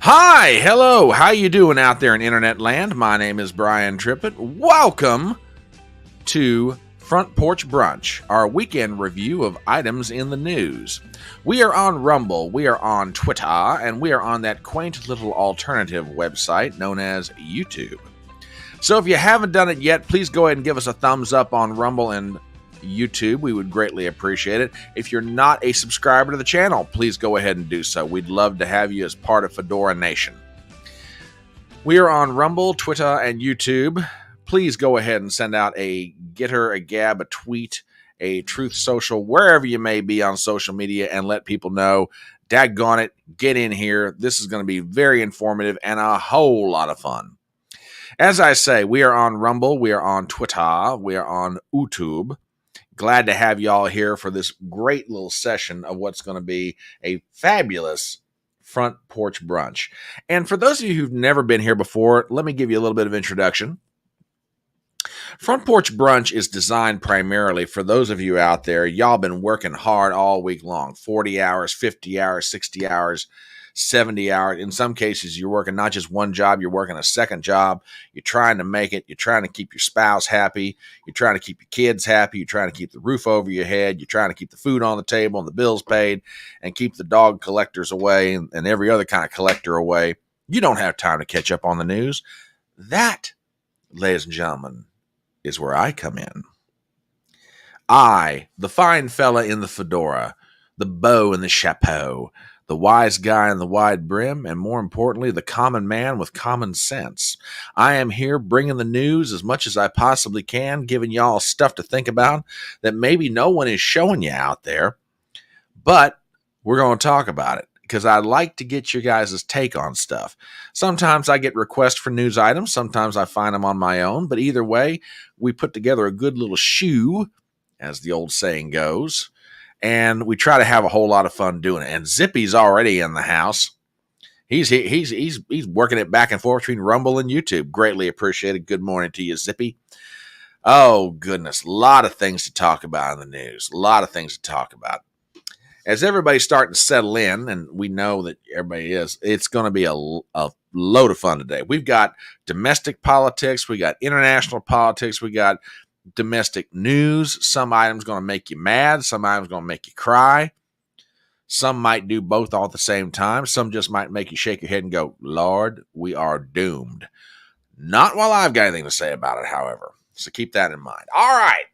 Hi, hello, how you doing out there in internet land? My name is Brian Trippett. Welcome to Front Porch Brunch, our weekend review of items in the news. We are on Rumble, we are on Twitter, and we are on that quaint little alternative website known as YouTube. So if you haven't done it yet, please go ahead and give us a thumbs up on Rumble and YouTube. We would greatly appreciate it. If you're not a subscriber to the channel, please go ahead and do so. We'd love to have you as part of Fedora Nation. We are on Rumble, Twitter, and YouTube. Please go ahead and send out a Gettr, a Gab, a tweet, a Truth Social, wherever you may be on social media, and let people know, daggone it, get in here. This is going to be very informative and a whole lot of fun. As I say, we are on Rumble, we are on Twitter, we are on YouTube. Glad to have y'all here for this great little session of what's going to be a fabulous Front Porch Brunch. And for those of you who've never been here before, let me give you a little bit of introduction. Front Porch Brunch is designed primarily for those of you out there. Y'all been working hard all week long, 40 hours, 50 hours, 60 hours, 70 hours. In some cases, you're working not just one job, you're working a second job. You're trying to make it. You're trying to keep your spouse happy. You're trying to keep your kids happy. You're trying to keep the roof over your head. You're trying to keep the food on the table and the bills paid and keep the dog collectors away and every other kind of collector away. You don't have time to catch up on the news. That, ladies and gentlemen, is where I come in. I, the fine fella in the fedora, the beau in the chapeau, the wise guy in the wide brim, and more importantly, the common man with common sense. I am here bringing the news as much as I possibly can, giving y'all stuff to think about that maybe no one is showing you out there, but we're going to talk about it because I like to get your guys' take on stuff. Sometimes I get requests for news items. Sometimes I find them on my own, but either way, we put together a good little shoe, as the old saying goes. And we try to have a whole lot of fun doing it. And Zippy's already in the house. He's working it back and forth between Rumble and YouTube. Greatly appreciated. Good morning to you, Zippy. Oh, goodness. A lot of things to talk about in the news. A lot of things to talk about. As everybody's starting to settle in, and we know that everybody is, it's going to be a load of fun today. We've got domestic politics. We got international politics. We got domestic news. Some items going to make you mad. Some items going to make you cry. Some might do both all at the same time. Some just might make you shake your head and go, Lord, we are doomed. Not while I've got anything to say about it, however. So keep that in mind. All right.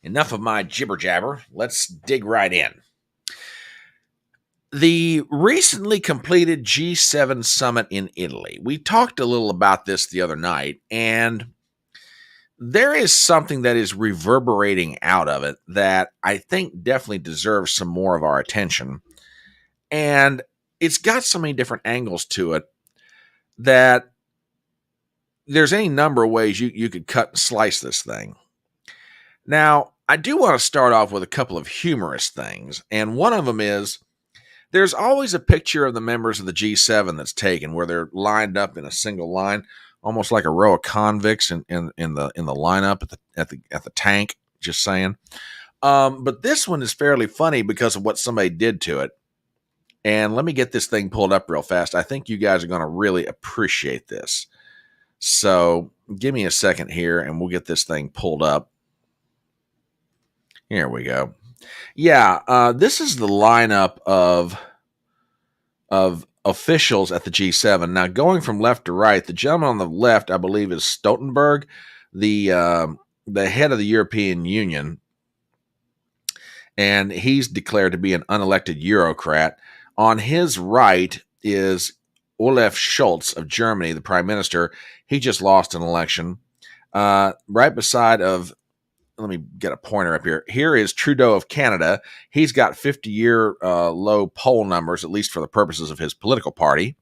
Enough of my jibber jabber. Let's dig right in. The recently completed G-7 summit in Italy. We talked a little about this the other night, and there is something that is reverberating out of it that I think definitely deserves some more of our attention. And it's got so many different angles to it that there's any number of ways you could cut and slice this thing. Now, I do want to start off with a couple of humorous things. And one of them is there's always a picture of the members of the G7 that's taken where they're lined up in a single line, almost like a row of convicts in the lineup at the tank. Just saying. But this one is fairly funny because of what somebody did to it. And let me get this thing pulled up real fast. I think you guys are going to really appreciate this. So give me a second here, and we'll get this thing pulled up. Here we go. Yeah, this is the lineup of officials at the G7. Now, going from left to right, the gentleman on the left, I believe, is Stoltenberg, the head of the European Union, and he's declared to be an unelected Eurocrat. On his right is Olaf Scholz of Germany, the prime minister. He just lost an election. Right beside of, let me get a pointer up here. Here is Trudeau of Canada. He's got 50-year low poll numbers, at least for the purposes of his political party.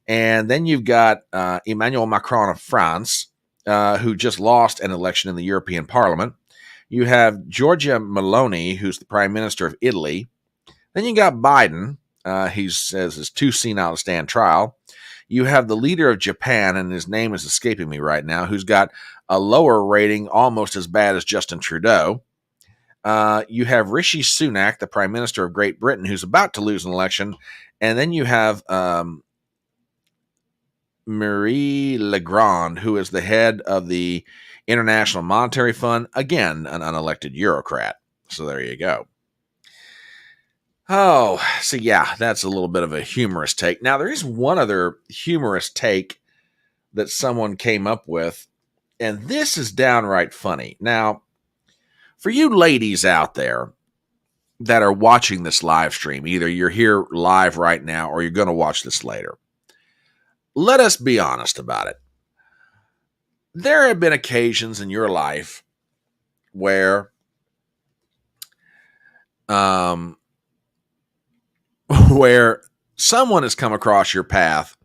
And then you've got Emmanuel Macron of France, who just lost an election in the European Parliament. You have Giorgia Meloni, who's the prime minister of Italy. Then you got Biden. He says is too senile to stand trial. You have the leader of Japan, and his name is escaping me right now, who's got a lower rating, almost as bad as Justin Trudeau. You have Rishi Sunak, the Prime Minister of Great Britain, who's about to lose an election. And then you have Marie Legrand, who is the head of the International Monetary Fund. Again, an unelected bureaucrat. So there you go. Oh, so yeah, that's a little bit of a humorous take. Now, there is one other humorous take that someone came up with, and this is downright funny. Now, for you ladies out there that are watching this live stream, either you're here live right now or you're going to watch this later, let us be honest about it. There have been occasions in your life where where someone has come across your path,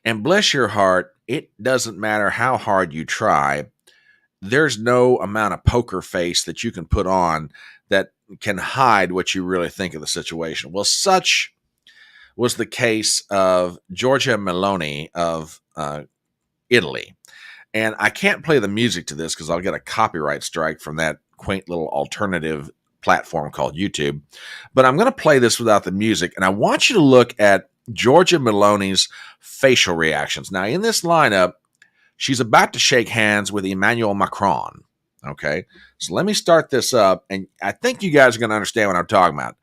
and bless your heart, it doesn't matter how hard you try, there's no amount of poker face that you can put on that can hide what you really think of the situation. Well, such was the case of Giorgia Meloni of Italy. And I can't play the music to this because I'll get a copyright strike from that quaint little alternative platform called YouTube. But I'm going to play this without the music, and I want you to look at Giorgia Meloni's facial reactions. Now, in this lineup, she's about to shake hands with Emmanuel Macron. Okay, so let me start this up, and I think you guys are going to understand what I'm talking about.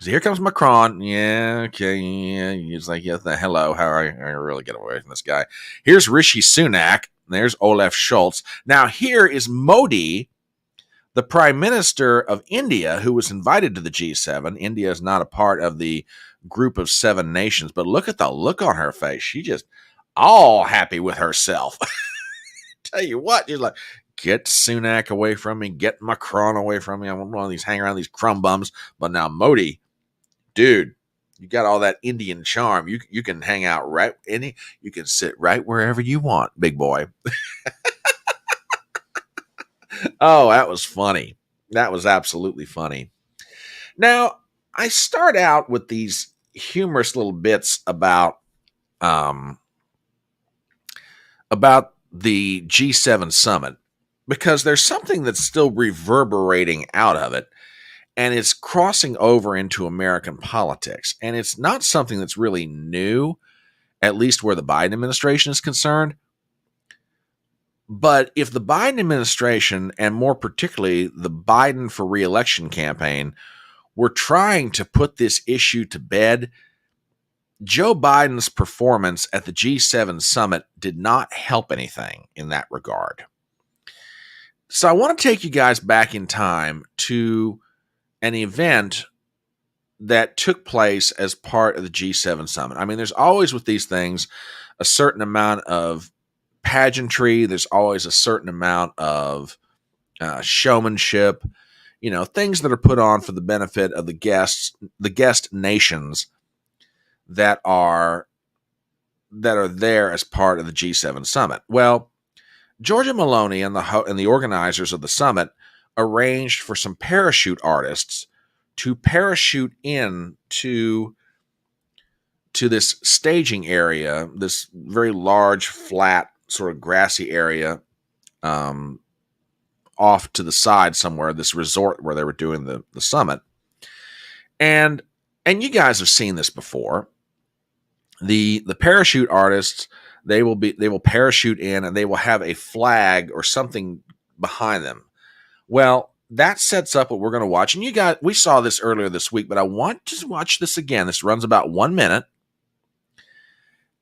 So here comes Macron. Yeah, okay, yeah. He's like, yeah, hello, how are you? I really get away from this guy. Here's Rishi Sunak. There's Olaf Scholz. Now, here is Modi, the Prime Minister of India, who was invited to the G7. India is not a part of the group of 7 nations, but look at the look on her face. She just all happy with herself. Tell you what, she's like, get Sunak away from me, get Macron away from me. I want one of these hang around these crumb bums. But now Modi, dude, you got all that Indian charm. You can hang out you can sit right wherever you want, big boy. Oh, that was funny. That was absolutely funny. Now, I start out with these humorous little bits about the G7 summit because there's something that's still reverberating out of it, and it's crossing over into American politics. And it's not something that's really new, at least where the Biden administration is concerned. But if the Biden administration, and more particularly the Biden for re-election campaign, were trying to put this issue to bed, Joe Biden's performance at the G7 summit did not help anything in that regard. So I want to take you guys back in time to an event that took place as part of the G7 summit. I mean, there's always with these things a certain amount of pageantry. There's always a certain amount of showmanship, things that are put on for the benefit of the guest nations that are there as part of the G7 summit. Well, Giorgia Meloni and the organizers of the summit arranged for some parachute artists to parachute in to this staging area, this very large, flat, sort of grassy area off to the side somewhere, this resort where they were doing the summit. And you guys have seen this before. The parachute artists, they will parachute in and they will have a flag or something behind them. Well, that sets up what we're going to watch. And we saw this earlier this week, but I want to watch this again. This runs about 1 minute.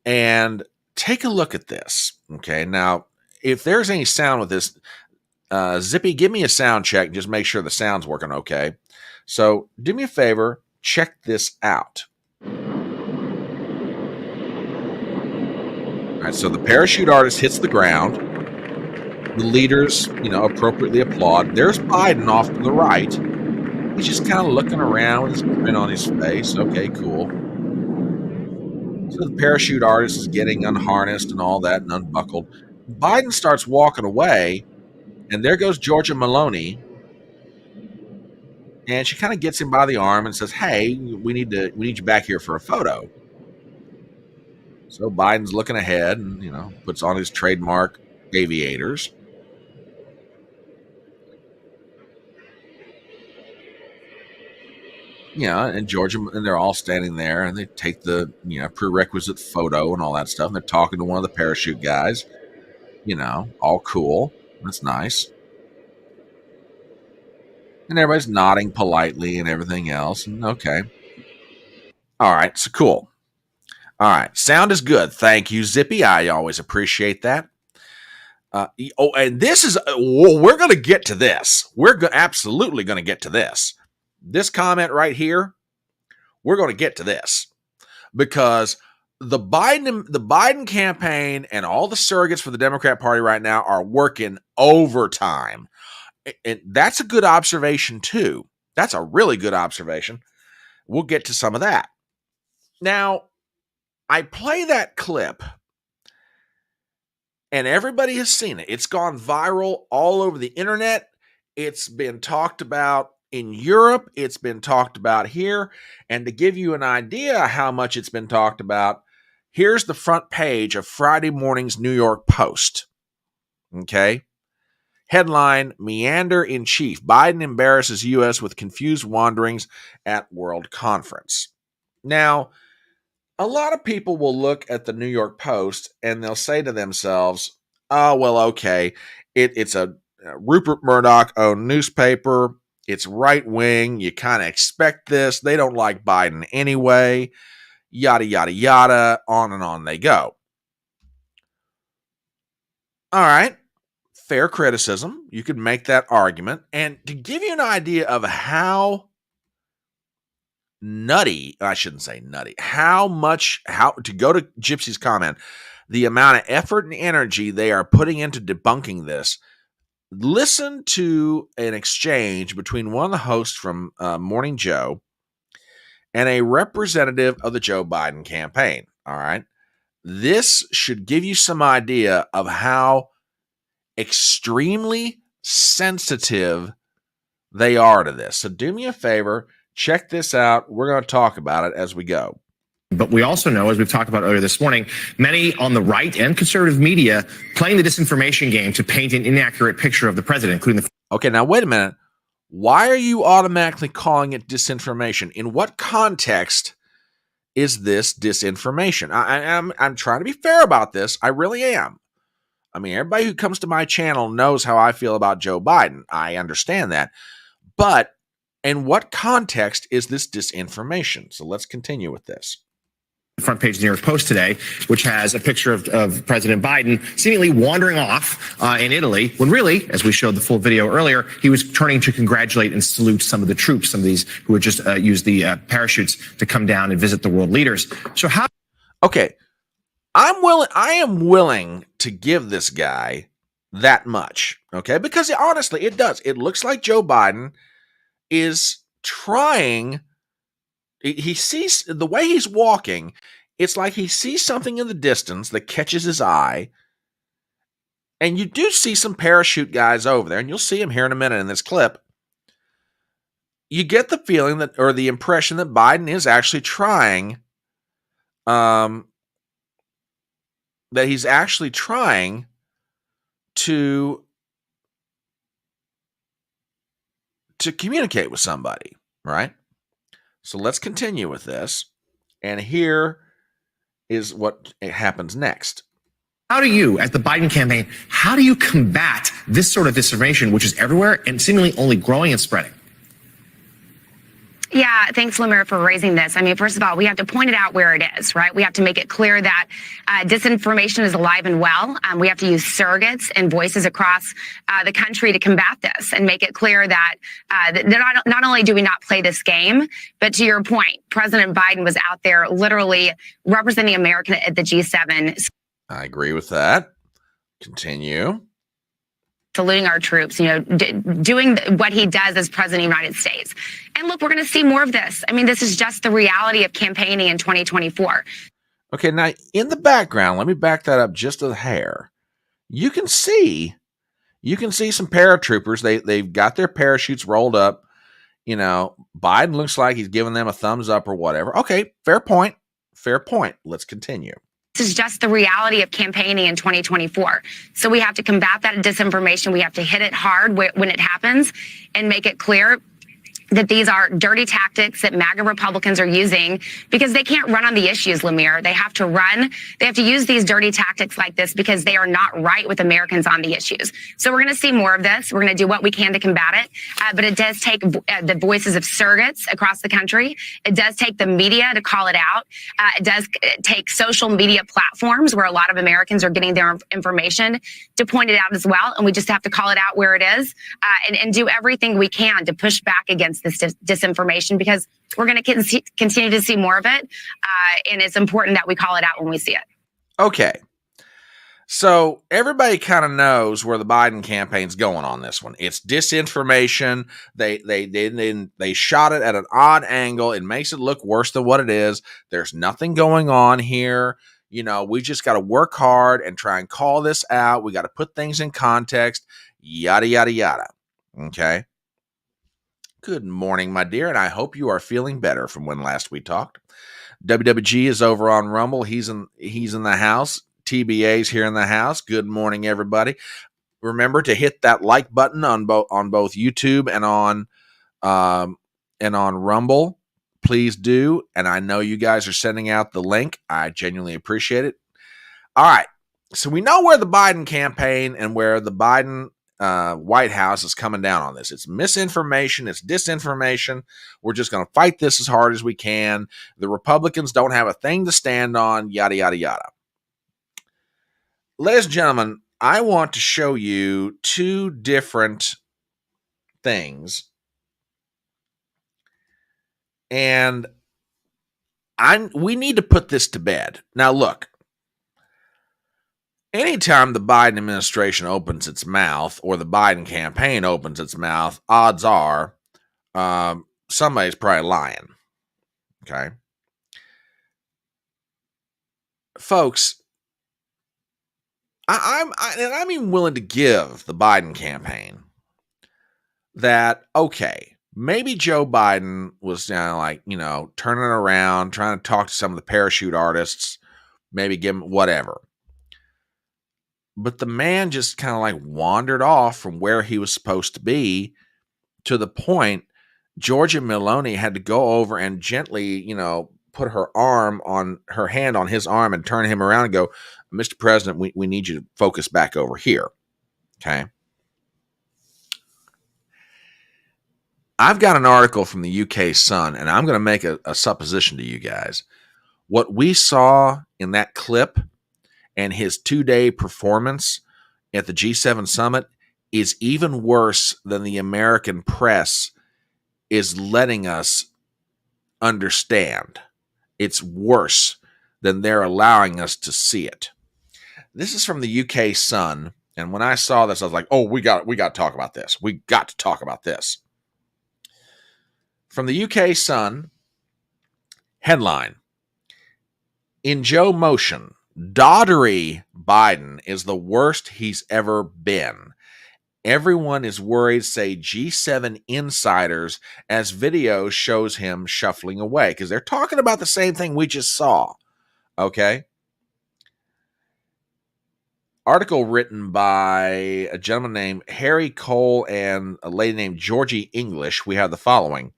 And take a look at this. Okay, now, if there's any sound with this, Zippy, give me a sound check and just make sure the sound's working okay. So do me a favor, check this out. All right, so the parachute artist hits the ground. The leaders, appropriately applaud. There's Biden off to the right. He's just kind of looking around with his grin on his face. Okay, cool. So the parachute artist is getting unharnessed and all that and unbuckled. Biden starts walking away, and there goes Giorgia Meloni. And she kind of gets him by the arm and says, "Hey, we need you back here for a photo." So Biden's looking ahead and, puts on his trademark aviators. in Georgia, and they're all standing there, and they take the, prerequisite photo and all that stuff, and they're talking to one of the parachute guys, all cool. That's nice. And everybody's nodding politely and everything else. And okay. All right. So cool. All right. Sound is good. Thank you, Zippy. I always appreciate that. And this is, we're going to get to this. We're absolutely going to get to this. This comment right here, we're going to get to this because the Biden campaign and all the surrogates for the Democrat Party right now are working overtime. And that's a good observation too. That's a really good observation. We'll get to some of that. Now, I play that clip and everybody has seen it. It's gone viral all over the internet. It's been talked about in Europe. It's been talked about here. And to give you an idea how much it's been talked about, here's the front page of Friday morning's New York Post. Okay. Headline, Meander in Chief. Biden embarrasses U.S. with confused wanderings at World Conference. Now, a lot of people will look at the New York Post and they'll say to themselves, oh, well, okay, it's a Rupert Murdoch-owned newspaper. It's right-wing. You kind of expect this. They don't like Biden anyway. Yada, yada, yada. On and on they go. All right. Fair criticism. You could make that argument. And to give you an idea of how nutty, I shouldn't say nutty, how to go to Gypsy's comment, the amount of effort and energy they are putting into debunking this. Listen to an exchange between one of the hosts from Morning Joe and a representative of the Joe Biden campaign. All right. This should give you some idea of how extremely sensitive they are to this. So do me a favor, check this out. We're going to talk about it as we go. But we also know, as we've talked about earlier this morning, many on the right and conservative media playing the disinformation game to paint an inaccurate picture of the president, including the... Okay, now wait a minute. Why are you automatically calling it disinformation? In what context is this disinformation? I'm trying to be fair about this. I really am. I mean, everybody who comes to my channel knows how I feel about Joe Biden. I understand that. But in what context is this disinformation? So let's continue with this. Front page of the New York Post today, which has a picture of President Biden seemingly wandering off in Italy, when really, as we showed the full video earlier, he was turning to congratulate and salute some of the troops, some of these who had just used the parachutes to come down and visit the world leaders. So how... Okay. I am willing to give this guy that much, okay? Because honestly, it does. It looks like Joe Biden is trying. He sees the way he's walking. It's like he sees something in the distance that catches his eye. And you do see some parachute guys over there, and you'll see him here in a minute in this clip. You get the feeling that, or the impression that Biden is actually trying, that he's actually trying to communicate with somebody, right? So let's continue with this. And here is what happens next. How do you, as the Biden campaign, how do you combat this sort of disinformation, which is everywhere and seemingly only growing and spreading? Yeah, thanks, Lemire, for raising this. I mean, first of all, we have to point it out where it is, right? We have to make it clear that disinformation is alive and well. We have to use surrogates and voices across the country to combat this and make it clear that not only do we not play this game, but to your point, President Biden was out there literally representing America at the G-7. I agree with that. Continue. Saluting our troops, doing what he does as president of the United States. And look, we're going to see more of this. I mean, this is just the reality of campaigning in 2024. Okay, now in the background, let me back that up just a hair. You can see some paratroopers. They've got their parachutes rolled up. Biden looks like he's giving them a thumbs up or whatever. Okay, fair point. Fair point. Let's continue. This is just the reality of campaigning in 2024. So we have to combat that disinformation. We have to hit it hard when it happens and make it clear that these are dirty tactics that MAGA Republicans are using because they can't run on the issues, Lemire. They have to use these dirty tactics like this because they are not right with Americans on the issues. So we're going to see more of this. We're going to do what we can to combat it. But it does take the voices of surrogates across the country. It does take the media to call it out. It does take social media platforms where a lot of Americans are getting their information to point it out as well. And we just have to call it out where it is and do everything we can to push back against this disinformation because we're going to continue to see more of it. And it's important that we call it out when we see it. Okay. So everybody kind of knows where the Biden campaign's going on this one. It's disinformation. They shot it at an odd angle. It makes it look worse than what it is. There's nothing going on here. You know, we just got to work hard and try and call this out. We got to put things in context, yada, yada, yada. Okay. Good morning, my dear, and I hope you are feeling better from when last we talked. WWG is over on Rumble. He's in the house. TBA's here in the house. Good morning, everybody. Remember to hit that like button on both YouTube and on Rumble. Please do. And I know you guys are sending out the link. I genuinely appreciate it. All right. So we know where the Biden campaign and where the Biden White House is coming down on this. It's misinformation. It's disinformation. We're just going to fight this as hard as we can. The Republicans don't have a thing to stand on, yada, yada, yada. Ladies and gentlemen, I want to show you two different things. And we need to put this to bed. Now, look. Anytime the Biden administration opens its mouth or the Biden campaign opens its mouth, odds are somebody's probably lying. Okay. Folks, I'm even willing to give the Biden campaign that, okay, maybe Joe Biden was turning around, trying to talk to some of the parachute artists, maybe give them whatever. But the man just kind of wandered off from where he was supposed to be to the point Georgia Meloni had to go over and gently, put her hand on his arm and turn him around and go, Mr. President, we need you to focus back over here. Okay. I've got an article from the UK Sun, and I'm going to make a supposition to you guys. What we saw in that clip and his 2-day performance at the G-7 summit is even worse than the American press is letting us understand. It's worse than they're allowing us to see it. This is from the UK Sun, and when I saw this, I was like, oh, we got to talk about this. We got to talk about this. From the UK Sun, headline, in Joe motion, Doddery Biden is the worst he's ever been. Everyone is worried, say G7 insiders, as video shows him shuffling away. Because they're talking about the same thing we just saw. Okay? Article written by a gentleman named Harry Cole and a lady named Georgie English. We have the following.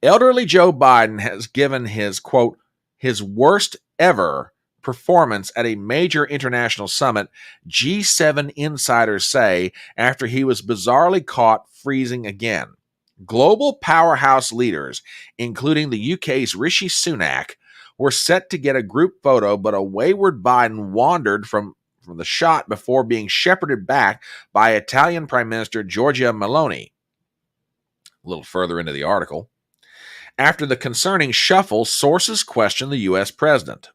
Elderly Joe Biden has given his, quote, his worst ever performance at a major international summit, G7 insiders say, after he was bizarrely caught freezing again. Global powerhouse leaders, including the UK's Rishi Sunak, were set to get a group photo, but a wayward Biden wandered from the shot before being shepherded back by Italian Prime Minister Giorgia Meloni. A little further into the article. After the concerning shuffle, sources question the U.S. president.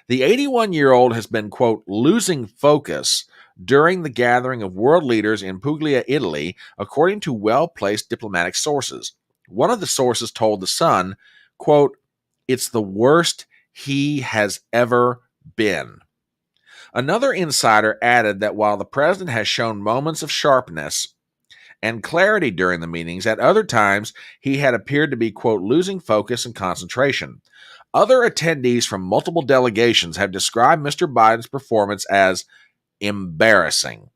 The 81-year-old has been, quote, losing focus during the gathering of world leaders in Puglia, Italy, according to well-placed diplomatic sources. One of the sources told The Sun, quote, it's the worst he has ever been. Another insider added that while the president has shown moments of sharpness and clarity during the meetings, at other times he had appeared to be, quote, losing focus and concentration. Other attendees from multiple delegations have described Mr. Biden's performance as embarrassing.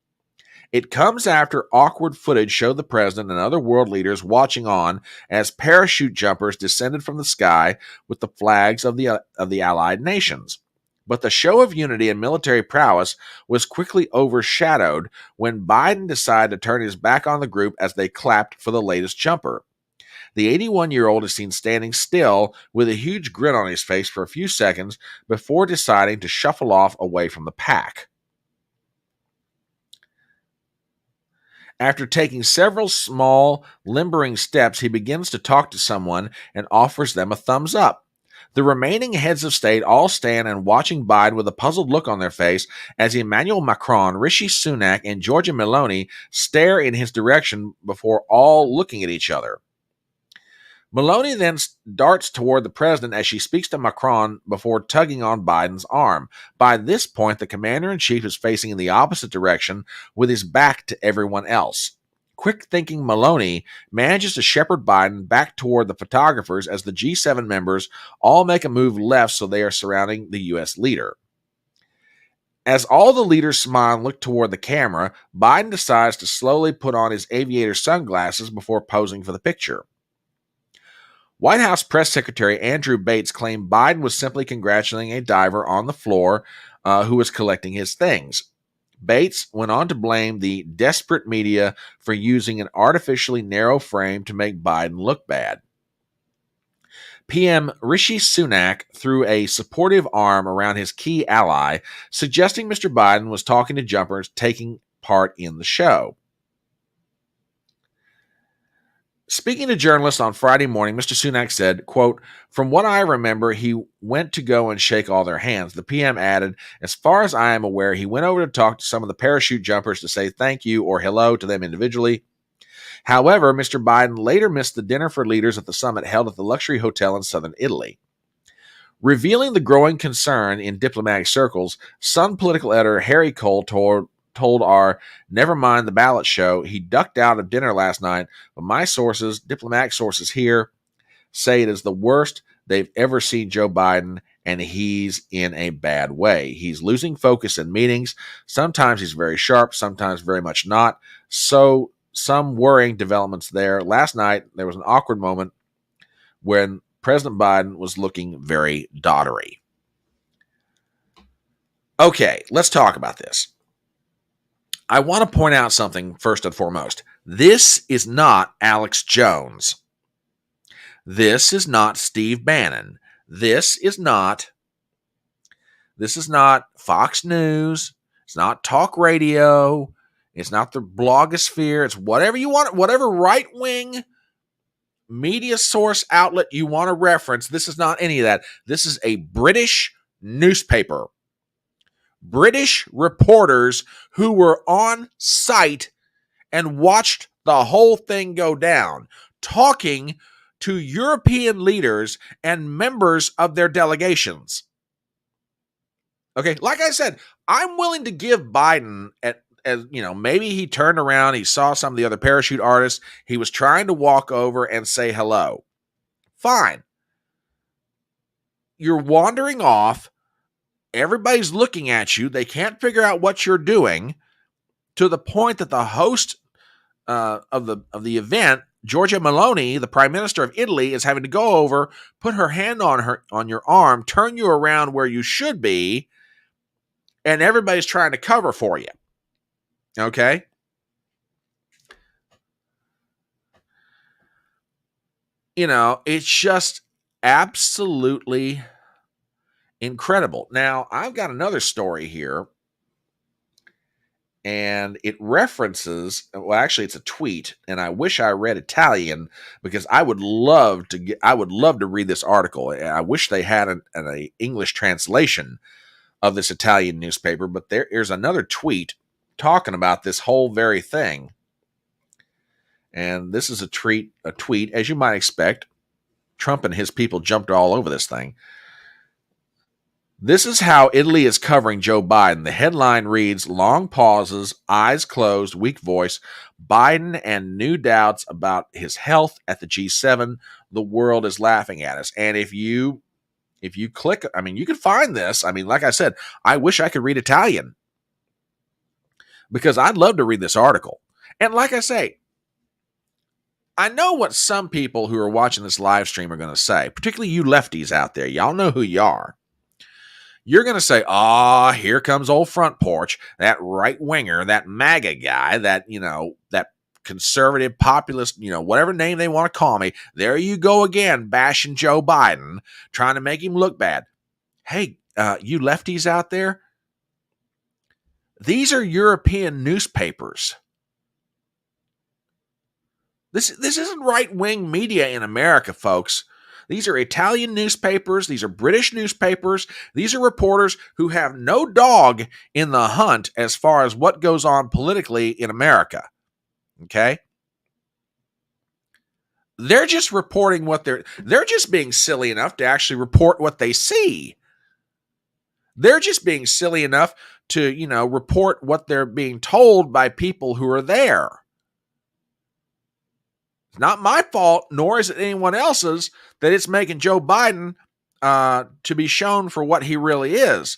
It comes after awkward footage showed the president and other world leaders watching on as parachute jumpers descended from the sky with the flags of the allied nations. But the show of unity and military prowess was quickly overshadowed when Biden decided to turn his back on the group as they clapped for the latest jumper. The 81-year-old is seen standing still with a huge grin on his face for a few seconds before deciding to shuffle off away from the pack. After taking several small, limbering steps, he begins to talk to someone and offers them a thumbs up. The remaining heads of state all stand and watching Biden with a puzzled look on their face as Emmanuel Macron, Rishi Sunak, and Giorgia Meloni stare in his direction before all looking at each other. Meloni then darts toward the president as she speaks to Macron before tugging on Biden's arm. By this point, the commander-in-chief is facing in the opposite direction with his back to everyone else. Quick-thinking Meloni manages to shepherd Biden back toward the photographers as the G7 members all make a move left so they are surrounding the U.S. leader. As all the leaders smile and look toward the camera, Biden decides to slowly put on his aviator sunglasses before posing for the picture. White House Press Secretary Andrew Bates claimed Biden was simply congratulating a diver on the floor who was collecting his things. Bates went on to blame the desperate media for using an artificially narrow frame to make Biden look bad. PM Rishi Sunak threw a supportive arm around his key ally, suggesting Mr. Biden was talking to jumpers taking part in the show. Speaking to journalists on Friday morning, Mr. Sunak said, quote, "From what I remember, he went to go and shake all their hands." The PM added, "As far as I am aware, he went over to talk to some of the parachute jumpers to say thank you or hello to them individually. However, Mr. Biden later missed the dinner for leaders at the summit held at the luxury hotel in southern Italy." Revealing the growing concern in diplomatic circles, Sun political editor Harry Cole told our Never Mind the Ballot show he ducked out of dinner last night, but my sources, diplomatic sources here, say it is the worst they've ever seen Joe Biden, and he's in a bad way. He's losing focus in meetings. Sometimes he's very sharp, sometimes very much not. So some worrying developments there. Last night, there was an awkward moment when President Biden was looking very doddery. Okay, let's talk about this. I want to point out something first and foremost. This is not Alex Jones. This is not Steve Bannon. This is not Fox News. It's not talk radio. It's not the blogosphere. It's whatever you want, whatever right-wing media source outlet you want to reference. This is not any of that. This is a British newspaper. British reporters who were on site and watched the whole thing go down, talking to European leaders and members of their delegations. Okay, like I said, I'm willing to give Biden, as you know, maybe he turned around, he saw some of the other parachute artists, he was trying to walk over and say hello. Fine. You're wandering off. Everybody's looking at you. They can't figure out what you're doing, to the point that the host of the event, Giorgia Meloni, the Prime Minister of Italy, is having to go over, put her hand on your arm, turn you around where you should be, and everybody's trying to cover for you. Okay? You know, it's just absolutely incredible. Now, I've got another story here, and it references, well, actually, it's a tweet, and I wish I read Italian because I would love to read this article. I wish they had an English translation of this Italian newspaper, but there's another tweet talking about this whole very thing. And this is a tweet, as you might expect. Trump and his people jumped all over this thing. This is how Italy is covering Joe Biden. The headline reads, "Long pauses, eyes closed, weak voice. Biden and new doubts about his health at the G7. The world is laughing at us." And if you click, I mean, you can find this. I mean, like I said, I wish I could read Italian. because I'd love to read this article. And like I say, I know what some people who are watching this live stream are going to say, particularly you lefties out there. Y'all know who you are. You're going to say, here comes old Front Porch, that right winger, that MAGA guy, that, that conservative populist, whatever name they want to call me. There you go again, bashing Joe Biden, trying to make him look bad. Hey, you lefties out there, these are European newspapers. This isn't right-wing media in America, folks. These are Italian newspapers. These are British newspapers. These are reporters who have no dog in the hunt as far as what goes on politically in America. Okay? They're just reporting they're just being silly enough to actually report what they see. They're just being silly enough to, report what they're being told by people who are there. It's not my fault, nor is it anyone else's, that it's making Joe Biden to be shown for what he really is.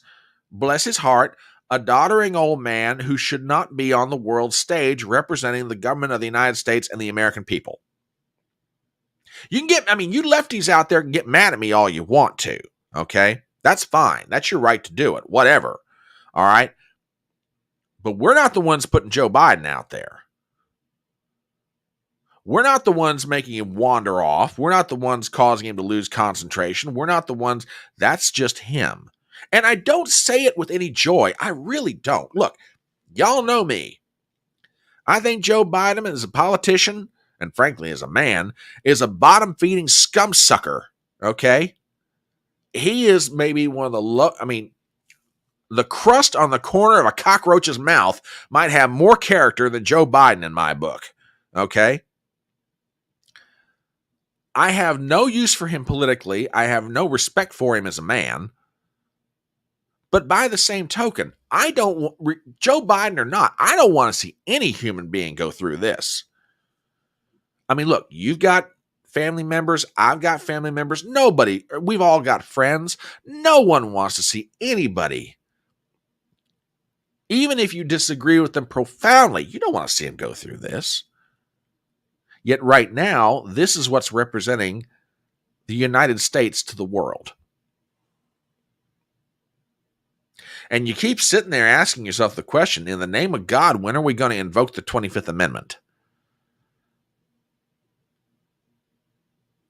Bless his heart, a doddering old man who should not be on the world stage representing the government of the United States and the American people. You lefties out there can get mad at me all you want to, okay? That's fine. That's your right to do it, whatever, all right? But we're not the ones putting Joe Biden out there. We're not the ones making him wander off. We're not the ones causing him to lose concentration. We're not the ones. That's just him. And I don't say it with any joy. I really don't. Look, y'all know me. I think Joe Biden, as a politician, and frankly as a man, is a bottom-feeding scum-sucker, okay? He is maybe one of the the crust on the corner of a cockroach's mouth might have more character than Joe Biden in my book, okay? I have no use for him politically. I have no respect for him as a man. But by the same token, Joe Biden or not, I don't want to see any human being go through this. I mean, look, you've got family members. I've got family members. We've all got friends. No one wants to see anybody, even if you disagree with them profoundly, you don't want to see them go through this. Yet right now, this is what's representing the United States to the world. And you keep sitting there asking yourself the question, in the name of God, when are we going to invoke the 25th Amendment?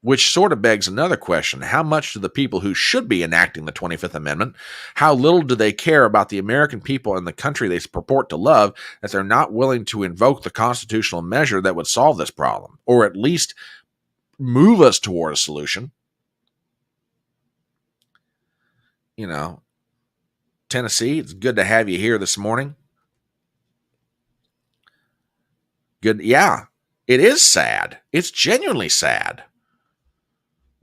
Which sort of begs another question. How much do the people who should be enacting the 25th Amendment, how little do they care about the American people and the country they purport to love, that they're not willing to invoke the constitutional measure that would solve this problem, or at least move us toward a solution? Tennessee, it's good to have you here this morning. Good. Yeah, it is sad. It's genuinely sad.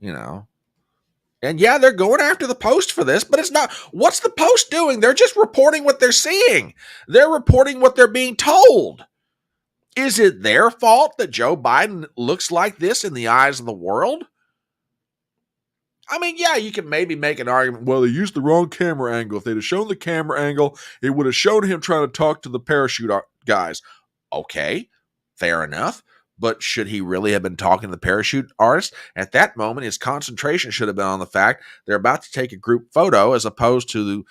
And yeah, they're going after the Post for this, but it's not. What's the Post doing? They're just reporting what they're seeing. They're reporting what they're being told. Is it their fault that Joe Biden looks like this in the eyes of the world? I mean, yeah, you can maybe make an argument. Well, they used the wrong camera angle. If they'd have shown the camera angle, it would have shown him trying to talk to the parachute guys. Okay, fair enough. But should he really have been talking to the parachute artist? At that moment, his concentration should have been on the fact they're about to take a group photo, as opposed to,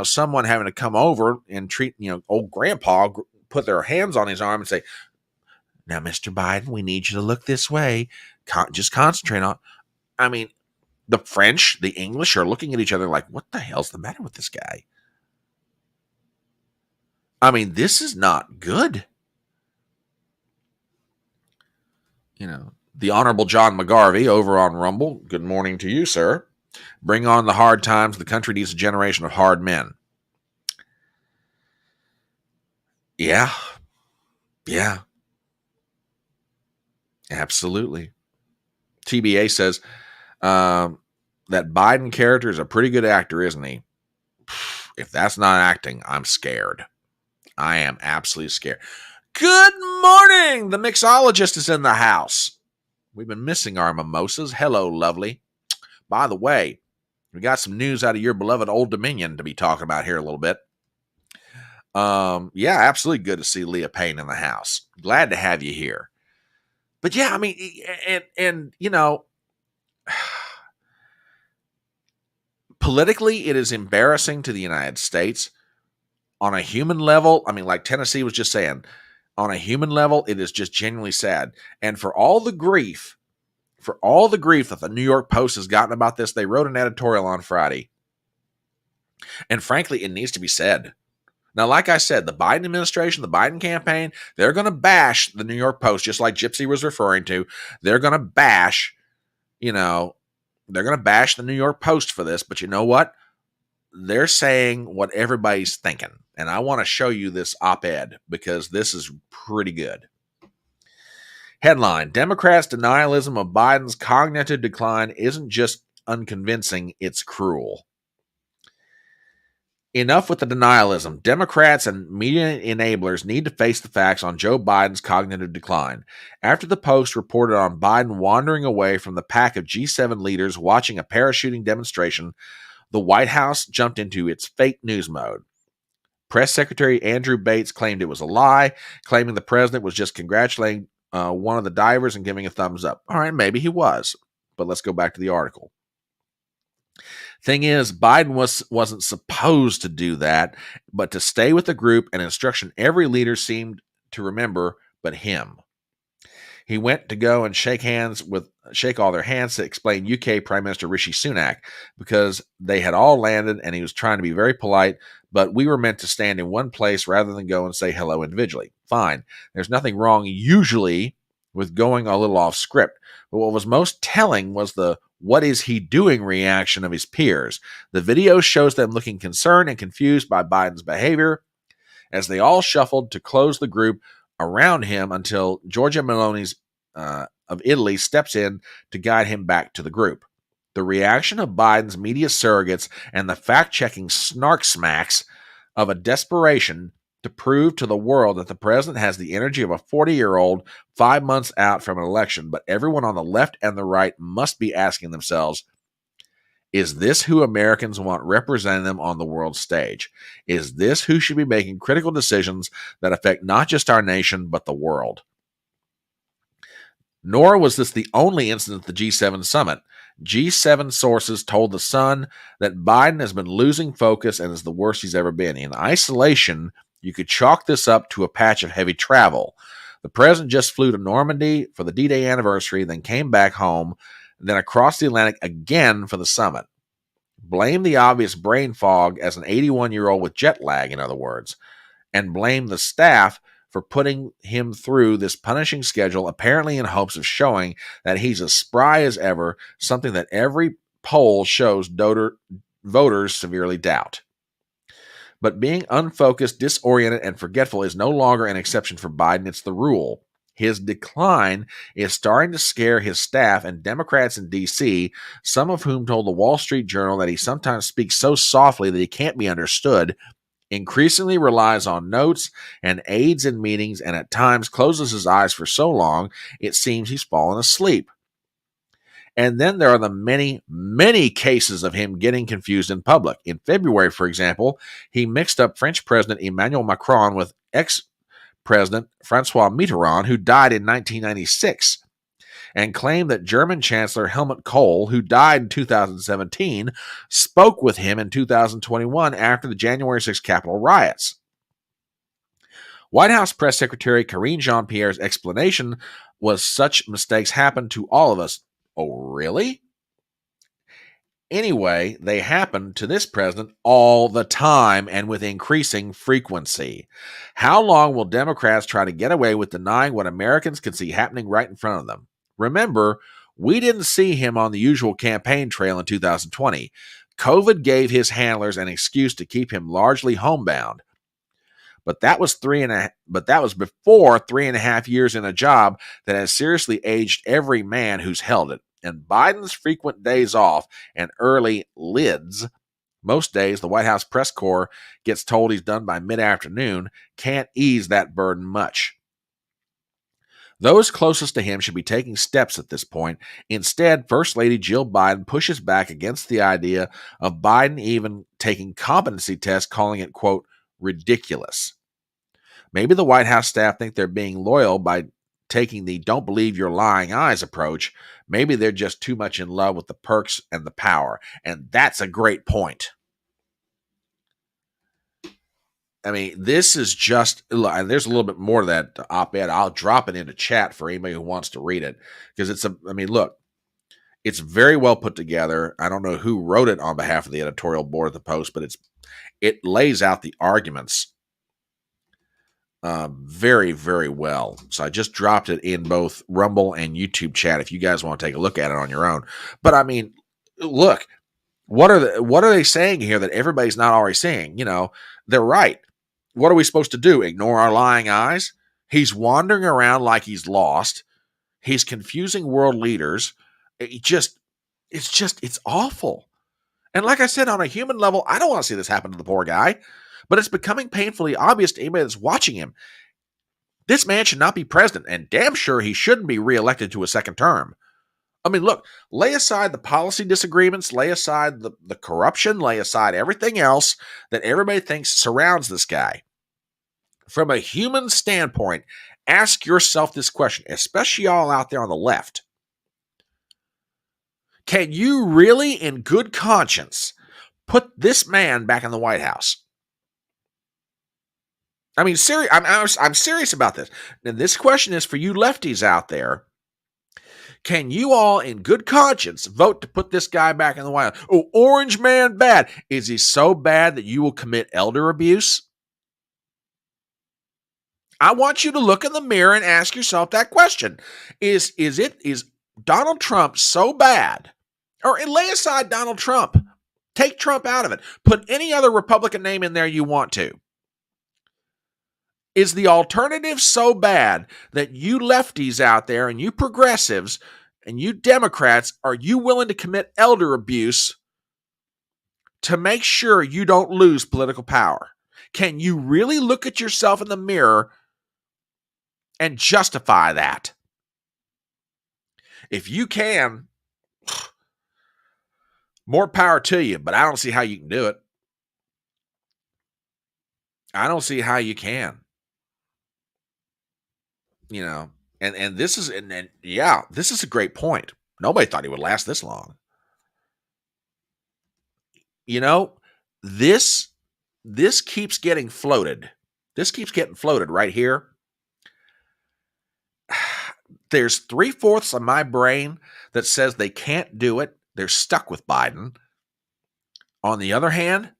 someone having to come over and treat, old grandpa, put their hands on his arm and say, now, Mr. Biden, we need you to look this way. Just concentrate on. I mean, the French, the English are looking at each other like, what the hell's the matter with this guy? I mean, this is not good. The Honorable John McGarvey over on Rumble. Good morning to you, sir. Bring on the hard times. The country needs a generation of hard men. Yeah. Yeah. Absolutely. TBA says that Biden character is a pretty good actor, isn't he? If that's not acting, I'm scared. I am absolutely scared. Good morning. The mixologist is in the house. We've been missing our mimosas. Hello, lovely. By the way, we got some news out of your beloved Old Dominion to be talking about here a little bit. Yeah, absolutely good to see Leah Payne in the house. Glad to have you here. But yeah, I mean, and you know, politically, it is embarrassing to the United States. On a human level, I mean, like Tennessee was just saying, on a human level, it is just genuinely sad. And for all the grief that the New York Post has gotten about this, they wrote an editorial on Friday. And frankly, it needs to be said. Now, like I said, the Biden administration, the Biden campaign, they're going to bash the New York Post, just like Gypsy was referring to. They're going to bash, they're going to bash the New York Post for this. But you know what? They're saying what everybody's thinking. And I want to show you this op-ed because this is pretty good. Headline: Democrats' denialism of Biden's cognitive decline isn't just unconvincing, it's cruel. Enough with the denialism. Democrats and media enablers need to face the facts on Joe Biden's cognitive decline. After the Post reported on Biden wandering away from the pack of G7 leaders watching a parachuting demonstration, the White House jumped into its fake news mode. Press Secretary Andrew Bates claimed it was a lie, claiming the president was just congratulating one of the divers and giving a thumbs up. All right, maybe he was, but let's go back to the article. Thing is, Biden wasn't supposed to do that, but to stay with the group, an instruction every leader seemed to remember but him. He went to go and shake all their hands to explain UK Prime Minister Rishi Sunak because they had all landed and he was trying to be very polite, but we were meant to stand in one place rather than go and say hello individually. Fine. There's nothing wrong usually with going a little off script, but what was most telling was the "what is he doing" reaction of his peers. The video shows them looking concerned and confused by Biden's behavior as they all shuffled to close the group around him until Giorgia Meloni's of Italy steps in to guide him back to the group. The reaction of Biden's media surrogates and the fact-checking snark smacks of a desperation to prove to the world that the president has the energy of a 40-year-old 5 months out from an election, but everyone on the left and the right must be asking themselves, is this who Americans want representing them on the world stage? Is this who should be making critical decisions that affect not just our nation, but the world? Nor was this the only incident at the G7 summit. G7 sources told The Sun that Biden has been losing focus and is the worst he's ever been. In isolation, you could chalk this up to a patch of heavy travel. The president just flew to Normandy for the D-Day anniversary, then came back home, then across the Atlantic again for the summit. Blame the obvious brain fog as an 81-year-old with jet lag, in other words, and blame the staff for putting him through this punishing schedule, apparently in hopes of showing that he's as spry as ever, something that every poll shows voters severely doubt. But being unfocused, disoriented, and forgetful is no longer an exception for Biden, it's the rule. His decline is starting to scare his staff and Democrats in D.C., some of whom told the Wall Street Journal that he sometimes speaks so softly that he can't be understood, increasingly relies on notes and aides in meetings, and at times closes his eyes for so long it seems he's fallen asleep. And then there are the many, many cases of him getting confused in public. In February, for example, he mixed up French President Emmanuel Macron with ex-President Francois Mitterrand, who died in 1996, and claimed that German Chancellor Helmut Kohl, who died in 2017, spoke with him in 2021 after the January 6th Capitol riots. White House Press Secretary Karine Jean-Pierre's explanation was such mistakes happen to all of us. Oh, really? Anyway, they happen to this president all the time and with increasing frequency. How long will Democrats try to get away with denying what Americans can see happening right in front of them? Remember, we didn't see him on the usual campaign trail in 2020. COVID gave his handlers an excuse to keep him largely homebound. But that was before 3.5 years in a job that has seriously aged every man who's held it. And Biden's frequent days off and early lids, most days the White House press corps gets told he's done by mid-afternoon, can't ease that burden much. Those closest to him should be taking steps at this point. Instead, First Lady Jill Biden pushes back against the idea of Biden even taking competency tests, calling it, quote, ridiculous. Maybe the White House staff think they're being loyal by taking the don't believe your lying eyes approach. Maybe they're just too much in love with the perks and the power. And that's a great point. I mean, this is just, there's a little bit more to that op-ed. I'll drop it into chat for anybody who wants to read it. Because look, it's very well put together. I don't know who wrote it on behalf of the editorial board of the Post, but it lays out the arguments very, very well. So I just dropped it in both Rumble and YouTube chat if you guys want to take a look at it on your own. But I mean, look, what are they saying here that everybody's not already saying? They're right. What are we supposed to do? Ignore our lying eyes? He's wandering around like he's lost. He's confusing world leaders. It's awful. And like I said, on a human level, I don't want to see this happen to the poor guy. But it's becoming painfully obvious to anybody that's watching him. This man should not be president, and damn sure he shouldn't be reelected to a second term. I mean, look, lay aside the policy disagreements, lay aside the corruption, lay aside everything else that everybody thinks surrounds this guy. From a human standpoint, ask yourself this question, especially y'all out there on the left. Can you really, in good conscience, put this man back in the White House? I mean, I'm serious about this. And this question is for you lefties out there. Can you all, in good conscience, vote to put this guy back in the White House? Oh, orange man bad. Is he so bad that you will commit elder abuse? I want you to look in the mirror and ask yourself that question. Is Donald Trump so bad? Or lay aside Donald Trump. Take Trump out of it. Put any other Republican name in there you want to. Is the alternative so bad that you lefties out there and you progressives and you Democrats, are you willing to commit elder abuse to make sure you don't lose political power? Can you really look at yourself in the mirror and justify that? If you can, more power to you, but I don't see how you can do it. I don't see how you can. And this is, this is a great point. Nobody thought he would last this long. This keeps getting floated. This keeps getting floated right here. There's 3/4 of my brain that says they can't do it. They're stuck with Biden. On the other hand,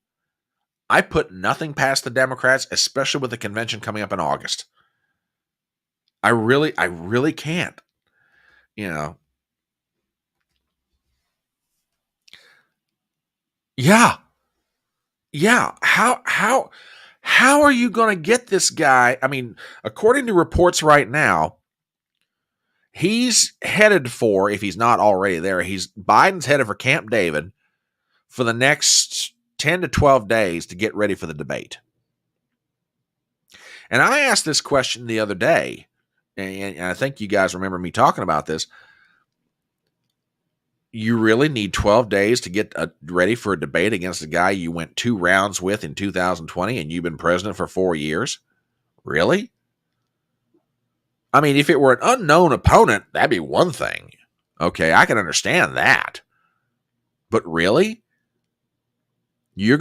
I put nothing past the Democrats, especially with the convention coming up in August. I really can't. Yeah. How are you going to get this guy? I mean, according to reports right now, he's headed for, if he's not already there, Biden's headed for Camp David for the next 10 to 12 days to get ready for the debate. And I asked this question the other day, and I think you guys remember me talking about this. You really need 12 days to get ready for a debate against a guy you went 2 rounds with in 2020 and you've been president for 4 years? Really? I mean, if it were an unknown opponent, that'd be one thing. Okay, I can understand that. But really? You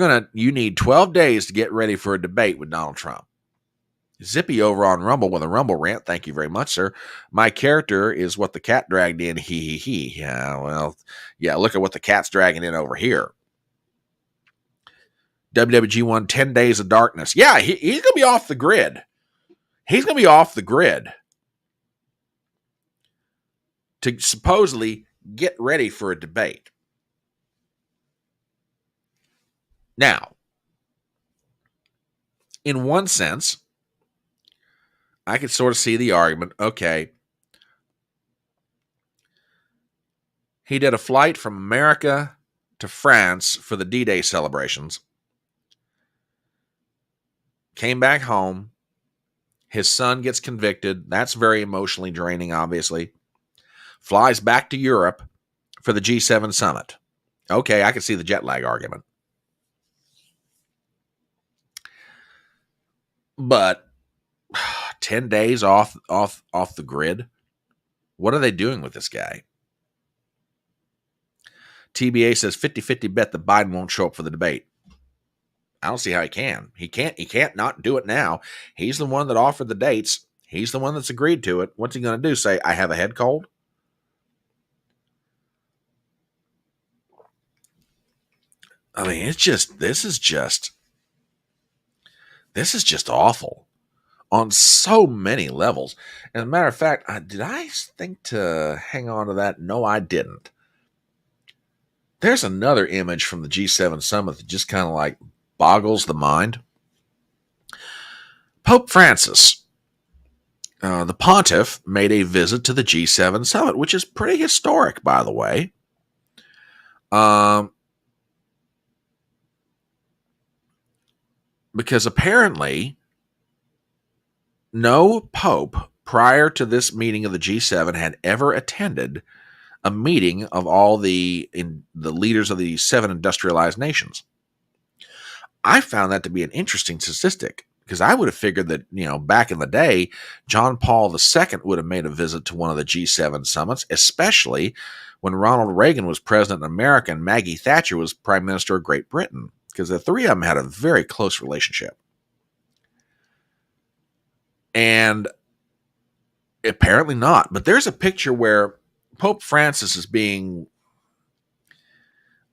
need 12 days to get ready for a debate with Donald Trump. Zippy over on Rumble with a Rumble rant. Thank you very much, sir. My character is what the cat dragged in. He. Yeah, well, yeah, look at what the cat's dragging in over here. WWG1, 10 Days of Darkness. Yeah, he's going to be off the grid. He's going to be off the grid to supposedly get ready for a debate. Now, in one sense, I could sort of see the argument. Okay, he did a flight from America to France for the D-Day celebrations. Came back home. His son gets convicted. That's very emotionally draining, obviously. Flies back to Europe for the G-7 summit. Okay, I can see the jet lag argument. But 10 days off the grid. What are they doing with this guy? TBA says 50-50 bet that Biden won't show up for the debate. I don't see how he can. He can't not do it now. He's the one that offered the dates. He's the one that's agreed to it. What's he going to do? Say, I have a head cold? I mean, this is just awful on so many levels. As a matter of fact, did I think to hang on to that? No, I didn't. There's another image from the G7 summit that just kind of like boggles the mind. Pope Francis, the pontiff, made a visit to the G7 summit, which is pretty historic, by the way. Because apparently no pope prior to this meeting of the G7 had ever attended a meeting of all the leaders of the 7 industrialized nations. I found that to be an interesting statistic because I would have figured that, back in the day, John Paul II would have made a visit to one of the G7 summits, especially when Ronald Reagan was president of America and Maggie Thatcher was prime minister of Great Britain, because the three of them had a very close relationship. And apparently not. But there's a picture where Pope Francis is being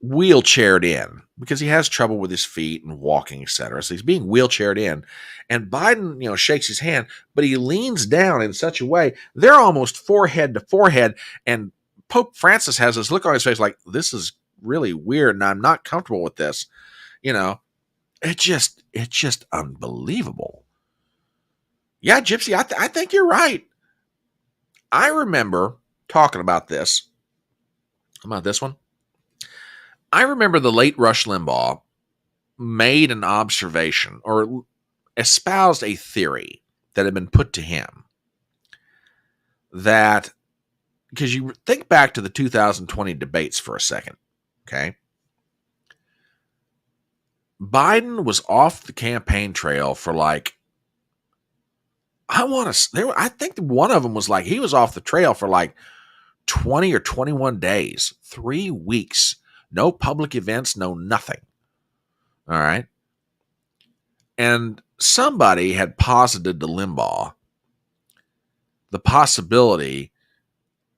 wheelchaired in because he has trouble with his feet and walking, etc. So he's being wheelchaired in. And Biden, shakes his hand, but he leans down in such a way, they're almost forehead to forehead. And Pope Francis has this look on his face like, this is really weird and I'm not comfortable with this. It's just unbelievable. Yeah, Gypsy, I think you're right. I remember talking about this. About this one. I remember the late Rush Limbaugh made an observation or espoused a theory that had been put to him that, because you think back to the 2020 debates for a second, okay? Biden was off the campaign trail for I think one of them was he was off the trail for 20 or 21 days, 3 weeks. No public events, no nothing. All right. And somebody had posited to Limbaugh the possibility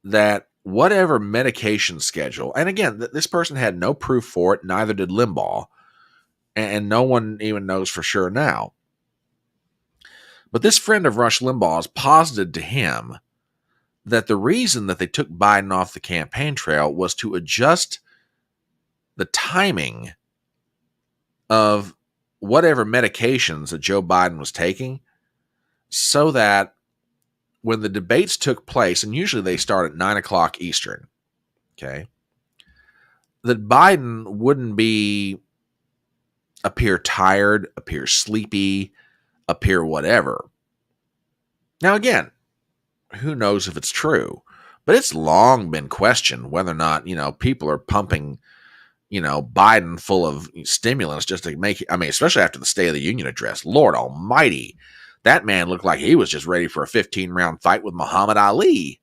that whatever medication schedule, and again, this person had no proof for it, neither did Limbaugh, and no one even knows for sure now. But this friend of Rush Limbaugh's posited to him that the reason that they took Biden off the campaign trail was to adjust the timing of whatever medications that Joe Biden was taking so that when the debates took place, and usually they start at 9 o'clock Eastern, okay, that Biden wouldn't appear tired, appear sleepy, appear whatever. Now, again, who knows if it's true, but it's long been questioned whether or not, people are pumping, Biden full of stimulants just to make, especially after the State of the Union address. Lord almighty, that man looked like he was just ready for a 15-round fight with Muhammad Ali.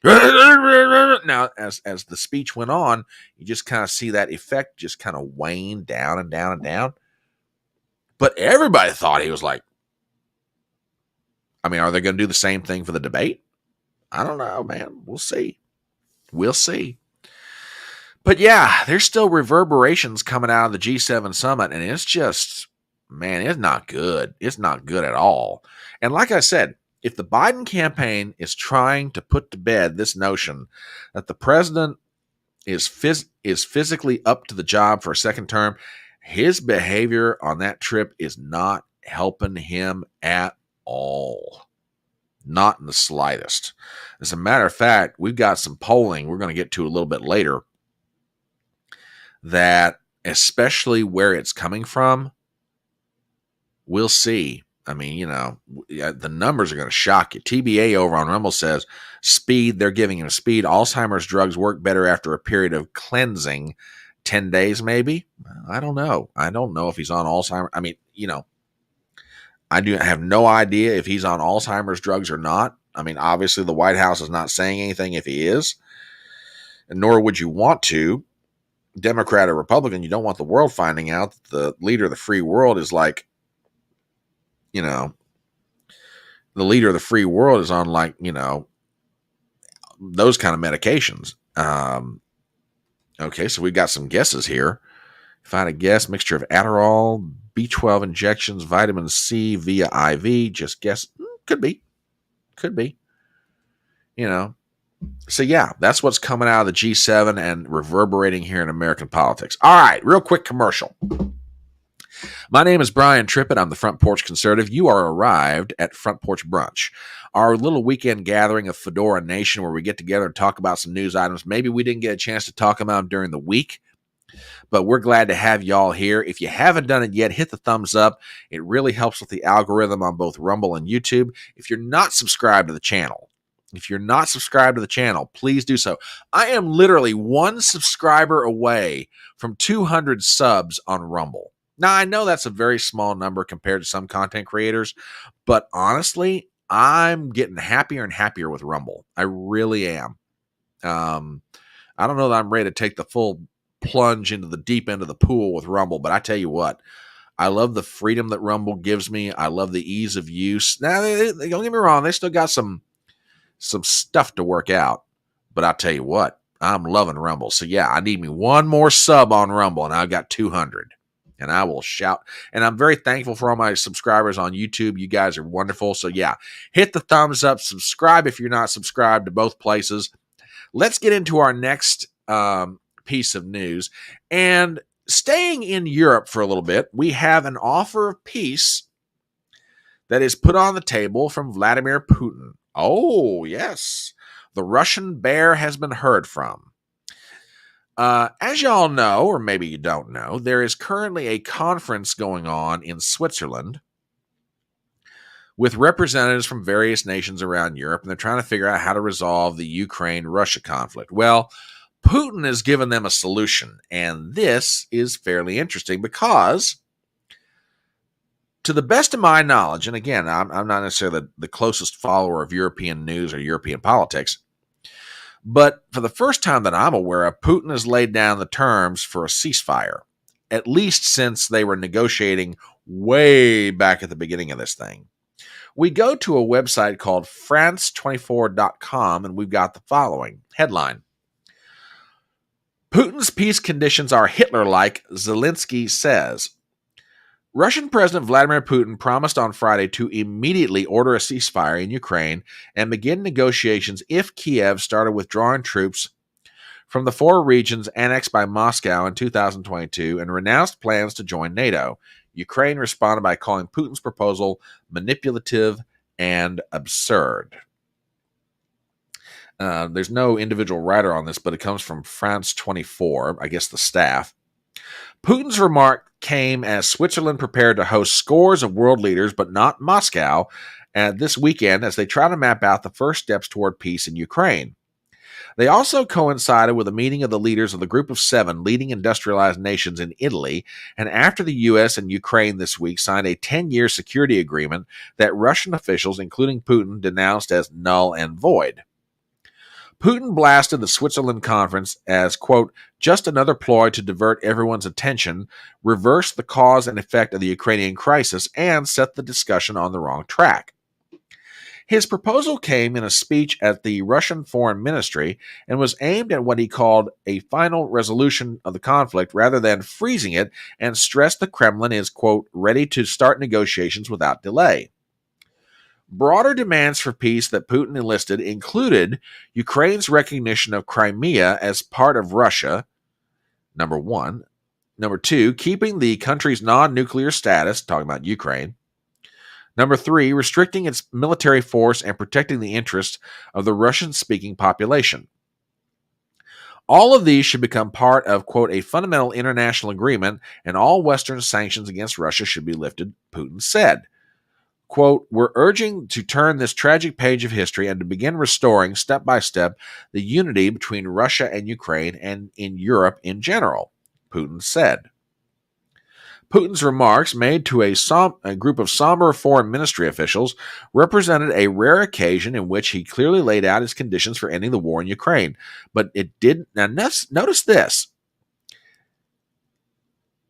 Now, as the speech went on, you just kind of see that effect just kind of wane down and down and down. But everybody thought he was are they going to do the same thing for the debate? I don't know, man. We'll see. We'll see. But yeah, there's still reverberations coming out of the G7 summit, and it's just, man, it's not good. It's not good at all. And like I said, if the Biden campaign is trying to put to bed this notion that the president is physically up to the job for a second term, his behavior on that trip is not helping him at all. Not in the slightest. As a matter of fact, we've got some polling we're going to get to a little bit later that, especially where it's coming from, we'll see. The numbers are going to shock you. TBA over on Rumble says, speed, they're giving him speed. Alzheimer's drugs work better after a period of cleansing. 10 days maybe? I don't know. I don't know if he's on Alzheimer's. I have no idea if he's on Alzheimer's drugs or not. I mean, obviously the White House is not saying anything if he is, and nor would you want to. Democrat or Republican, you don't want the world finding out that the leader of the free world is like, the leader of the free world is on those kind of medications. Okay, so we've got some guesses here. If I had a guess, mixture of Adderall, B12 injections, vitamin C via IV, just guess. Could be. So yeah, that's what's coming out of the G7 and reverberating here in American politics. All right, real quick commercial. My name is Brian Trippett. I'm the Front Porch Conservative. You are arrived at Front Porch Brunch, our little weekend gathering of Fedora Nation where we get together and talk about some news items. Maybe we didn't get a chance to talk about them during the week, but we're glad to have y'all here. If you haven't done it yet, hit the thumbs up. It really helps with the algorithm on both Rumble and YouTube. If you're not subscribed to the channel, please do so. I am literally one subscriber away from 200 subs on Rumble. Now, I know that's a very small number compared to some content creators, but honestly, I'm getting happier and happier with Rumble. I really am. I don't know that I'm ready to take the full plunge into the deep end of the pool with Rumble, but I tell you what, I love the freedom that Rumble gives me. I love the ease of use. Now, don't get me wrong, they still got some stuff to work out, but I'll tell you what, I'm loving Rumble. So yeah, I need me one more sub on Rumble, and I've got 200. And I will shout. And I'm very thankful for all my subscribers on YouTube. You guys are wonderful. So yeah, hit the thumbs up. Subscribe if you're not subscribed to both places. Let's get into our next piece of news. And staying in Europe for a little bit, we have an offer of peace that is put on the table from Vladimir Putin. Oh, yes. The Russian bear has been heard from. As y'all know, or maybe you don't know, there is currently a conference going on in Switzerland with representatives from various nations around Europe, and they're trying to figure out how to resolve the Ukraine-Russia conflict. Well, Putin has given them a solution, and this is fairly interesting because, to the best of my knowledge, and again, I'm not necessarily the closest follower of European news or European politics, but for the first time that I'm aware of, Putin has laid down the terms for a ceasefire, at least since they were negotiating way back at the beginning of this thing. We go to a website called France24.com, and we've got the following headline. Putin's peace conditions are Hitler-like, Zelensky says. Russian President Vladimir Putin promised on Friday to immediately order a ceasefire in Ukraine and begin negotiations if Kiev started withdrawing troops from the 4 regions annexed by Moscow in 2022 and renounced plans to join NATO. Ukraine responded by calling Putin's proposal manipulative and absurd. There's no individual writer on this, but it comes from France 24, I guess the staff. Putin's remark came as Switzerland prepared to host scores of world leaders, but not Moscow, this weekend as they try to map out the first steps toward peace in Ukraine. They also coincided with a meeting of the leaders of the Group of 7 leading industrialized nations in Italy, and after the U.S. and Ukraine this week signed a 10-year security agreement that Russian officials, including Putin, denounced as null and void. Putin blasted the Switzerland conference as, quote, just another ploy to divert everyone's attention, reverse the cause and effect of the Ukrainian crisis, and set the discussion on the wrong track. His proposal came in a speech at the Russian Foreign Ministry and was aimed at what he called a final resolution of the conflict rather than freezing it, and stressed the Kremlin is, quote, ready to start negotiations without delay. Broader demands for peace that Putin enlisted included Ukraine's recognition of Crimea as part of Russia, number 1. Number 2, keeping the country's non-nuclear status, talking about Ukraine. Number 3, restricting its military force and protecting the interests of the Russian-speaking population. All of these should become part of, quote, a fundamental international agreement, and all Western sanctions against Russia should be lifted, Putin said. Quote, we're urging to turn this tragic page of history and to begin restoring, step by step, the unity between Russia and Ukraine and in Europe in general, Putin said. Putin's remarks, made to a group of somber foreign ministry officials, represented a rare occasion in which he clearly laid out his conditions for ending the war in Ukraine. But it did. Now, notice this.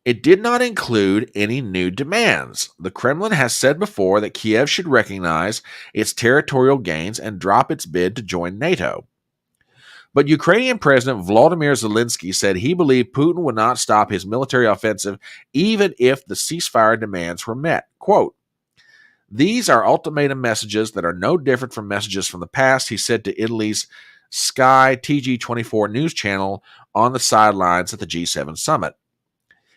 It did not include any new demands. The Kremlin has said before that Kiev should recognize its territorial gains and drop its bid to join NATO. But Ukrainian President Volodymyr Zelensky said he believed Putin would not stop his military offensive even if the ceasefire demands were met. Quote, "These are ultimatum messages that are no different from messages from the past," he said to Italy's Sky TG24 news channel on the sidelines at the G7 summit.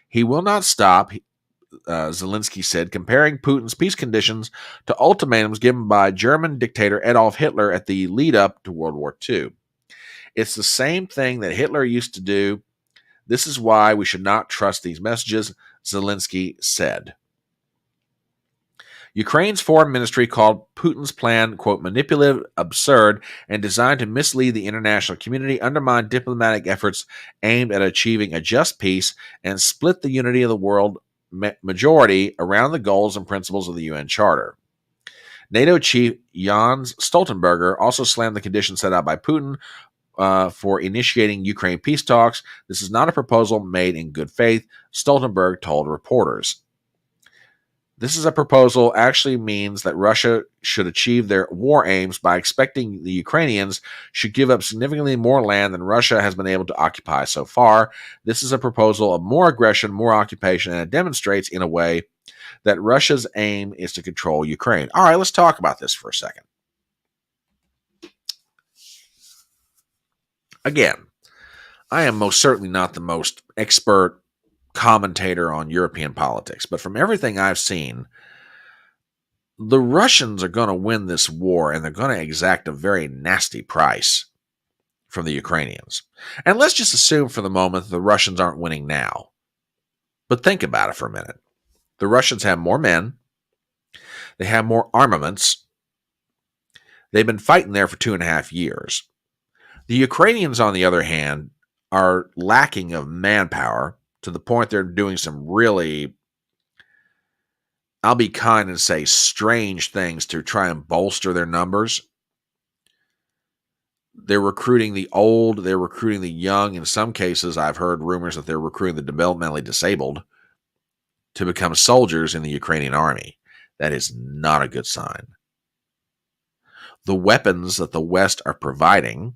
He will not stop, Zelensky said, comparing Putin's peace conditions to ultimatums given by German dictator Adolf Hitler at the lead-up to World War II. It's the same thing that Hitler used to do. This is why we should not trust these messages, Zelensky said. Ukraine's foreign ministry called Putin's plan, quote, manipulative, absurd, and designed to mislead the international community, undermine diplomatic efforts aimed at achieving a just peace, and split the unity of the world majority around the goals and principles of the UN Charter. NATO chief Jens Stoltenberg also slammed the conditions set out by Putin for initiating Ukraine peace talks. This is not a proposal made in good faith, Stoltenberg told reporters. This is a proposal actually means that Russia should achieve their war aims by expecting the Ukrainians should give up significantly more land than Russia has been able to occupy so far. This is a proposal of more aggression, more occupation, and it demonstrates in a way that Russia's aim is to control Ukraine. All right, let's talk about this for a second. Again, I am most certainly not the most expert commentator on European politics, but from everything I've seen, the Russians are going to win this war and they're going to exact a very nasty price from the Ukrainians. And let's just assume for the moment that the Russians aren't winning now. But think about it for a minute. The Russians have more men. They have more armaments. They've been fighting there for 2.5 years. The Ukrainians, on the other hand, are lacking of manpower to the point they're doing some really, I'll be kind and say, strange things to try and bolster their numbers. They're recruiting the old, they're recruiting the young. In some cases, I've heard rumors that they're recruiting the developmentally disabled to become soldiers in the Ukrainian army. That is not a good sign. The weapons that the West are providing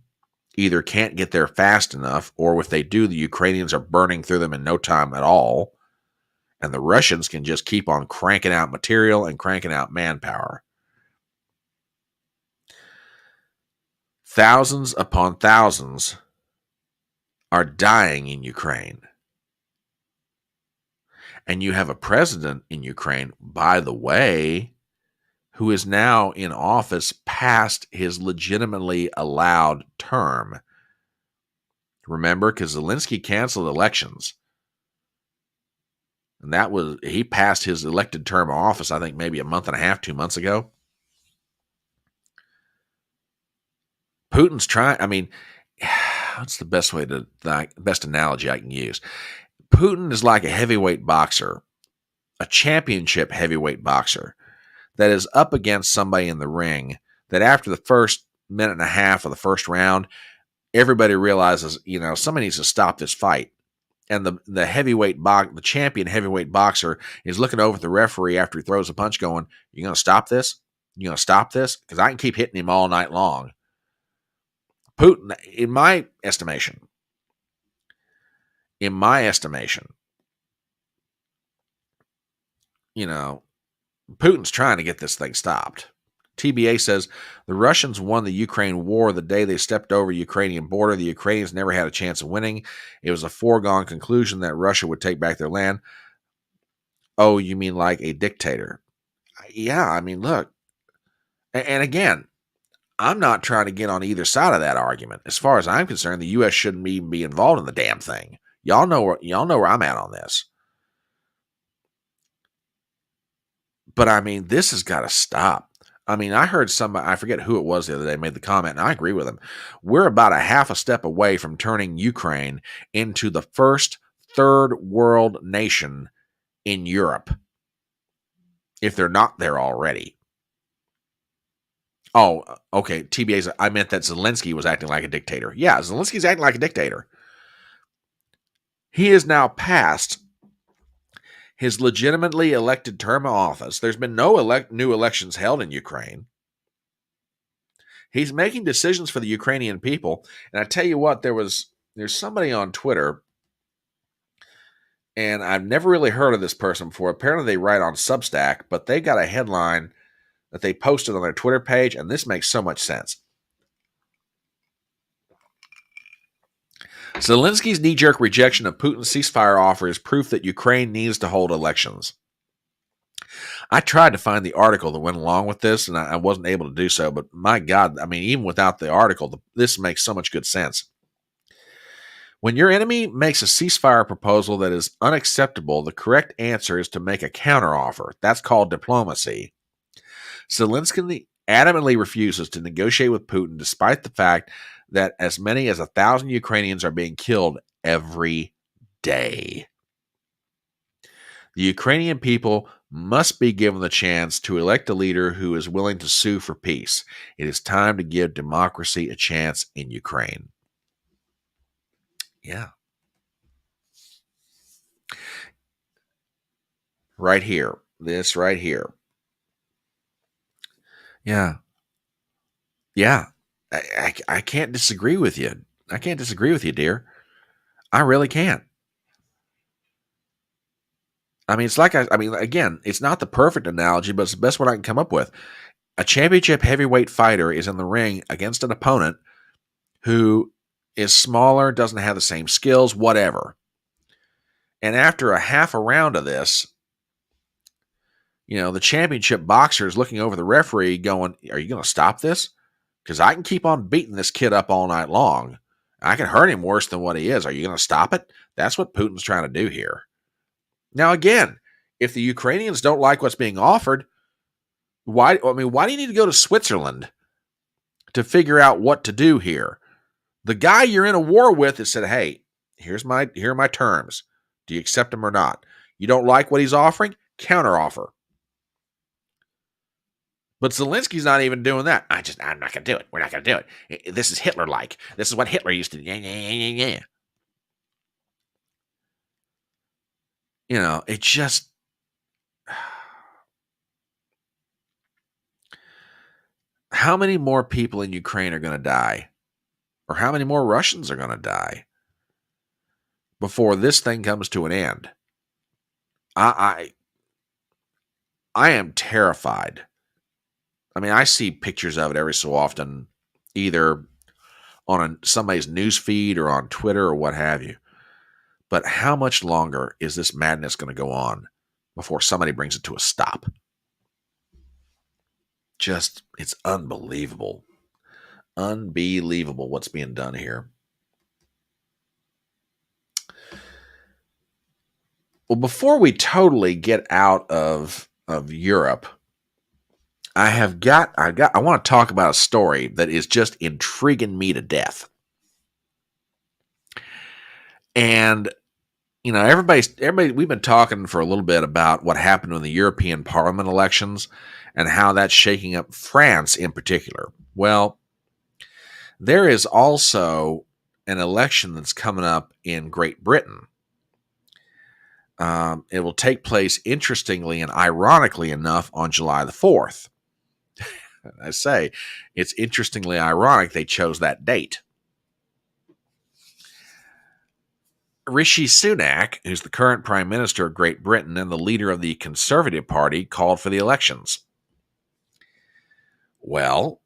either can't get there fast enough, or if they do, the Ukrainians are burning through them in no time at all, and the Russians can just keep on cranking out material and cranking out manpower. Thousands upon thousands are dying in Ukraine. And you have a president in Ukraine, by the way, who is now in office past his legitimately allowed term. Remember, because Zelensky canceled elections. And he passed his elected term of office, I think maybe a month and a half, 2 months ago. Putin's trying, what's the best analogy I can use? Putin is like a heavyweight boxer, a championship heavyweight boxer, that is up against somebody in the ring that after the first minute and a half of the first round, everybody realizes, somebody needs to stop this fight. And the champion heavyweight boxer is looking over at the referee after he throws a punch going, "You going to stop this? You going to stop this? Because I can keep hitting him all night long." Putin, in my estimation, Putin's trying to get this thing stopped. TBA says the Russians won the Ukraine war the day they stepped over the Ukrainian border. The Ukrainians never had a chance of winning. It was a foregone conclusion that Russia would take back their land. Oh, you mean like a dictator? Yeah, look. And again, I'm not trying to get on either side of that argument. As far as I'm concerned, the U.S. shouldn't even be involved in the damn thing. Y'all know where I'm at on this. But this has got to stop. I heard somebody, I forget who it was the other day, made the comment, and I agree with him. We're about a half a step away from turning Ukraine into the first third world nation in Europe if they're not there already. Oh, okay. TBA's. I meant that Zelensky was acting like a dictator. Yeah, Zelensky's acting like a dictator. He is now past his legitimately elected term of office. There's been no new elections held in Ukraine. He's making decisions for the Ukrainian people. And I tell you what, there's somebody on Twitter, and I've never really heard of this person before. Apparently they write on Substack, but they got a headline that they posted on their Twitter page, and this makes so much sense. Zelensky's knee-jerk rejection of Putin's ceasefire offer is proof that Ukraine needs to hold elections. I tried to find the article that went along with this, and I wasn't able to do so, but my God, I mean, even without the article, this makes so much good sense. When your enemy makes a ceasefire proposal that is unacceptable, the correct answer is to make a counteroffer. That's called diplomacy. Zelensky adamantly refuses to negotiate with Putin despite the fact that as many as 1,000 Ukrainians are being killed every day. The Ukrainian people must be given the chance to elect a leader who is willing to sue for peace. It is time to give democracy a chance in Ukraine. Yeah. Right here. This right here. Yeah. Yeah. I can't disagree with you. I can't disagree with you, dear. I really can't. I mean, it's like, again, it's not the perfect analogy, but it's the best one I can come up with. A championship heavyweight fighter is in the ring against an opponent who is smaller, doesn't have the same skills, whatever. And after a half a round of this, the championship boxer is looking over the referee going, are you going to stop this? Because I can keep on beating this kid up all night long. I can hurt him worse than what he is. Are you going to stop it? That's what Putin's trying to do here. Now, again, if the Ukrainians don't like what's being offered, why do you need to go to Switzerland to figure out what to do here? The guy you're in a war with has said, hey, here are my terms. Do you accept them or not? You don't like what he's offering? Counteroffer. But Zelensky's not even doing that. I'm not going to do it. We're not going to do it. This is Hitler-like. This is what Hitler used to do. Yeah. It just... How many more people in Ukraine are going to die? Or how many more Russians are going to die before this thing comes to an end? I am terrified. I mean, I see pictures of it every so often, either on somebody's news feed or on Twitter or what have you. But how much longer is this madness going to go on before somebody brings it to a stop? It's unbelievable. Unbelievable what's being done here. Well, before we totally get out of Europe, I want to talk about a story that is just intriguing me to death. And everybody, we've been talking for a little bit about what happened in the European Parliament elections and how that's shaking up France in particular. Well, there is also an election that's coming up in Great Britain. It will take place, interestingly and ironically enough, on July the 4th. I say, it's interestingly ironic they chose that date. Rishi Sunak, who's the current Prime Minister of Great Britain and the leader of the Conservative Party, called for the elections. Well,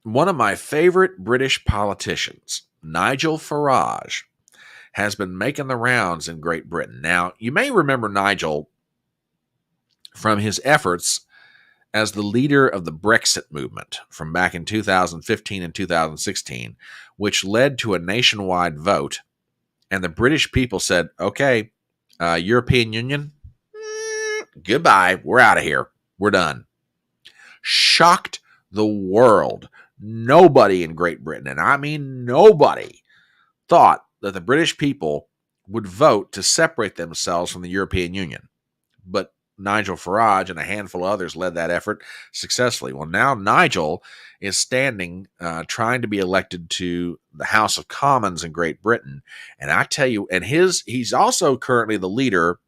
one of my favorite British politicians, Nigel Farage, has been making the rounds in Great Britain. Now, you may remember Nigel from his efforts as the leader of the Brexit movement from back in 2015 and 2016, which led to a nationwide vote. And the British people said, okay, European Union, goodbye. We're out of here. We're done. Shocked the world. Nobody in Great Britain, and I mean nobody, thought that the British people would vote to separate themselves from the European Union. But Nigel Farage and a handful of others led that effort successfully. Well, now Nigel is standing, trying to be elected to the House of Commons in Great Britain. And I tell you, and he's also currently the leader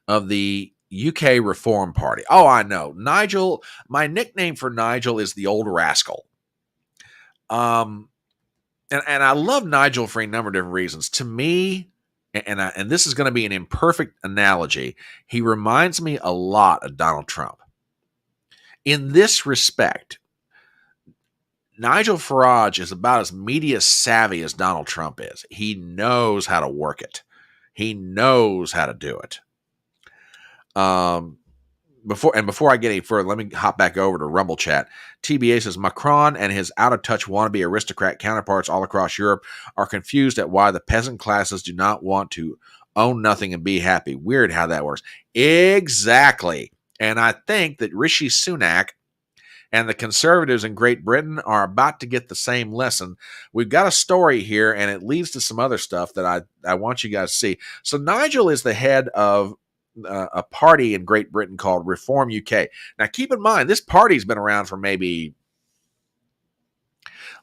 of the UK Reform Party. Oh, I know. Nigel, my nickname for Nigel is the Old Rascal. And I love Nigel for a number of different reasons. To me, and this is going to be an imperfect analogy, he reminds me a lot of Donald Trump. In this respect, Nigel Farage is about as media savvy as Donald Trump is. He knows how to work it. He knows how to do it. Before I get any further, let me hop back over to Rumble Chat. TBA says Macron and his out-of-touch wannabe aristocrat counterparts all across Europe are confused at why the peasant classes do not want to own nothing and be happy. Weird how that works. Exactly. And I think that Rishi Sunak and the conservatives in Great Britain are about to get the same lesson. We've got a story here, and it leads to some other stuff that I want you guys to see. So Nigel is the head of a party in Great Britain called Reform UK. Now, keep in mind, this party's been around for maybe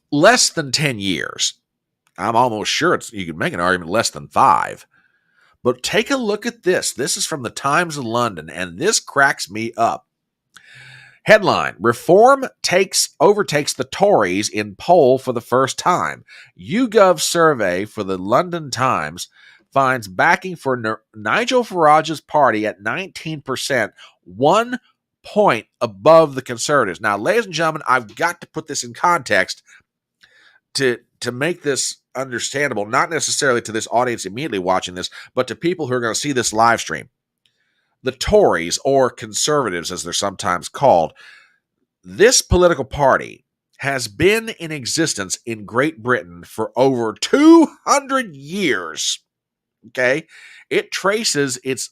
less than 10 years. I'm almost sure you could make an argument less than 5. But take a look at this. This is from the Times of London, and this cracks me up. Headline, Reform overtakes the Tories in poll for the first time. YouGov survey for the London Times finds backing for Nigel Farage's party at 19%, 1 point above the Conservatives. Now, ladies and gentlemen, I've got to put this in context to make this understandable, not necessarily to this audience immediately watching this, but to people who are going to see this live stream. The Tories, or Conservatives as they're sometimes called, this political party has been in existence in Great Britain for over 200 years. Okay, it traces its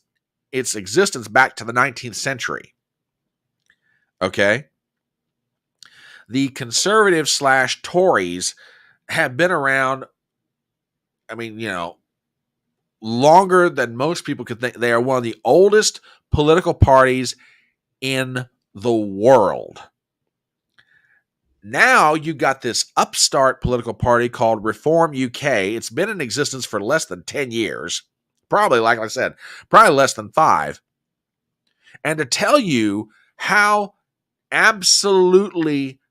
existence back to the 19th century. Okay, the conservatives / Tories have been around. I mean, longer than most people could think. They are one of the oldest political parties in the world. Now you got this upstart political party called Reform UK. It's been in existence for less than 10 years. Probably, like I said, probably less than 5. And to tell you how absolutely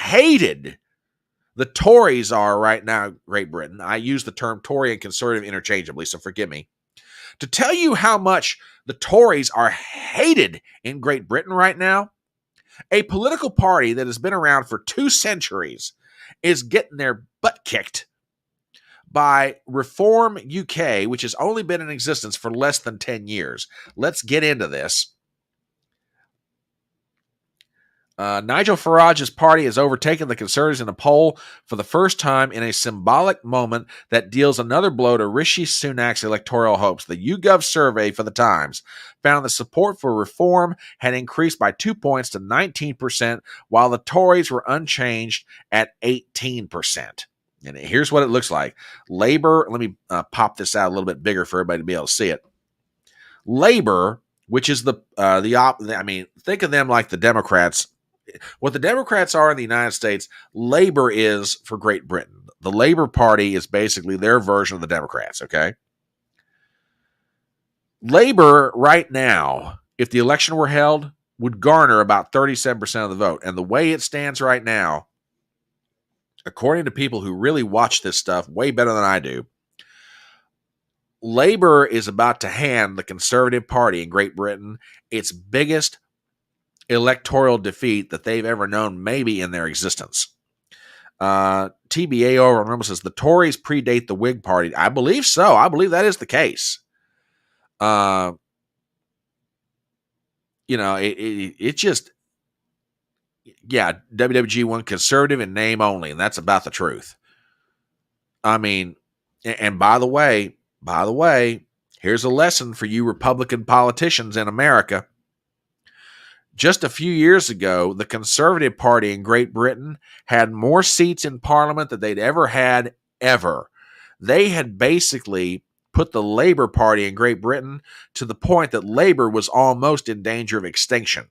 hated the Tories are right now in Great Britain. I use the term Tory and conservative interchangeably, so forgive me. To tell you how much the Tories are hated in Great Britain right now, a political party that has been around for 2 centuries is getting their butt kicked by Reform UK, which has only been in existence for less than 10 years. Let's get into this. Nigel Farage's party has overtaken the Conservatives in a poll for the first time in a symbolic moment that deals another blow to Rishi Sunak's electoral hopes. The YouGov survey for the Times found that support for reform had increased by 2 points to 19%, while the Tories were unchanged at 18%. And here's what it looks like. Labor, let me pop this out a little bit bigger for everybody to be able to see it. Labor, which is think of them like the Democrats. What the Democrats are in the United States, Labor is for Great Britain. The Labor Party is basically their version of the Democrats, okay? Labor right now, if the election were held, would garner about 37% of the vote. And the way it stands right now, according to people who really watch this stuff way better than I do, Labor is about to hand the Conservative Party in Great Britain its biggest electoral defeat that they've ever known, maybe in their existence. TBA over remember says the Tories predate the Whig Party. I believe so. I believe that is the case. It just, WWG1 conservative in name only, and that's about the truth. I mean, and by the way, here's a lesson for you Republican politicians in America. Just a few years ago, the Conservative Party in Great Britain had more seats in Parliament than they'd ever had, ever. They had basically put the Labour Party in Great Britain to the point that Labour was almost in danger of extinction.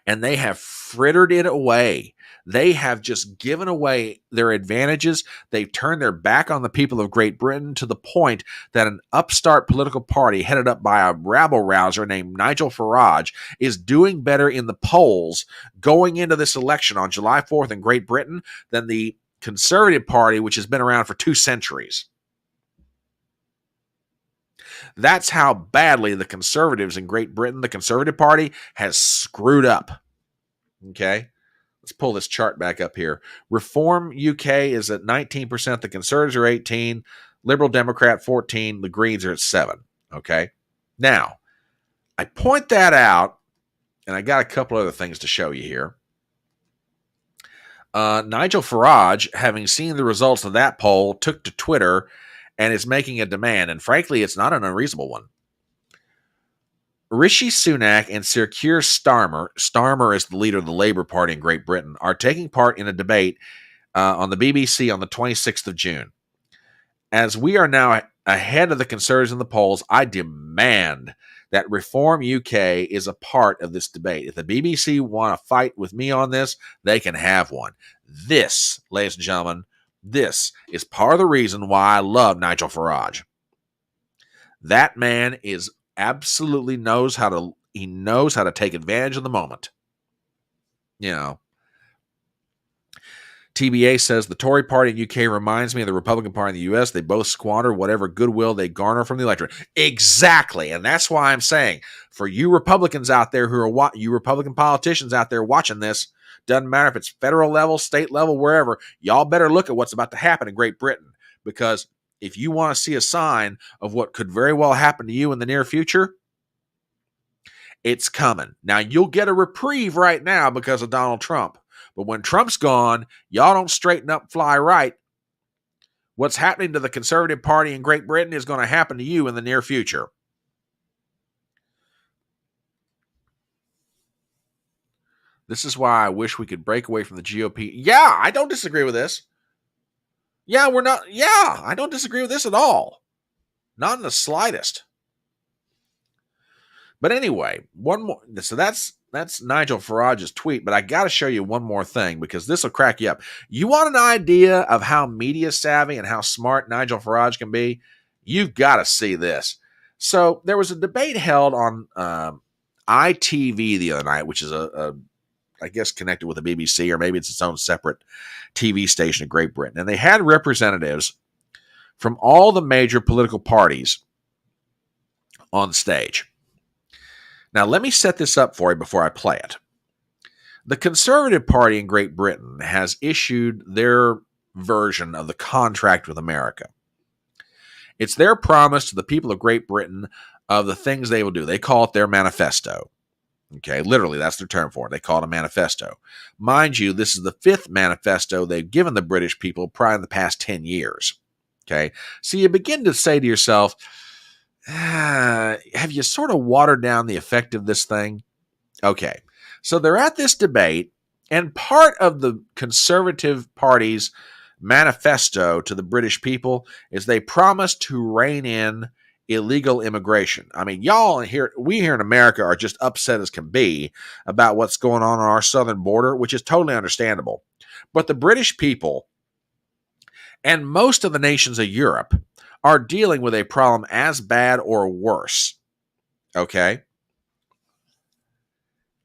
And they have frittered it away. They have just given away their advantages. They've turned their back on the people of Great Britain to the point that an upstart political party headed up by a rabble-rouser named Nigel Farage is doing better in the polls going into this election on July 4th in Great Britain than the Conservative Party, which has been around for 2 centuries. That's how badly the Conservatives in Great Britain, the Conservative Party, has screwed up. Okay? Let's pull this chart back up here. Reform UK is at 19%. The Conservatives are 18%. Liberal Democrat 14%. The Greens are at 7%. Okay? Now, I point that out, and I got a couple other things to show you here. Nigel Farage, having seen the results of that poll, took to Twitter and is making a demand, and frankly, it's not an unreasonable one. Rishi Sunak and Sir Keir Starmer is the leader of the Labour Party in Great Britain, are taking part in a debate on the BBC on the 26th of June. As we are now ahead of the Conservatives in the polls, I demand that Reform UK is a part of this debate. If the BBC want to fight with me on this, they can have one. This, ladies and gentlemen, this is part of the reason why I love Nigel Farage. That man is absolutely knows how to take advantage of the moment. You know, TBA says the Tory party in UK reminds me of the Republican Party in the US. They both squander whatever goodwill they garner from the electorate. Exactly. And that's why I'm saying, for you Republicans out there you Republican politicians out there watching this, doesn't matter if it's federal level, state level, wherever, y'all better look at what's about to happen in Great Britain. Because if you want to see a sign of what could very well happen to you in the near future, it's coming. Now, you'll get a reprieve right now because of Donald Trump. But when Trump's gone, y'all don't straighten up, fly right. What's happening to the Conservative Party in Great Britain is going to happen to you in the near future. This is why I wish we could break away from the GOP. Yeah, I don't disagree with this. I don't disagree with this at all. Not in the slightest. But anyway, one more. So that's Nigel Farage's tweet, but I got to show you one more thing because this will crack you up. You want an idea of how media savvy and how smart Nigel Farage can be? You've got to see this. So there was a debate held on ITV the other night, which is I guess connected with the BBC, or maybe it's its own separate TV station in Great Britain. And they had representatives from all the major political parties on stage. Now, let me set this up for you before I play it. The Conservative Party in Great Britain has issued their version of the contract with America. It's their promise to the people of Great Britain of the things they will do. They call it their manifesto. Okay, literally, that's their term for it. They call it a manifesto. Mind you, this is the 5th manifesto they've given the British people probably in the past 10 years. Okay, so you begin to say to yourself, have you sort of watered down the effect of this thing? Okay, so they're at this debate, and part of the Conservative Party's manifesto to the British people is they promise to rein in illegal immigration. I mean, we here in America are just upset as can be about what's going on our southern border, which is totally understandable. But the British people and most of the nations of Europe are dealing with a problem as bad or worse. Okay?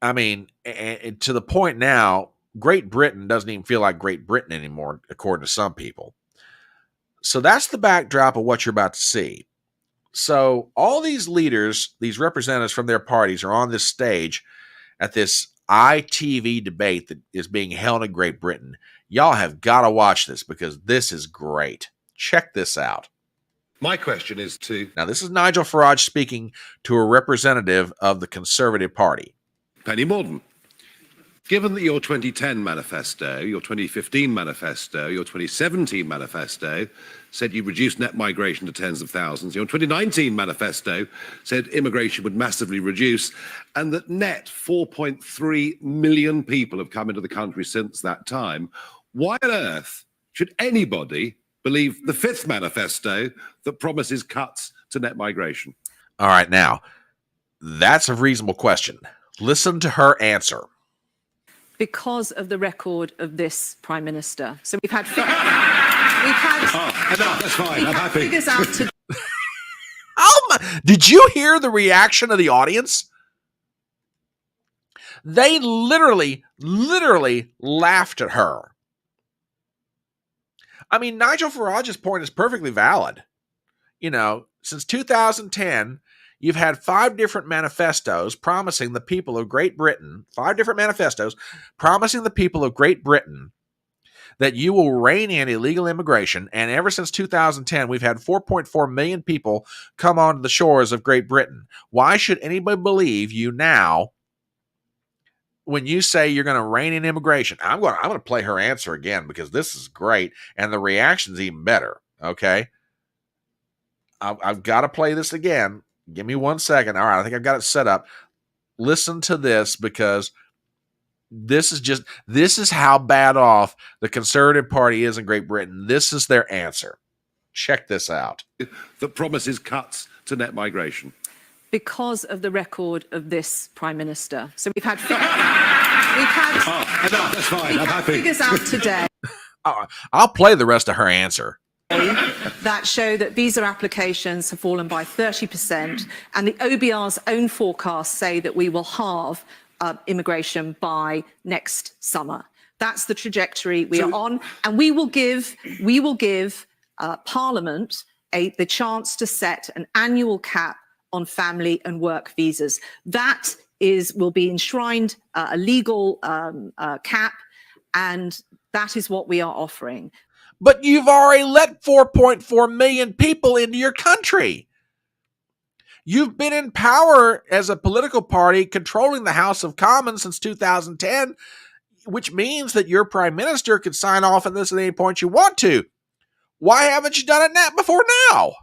I mean, and to the point now, Great Britain doesn't even feel like Great Britain anymore, according to some people. So that's the backdrop of what you're about to see. So all these leaders, these representatives from their parties are on this stage at this ITV debate that is being held in Great Britain. Y'all have got to watch this because this is great. Check this out. My question is to... Now, this is Nigel Farage speaking to a representative of the Conservative Party. Penny Morden. Given that your 2010 manifesto, your 2015 manifesto, your 2017 manifesto said you'd reduce net migration to tens of thousands, your 2019 manifesto said immigration would massively reduce, and that net 4.3 million people have come into the country since that time, why on earth should anybody believe the fifth manifesto that promises cuts to net migration? All right, now, that's a reasonable question. Listen to her answer. Because of the record of this Prime Minister. So we've had enough, that's fine. I'm happy. Figures out to Did you hear the reaction of the audience? They literally laughed at her. I mean, Nigel Farage's point is perfectly valid. You know, since 2010, you've had 5 different manifestos promising the people of Great Britain, 5 different manifestos promising the people of Great Britain that you will rein in illegal immigration. And ever since 2010, we've had 4.4 million people come onto the shores of Great Britain. Why should anybody believe you now when you say you're going to rein in immigration? I'm going to play her answer again because this is great and the reaction's even better. Okay, I've got to play this again. Give me 1 second. All right, I think I've got it set up. Listen to this because this is how bad off the Conservative Party is in Great Britain. This is their answer. Check this out. That promises cuts to net migration. because of the record of this Prime Minister. So we've had enough, that's fine. I'm happy. Figures out today. I'll play the rest of her answer. That show that visa applications have fallen by 30%, and the OBR's own forecasts say that we will halve immigration by next summer. That's the trajectory we are on, and we will give Parliament the chance to set an annual cap on family and work visas. That will be enshrined a legal cap, and that is what we are offering. But you've already let 4.4 million people into your country. You've been in power as a political party controlling the House of Commons since 2010, which means that your prime minister could sign off on this at any point you want to. Why haven't you done it before now?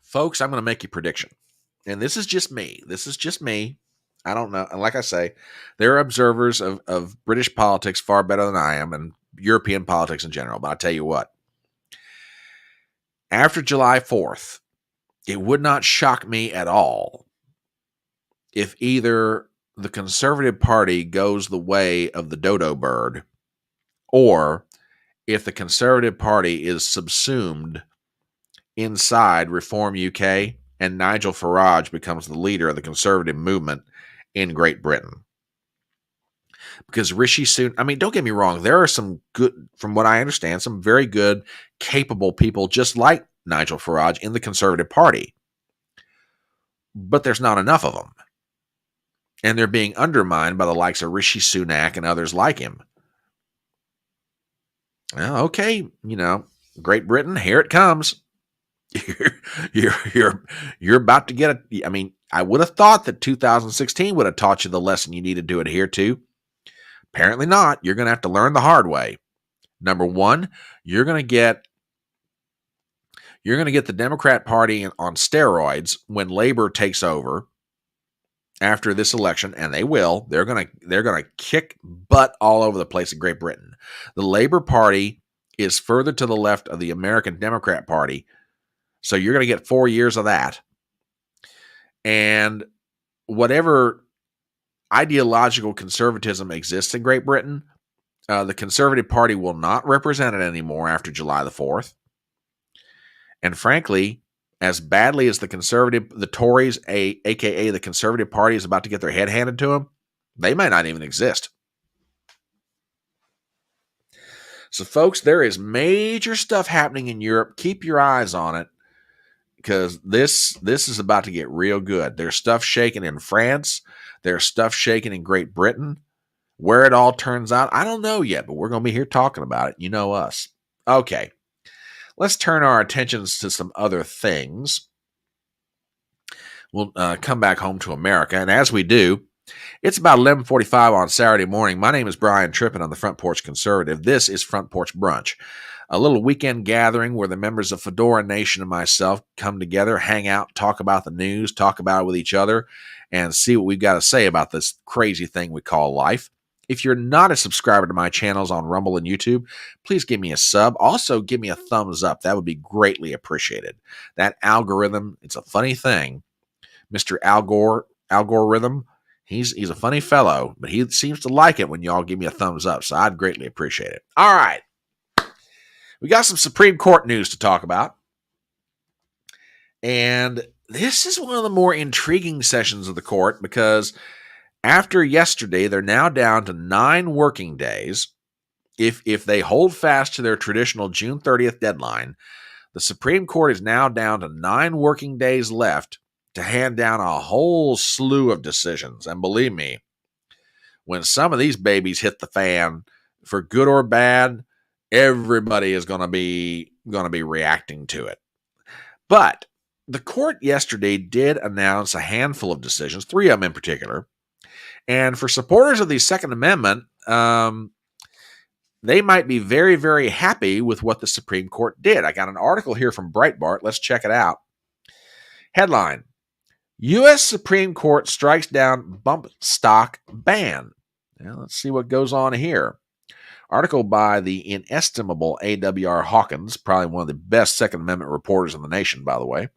Folks, I'm going to make you a prediction. And this is just me. I don't know. And like I say, there are observers of British politics far better than I am, and European politics in general. But I tell you what, after July 4th, it would not shock me at all if either the Conservative Party goes the way of the dodo bird, or if the Conservative Party is subsumed inside Reform UK and Nigel Farage becomes the leader of the conservative movement in Great Britain. Because Rishi Sunak, I mean, don't get me wrong, there are some good, from what I understand, some very good, capable people just like Nigel Farage in the Conservative Party. But there's not enough of them. And they're being undermined by the likes of Rishi Sunak and others like him. Well, okay, Great Britain, here it comes. You're about to get I mean, I would have thought that 2016 would have taught you the lesson you needed to adhere to. Apparently not. You're going to have to learn the hard way. Number one, you're going to get the Democrat Party on steroids when Labor takes over after this election, and they will. They're going to kick butt all over the place in Great Britain. The Labor Party is further to the left of the American Democrat Party. So you're going to get 4 years of that. And whatever ideological conservatism exists in Great Britain, the Conservative Party will not represent it anymore after July the 4th. And frankly, as badly as the Tories, aka the Conservative Party, is about to get their head handed to them, they might not even exist. So folks, there is major stuff happening in Europe. Keep your eyes on it, because this is about to get real good. There's stuff shaking in France. There's stuff shaking in Great Britain. Where it all turns out, I don't know yet, but we're going to be here talking about it. You know us. Okay, let's turn our attentions to some other things. We'll come back home to America, and as we do, it's about 11:45 on Saturday morning. My name is Brian Trippett on the Front Porch Conservative. This is Front Porch Brunch, a little weekend gathering where the members of Fedora Nation and myself come together, hang out, talk about the news, talk about it with each other, and see what we've got to say about this crazy thing we call life. If you're not a subscriber to my channels on Rumble and YouTube, please give me a sub. Also, give me a thumbs up. That would be greatly appreciated. That algorithm, it's a funny thing. Mr. Algorithm, he's a funny fellow, but he seems to like it when y'all give me a thumbs up, so I'd greatly appreciate it. All right. We got some Supreme Court news to talk about. And this is one of the more intriguing sessions of the court because after yesterday, they're now down to 9 working days. If they hold fast to their traditional June 30th deadline, the Supreme Court is now down to 9 working days left to hand down a whole slew of decisions. And believe me, when some of these babies hit the fan, for good or bad, everybody is going to be reacting to it. But the court yesterday did announce a handful of decisions, 3 of them in particular. And for supporters of the Second Amendment, they might be very, very happy with what the Supreme Court did. I got an article here from Breitbart. Let's check it out. Headline: U.S. Supreme Court strikes down bump stock ban. Now, let's see what goes on here. Article by the inestimable A.W.R. Hawkins, probably one of the best Second Amendment reporters in the nation, by the way.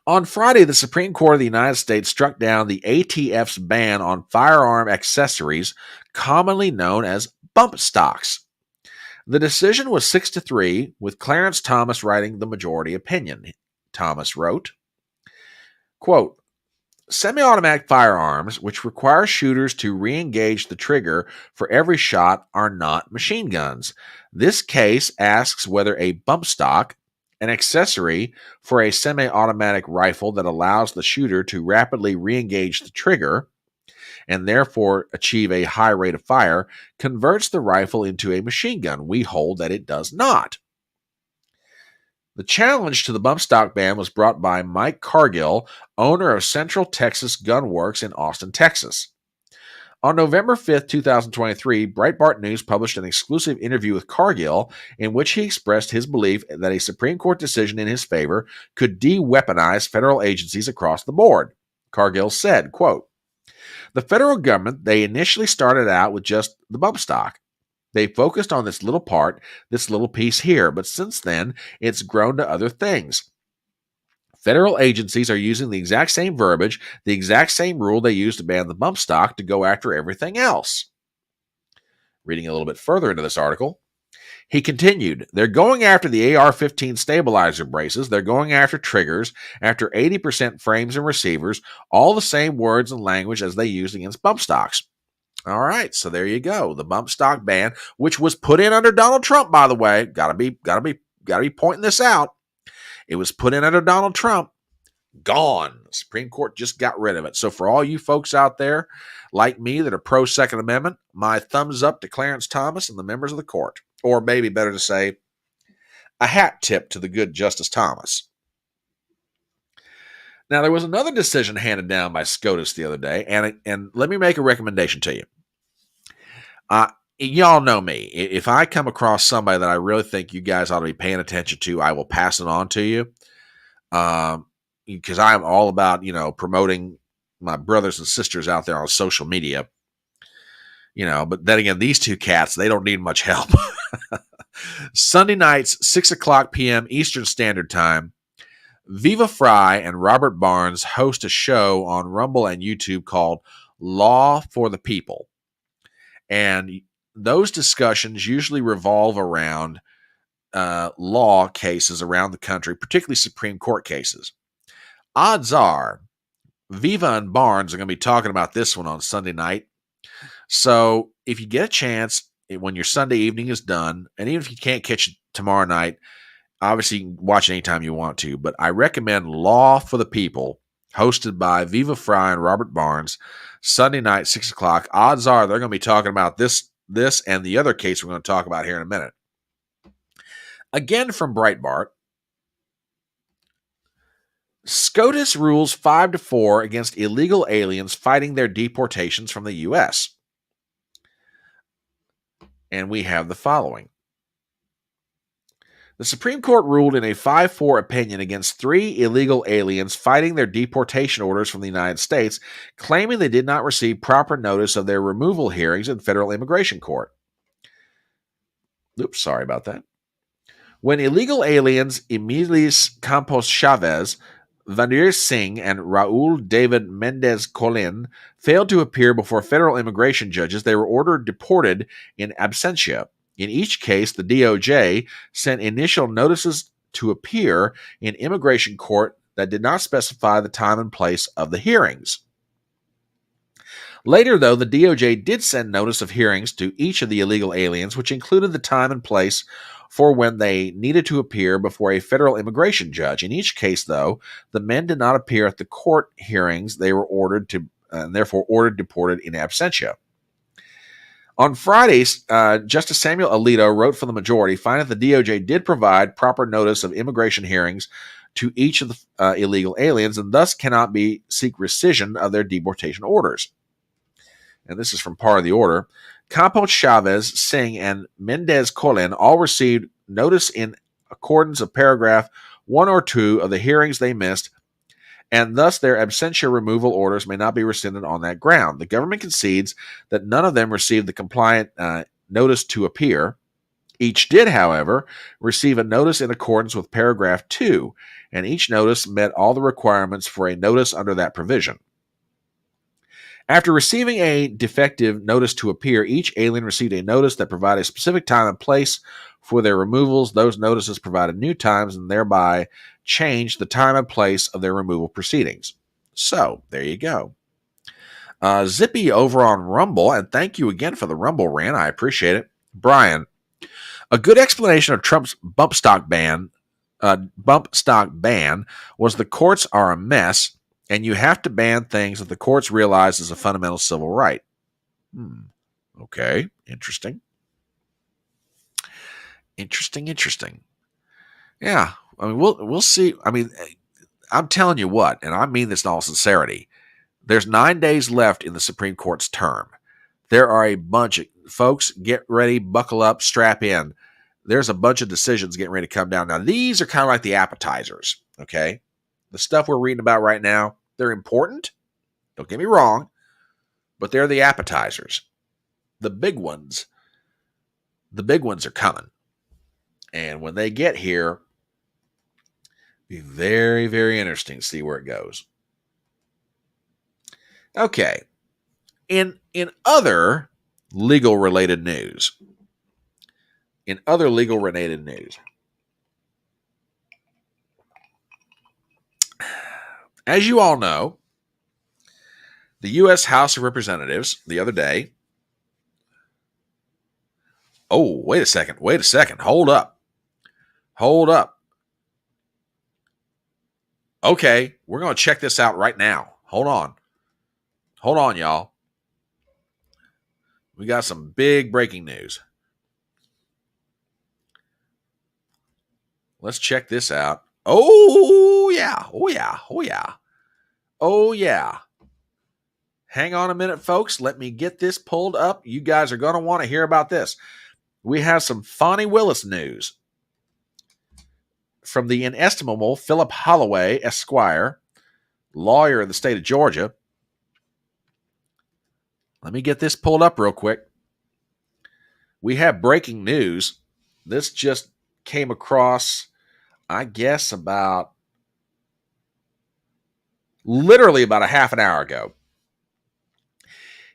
On Friday, the Supreme Court of the United States struck down the ATF's ban on firearm accessories, commonly known as bump stocks. The decision was 6-3, with Clarence Thomas writing the majority opinion. Thomas wrote, quote, "Semi-automatic firearms, which require shooters to re-engage the trigger for every shot, are not machine guns. This case asks whether a bump stock, an accessory for a semi-automatic rifle that allows the shooter to rapidly re-engage the trigger and therefore achieve a high rate of fire, converts the rifle into a machine gun. We hold that it does not." The challenge to the bump stock ban was brought by Mike Cargill, owner of Central Texas Gun Works in Austin, Texas. On November 5th, 2023, Breitbart News published an exclusive interview with Cargill in which he expressed his belief that a Supreme Court decision in his favor could de-weaponize federal agencies across the board. Cargill said, quote, "The federal government, they initially started out with just the bump stock. They focused on this little part, this little piece here, but since then, it's grown to other things. Federal agencies are using the exact same verbiage, the exact same rule they used to ban the bump stock to go after everything else." Reading a little bit further into this article, he continued, "They're going after the AR-15 stabilizer braces, they're going after triggers, after 80% frames and receivers, all the same words and language as they used against bump stocks." All right, so there you go. The bump stock ban, which was put in under Donald Trump, by the way, gotta be pointing this out. It was put in under Donald Trump. Gone. The Supreme Court just got rid of it. So for all you folks out there like me that are pro Second Amendment, my thumbs up to Clarence Thomas and the members of the court. Or maybe better to say, a hat tip to the good Justice Thomas. Now, there was another decision handed down by SCOTUS the other day, and let me make a recommendation to you. Y'all know me. If I come across somebody that I really think you guys ought to be paying attention to, I will pass it on to you. Because I'm all about, promoting my brothers and sisters out there on social media. But then again, these two cats, they don't need much help. Sunday nights, 6:00 p.m. Eastern Standard Time, Viva Fry and Robert Barnes host a show on Rumble and YouTube called Law for the People. And those discussions usually revolve around law cases around the country, particularly Supreme Court cases. Odds are Viva and Barnes are going to be talking about this one on Sunday night. So if you get a chance, when your Sunday evening is done, and even if you can't catch it tomorrow night, obviously you can watch it anytime you want to, but I recommend Law for the People, hosted by Viva Fry and Robert Barnes, Sunday night, 6:00. Odds are they're going to be talking about this and the other case we're going to talk about here in a minute. Again from Breitbart, SCOTUS rules 5-4 against illegal aliens fighting their deportations from the U.S. And we have the following. The Supreme Court ruled in a 5-4 opinion against 3 illegal aliens fighting their deportation orders from the United States, claiming they did not receive proper notice of their removal hearings in federal immigration court. Oops, sorry about that. When illegal aliens Emilis Campos Chavez, Vandir Singh, and Raul David Mendez Colin failed to appear before federal immigration judges, they were ordered deported in absentia. In each case, the DOJ sent initial notices to appear in immigration court that did not specify the time and place of the hearings. Later, though, the DOJ did send notice of hearings to each of the illegal aliens, which included the time and place for when they needed to appear before a federal immigration judge. In each case, though, the men did not appear at the court hearings. They were ordered to, and therefore ordered deported in absentia. On Fridays, Justice Samuel Alito wrote for the majority, finding that the DOJ did provide proper notice of immigration hearings to each of the illegal aliens and thus cannot seek rescission of their deportation orders. And this is from part of the order. Campos Chavez, Singh, and Mendez Colin all received notice in accordance of paragraph 1 or 2 of the hearings they missed, and thus their absentia removal orders may not be rescinded on that ground. The government concedes that none of them received the compliant notice to appear. Each did, however, receive a notice in accordance with paragraph 2, and each notice met all the requirements for a notice under that provision. After receiving a defective notice to appear, each alien received a notice that provided a specific time and place for their removals. Those notices provided new times and thereby changed the time and place of their removal proceedings. So, there you go. Zippy over on Rumble, and thank you again for the Rumble rant. I appreciate it. Brian, a good explanation of Trump's bump stock ban was the courts are a mess, and you have to ban things that the courts realize is a fundamental civil right. Okay, interesting. Interesting. Yeah, I mean, we'll see. I mean, I'm telling you what, and I mean this in all sincerity. There's 9 days left in the Supreme Court's term. There are a bunch of folks. Get ready, buckle up, strap in. There's a bunch of decisions getting ready to come down. Now, these are kind of like the appetizers. Okay, the stuff we're reading about right now. They're important, don't get me wrong, but they're the appetizers. The big ones are coming. And when they get here, be very, very interesting to see where it goes. Okay. In other legal related news, as you all know, the U.S. House of Representatives the other day. Oh, wait a second. Hold up. Okay, we're going to check this out right now. Hold on, y'all. We got some big breaking news. Let's check this out. Oh, yeah. Hang on a minute, folks. Let me get this pulled up. You guys are going to want to hear about this. We have some Fani Willis news from the inestimable Philip Holloway, Esquire, lawyer in the state of Georgia. Let me get this pulled up real quick. We have breaking news. This just came across, I guess, literally about a half an hour ago.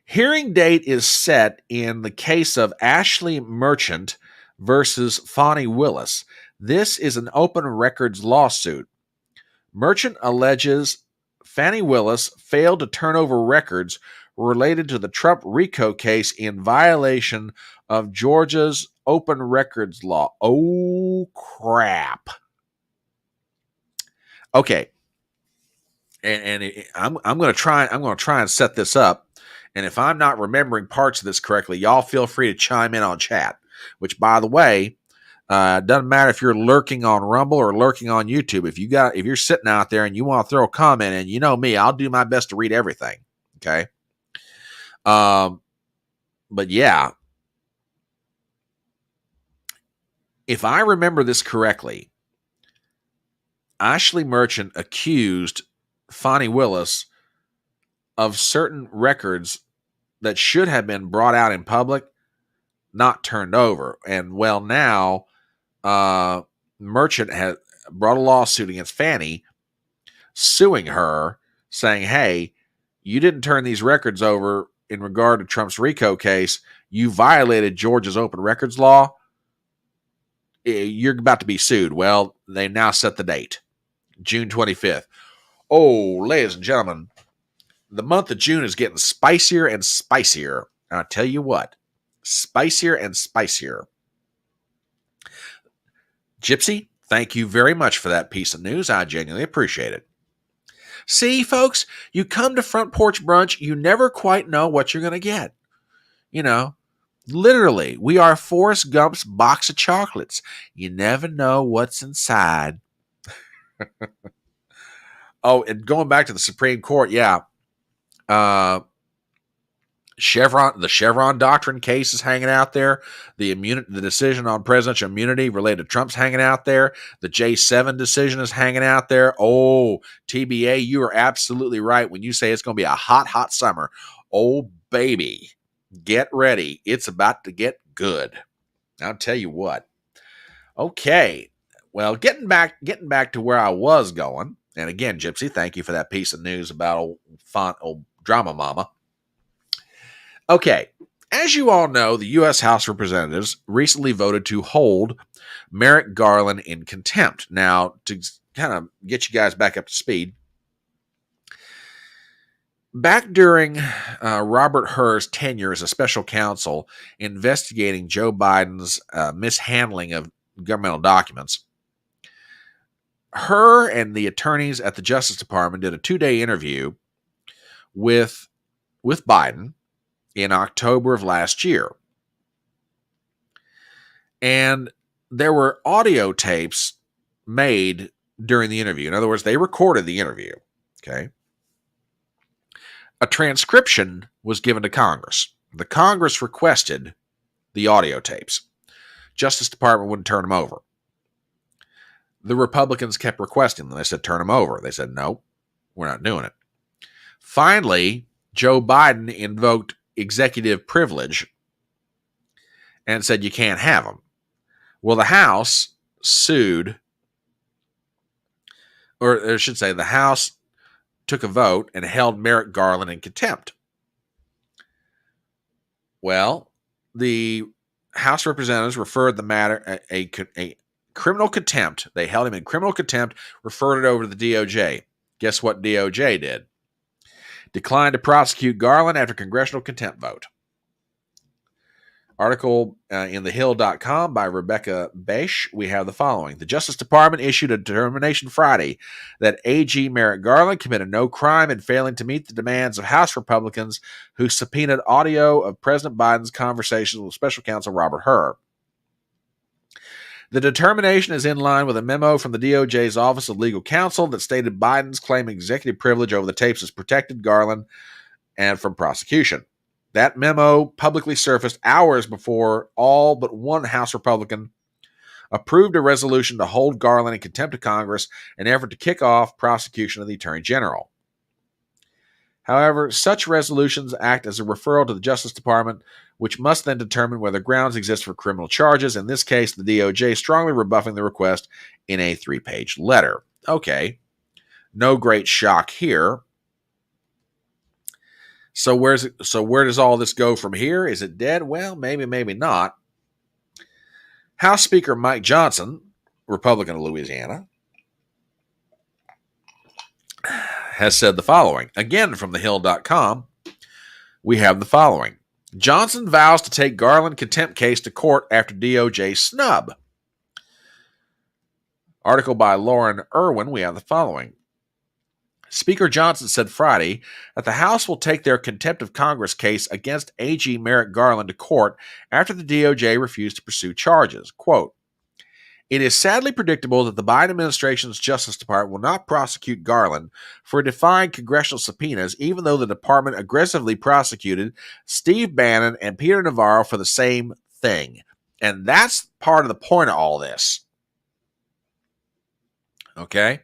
Hearing date is set in the case of Ashley Merchant versus Fani Willis. This is an open records lawsuit. Merchant alleges Fani Willis failed to turn over records related to the Trump RICO case in violation of Georgia's open records law. Oh, crap. Okay. And I'm going to try and set this up. And if I'm not remembering parts of this correctly, y'all feel free to chime in on chat, which, by the way, doesn't matter if you're lurking on Rumble or lurking on YouTube. If you're sitting out there and you want to throw a comment in, you know me, I'll do my best to read everything. Okay. But yeah, if I remember this correctly, Ashley Merchant accused Fonnie Willis of certain records that should have been brought out in public, not turned over. And well, now Merchant has brought a lawsuit against Fannie, suing her, saying, hey, you didn't turn these records over in regard to Trump's RICO case. You violated Georgia's open records law. You're about to be sued. Well, they now set the date, June 25th. Oh, ladies and gentlemen, the month of June is getting spicier and spicier. And I'll tell you what, spicier and spicier. Gypsy, thank you very much for that piece of news. I genuinely appreciate it. See, folks, you come to Front Porch Brunch, you never quite know what you're going to get. You know, literally, we are Forrest Gump's box of chocolates. You never know what's inside. Oh, and going back to the Supreme Court, yeah. The Chevron doctrine case is hanging out there. The decision on presidential immunity related to Trump's hanging out there. The G-7 decision is hanging out there. Oh, TBA, you are absolutely right when you say it's going to be a hot, hot summer. Oh, baby, get ready. It's about to get good. I'll tell you what. Okay, well, getting back to where I was going. And again, Gypsy, thank you for that piece of news about old drama mama. Okay, as you all know, the U.S. House of Representatives recently voted to hold Merrick Garland in contempt. Now, to kind of get you guys back up to speed, back during Robert Hur's tenure as a special counsel investigating Joe Biden's mishandling of governmental documents, Hur and the attorneys at the Justice Department did a 2-day interview with Biden in October of last year. And there were audio tapes made during the interview. In other words, they recorded the interview. Okay. A transcription was given to Congress. The Congress requested the audio tapes. Justice Department wouldn't turn them over. The Republicans kept requesting them. They said, turn them over. They said, no, we're not doing it. Finally, Joe Biden invoked executive privilege and said, you can't have them. Well, the House sued, or I should say, the House took a vote and held Merrick Garland in contempt. Well, the House Representatives referred the matter a criminal contempt. They held him in criminal contempt, referred it over to the DOJ. Guess what DOJ did? Declined to prosecute Garland after congressional contempt vote. Article in thehill.com by Rebecca Bache, we have the following. The Justice Department issued a determination Friday that AG Merrick Garland committed no crime in failing to meet the demands of House Republicans who subpoenaed audio of President Biden's conversations with Special Counsel Robert Hur. The determination is in line with a memo from the DOJ's Office of Legal Counsel that stated Biden's claim of executive privilege over the tapes has protected Garland and from prosecution. That memo publicly surfaced hours before all but one House Republican approved a resolution to hold Garland in contempt of Congress in an effort to kick off prosecution of the Attorney General. However, such resolutions act as a referral to the Justice Department, which must then determine whether grounds exist for criminal charges. In this case, the DOJ strongly rebuffing the request in a 3-page letter. Okay, no great shock here. So where does all this go from here? Is it dead? Well, maybe, maybe not. House Speaker Mike Johnson, Republican of Louisiana, has said the following. Again, from thehill.com, we have the following. Johnson vows to take Garland contempt case to court after DOJ snub. Article by Lauren Irwin, we have the following. Speaker Johnson said Friday that the House will take their contempt of Congress case against AG Merrick Garland to court after the DOJ refused to pursue charges. Quote, it is sadly predictable that the Biden administration's Justice Department will not prosecute Garland for defying congressional subpoenas, even though the department aggressively prosecuted Steve Bannon and Peter Navarro for the same thing. And that's part of the point of all this. Okay?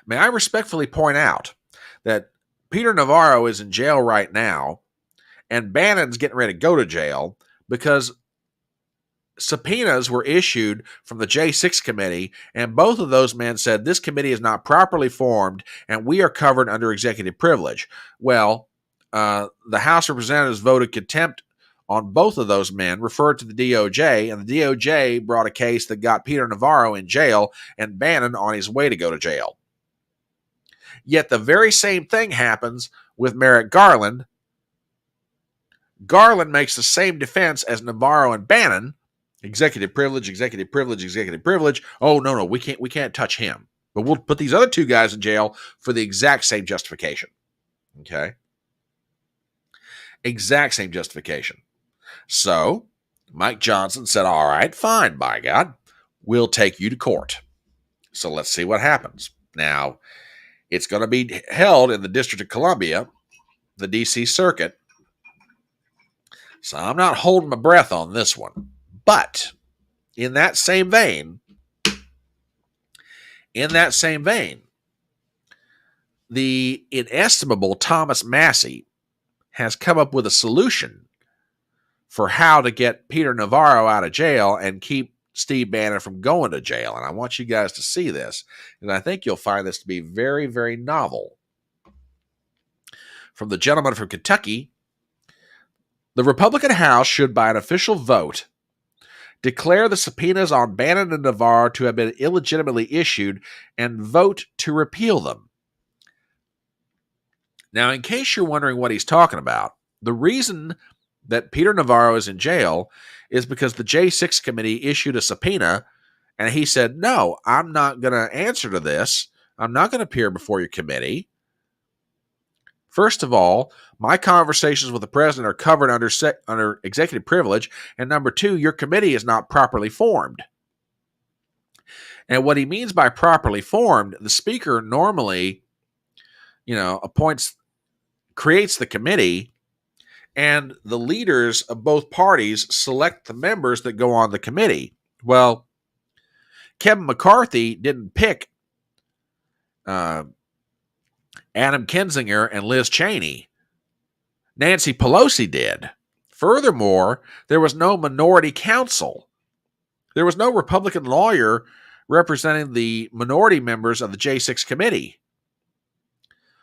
May I respectfully point out that Peter Navarro is in jail right now, and Bannon's getting ready to go to jail because subpoenas were issued from the J6 committee, and both of those men said this committee is not properly formed and we are covered under executive privilege. Well, the House of Representatives voted contempt on both of those men, referred to the DOJ, and the DOJ brought a case that got Peter Navarro in jail and Bannon on his way to go to jail. Yet the very same thing happens with Merrick Garland. Garland makes the same defense as Navarro and Bannon. Executive privilege, executive privilege, executive privilege. Oh, no, we can't touch him. But we'll put these other two guys in jail for the exact same justification. Okay? Exact same justification. So, Mike Johnson said, all right, fine, by God, we'll take you to court. So let's see what happens. Now, it's going to be held in the District of Columbia, the D.C. Circuit. So I'm not holding my breath on this one. But in that same vein, the inestimable Thomas Massie has come up with a solution for how to get Peter Navarro out of jail and keep Steve Bannon from going to jail. And I want you guys to see this, and I think you'll find this to be very, very novel. From the gentleman from Kentucky, the Republican House should, by an official vote, declare the subpoenas on Bannon and Navarro to have been illegitimately issued and vote to repeal them. Now, in case you're wondering what he's talking about, the reason that Peter Navarro is in jail is because the J6 committee issued a subpoena, and he said, no, I'm not going to answer to this. I'm not going to appear before your committee. First of all, my conversations with the president are covered under executive privilege. And number two, your committee is not properly formed. And what he means by properly formed, the speaker normally, creates the committee, and the leaders of both parties select the members that go on the committee. Well, Kevin McCarthy didn't pick Adam Kinzinger and Liz Cheney. Nancy Pelosi did. Furthermore, there was no minority counsel. There was no Republican lawyer representing the minority members of the J6 committee.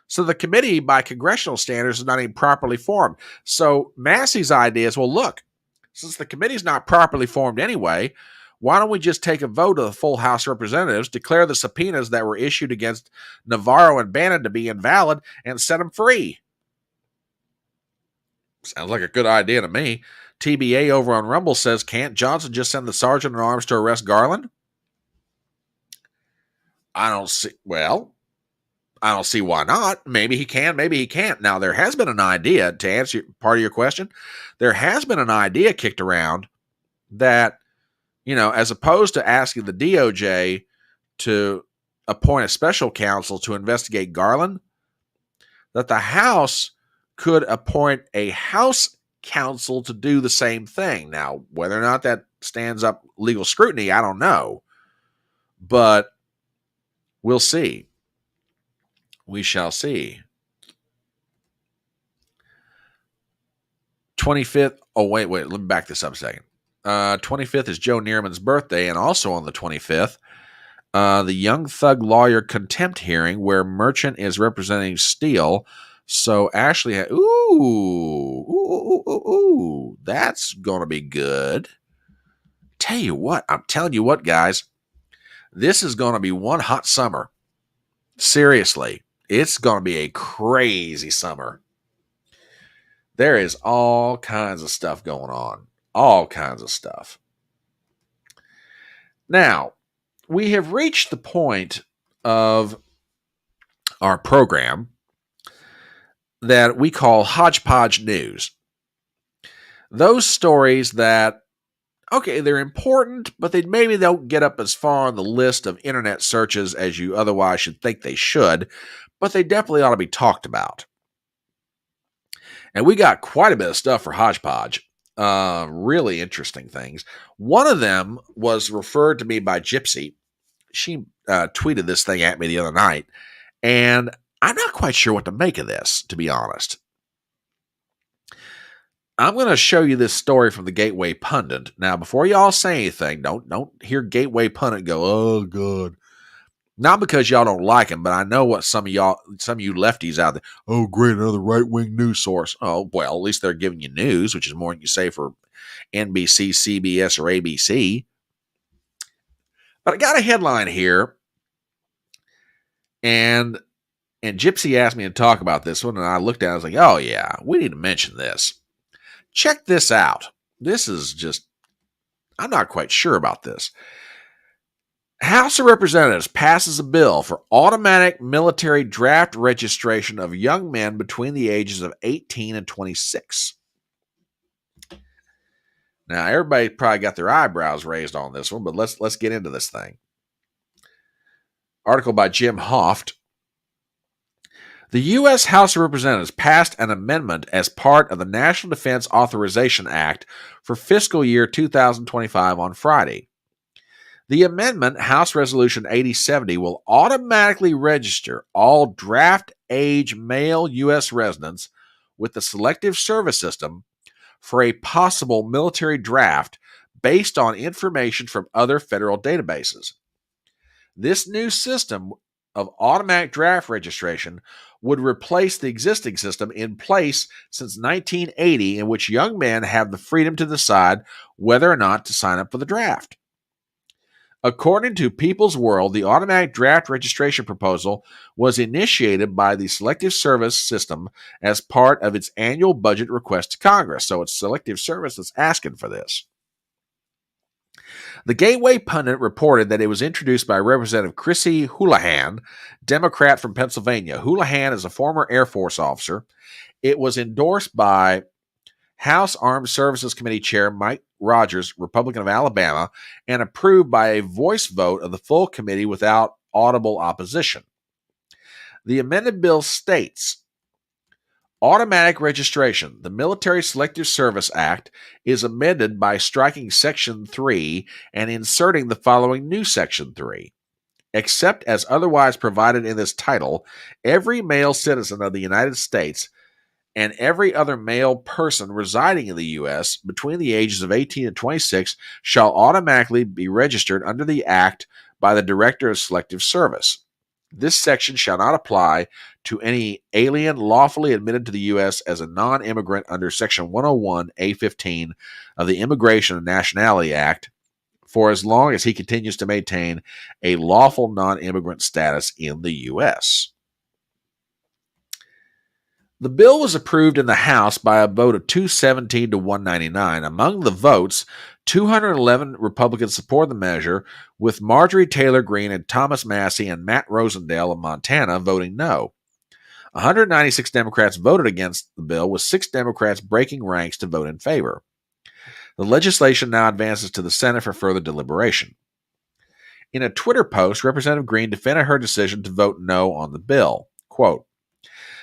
So the committee, by congressional standards, is not even properly formed. So Massey's idea is, well, look, since the committee's not properly formed anyway, why don't we just take a vote of the full House of Representatives, declare the subpoenas that were issued against Navarro and Bannon to be invalid, and set them free? Sounds like a good idea to me. TBA over on Rumble says, can't Johnson just send the sergeant at arms to arrest Garland? I don't see why not. Maybe he can, maybe he can't. Now, there has been an idea, to answer part of your question, there has been an idea kicked around that, as opposed to asking the DOJ to appoint a special counsel to investigate Garland, that the House could appoint a House counsel to do the same thing. Now, whether or not that stands up legal scrutiny, I don't know. But we'll see. We shall see. 25th. Oh, wait. Let me back this up a second. 25th is Joe Neerman's birthday, and also on the 25th, the Young Thug lawyer contempt hearing where Merchant is representing Steele. So Ashley that's going to be good. I'm telling you what, guys, this is going to be one hot summer. Seriously, it's going to be a crazy summer. There is all kinds of stuff going on. All kinds of stuff. Now, we have reached the point of our program that we call HodgePodge News. Those stories that, okay, they're important, but they maybe don't get up as far on the list of internet searches as you otherwise should think they should, but they definitely ought to be talked about. And we got quite a bit of stuff for HodgePodge. really interesting things. One of them was referred to me by Gypsy. She tweeted this thing at me the other night, and I'm not quite sure what to make of this, to be honest. I'm going to show you this story from the Gateway Pundit. Now, before y'all say anything, don't hear Gateway Pundit go, "Oh, God." Not because y'all don't like him, but I know what some of you lefties out there, "Oh, great, another right-wing news source." Oh, well, at least they're giving you news, which is more than you say for NBC, CBS, or ABC. But I got a headline here, and Gypsy asked me to talk about this one, and I looked at it, I was like, oh, yeah, we need to mention this. Check this out. This is just, I'm not quite sure about this. House of Representatives passes a bill for automatic military draft registration of young men between the ages of 18 and 26. Now, everybody probably got their eyebrows raised on this one, but let's get into this thing. Article by Jim Hoft. The U.S. House of Representatives passed an amendment as part of the National Defense Authorization Act for fiscal year 2025 on Friday. The amendment, House Resolution 8070, will automatically register all draft-age male U.S. residents with the Selective Service System for a possible military draft based on information from other federal databases. This new system of automatic draft registration would replace the existing system in place since 1980, in which young men have the freedom to decide whether or not to sign up for the draft. According to People's World, the automatic draft registration proposal was initiated by the Selective Service System as part of its annual budget request to Congress. So it's Selective Service that's asking for this. The Gateway Pundit reported that it was introduced by Representative Chrissy Houlihan, Democrat from Pennsylvania. Houlihan is a former Air Force officer. It was endorsed by House Armed Services Committee Chair Mike Rogers, Republican of Alabama, and approved by a voice vote of the full committee without audible opposition. The amended bill states, automatic registration. The Military Selective Service Act is amended by striking Section 3 and inserting the following new Section 3. Except as otherwise provided in this title, every male citizen of the United States and every other male person residing in the U.S. between the ages of 18 and 26 shall automatically be registered under the Act by the Director of Selective Service. This section shall not apply to any alien lawfully admitted to the U.S. as a non-immigrant under Section 101A15 of the Immigration and Nationality Act for as long as he continues to maintain a lawful non-immigrant status in the U.S. The bill was approved in the House by a vote of 217 to 199. Among the votes, 211 Republicans support the measure, with Marjorie Taylor Greene and Thomas Massie and Matt Rosendale of Montana voting no. 196 Democrats voted against the bill, with 6 Democrats breaking ranks to vote in favor. The legislation now advances to the Senate for further deliberation. In a Twitter post, Representative Greene defended her decision to vote no on the bill. Quote,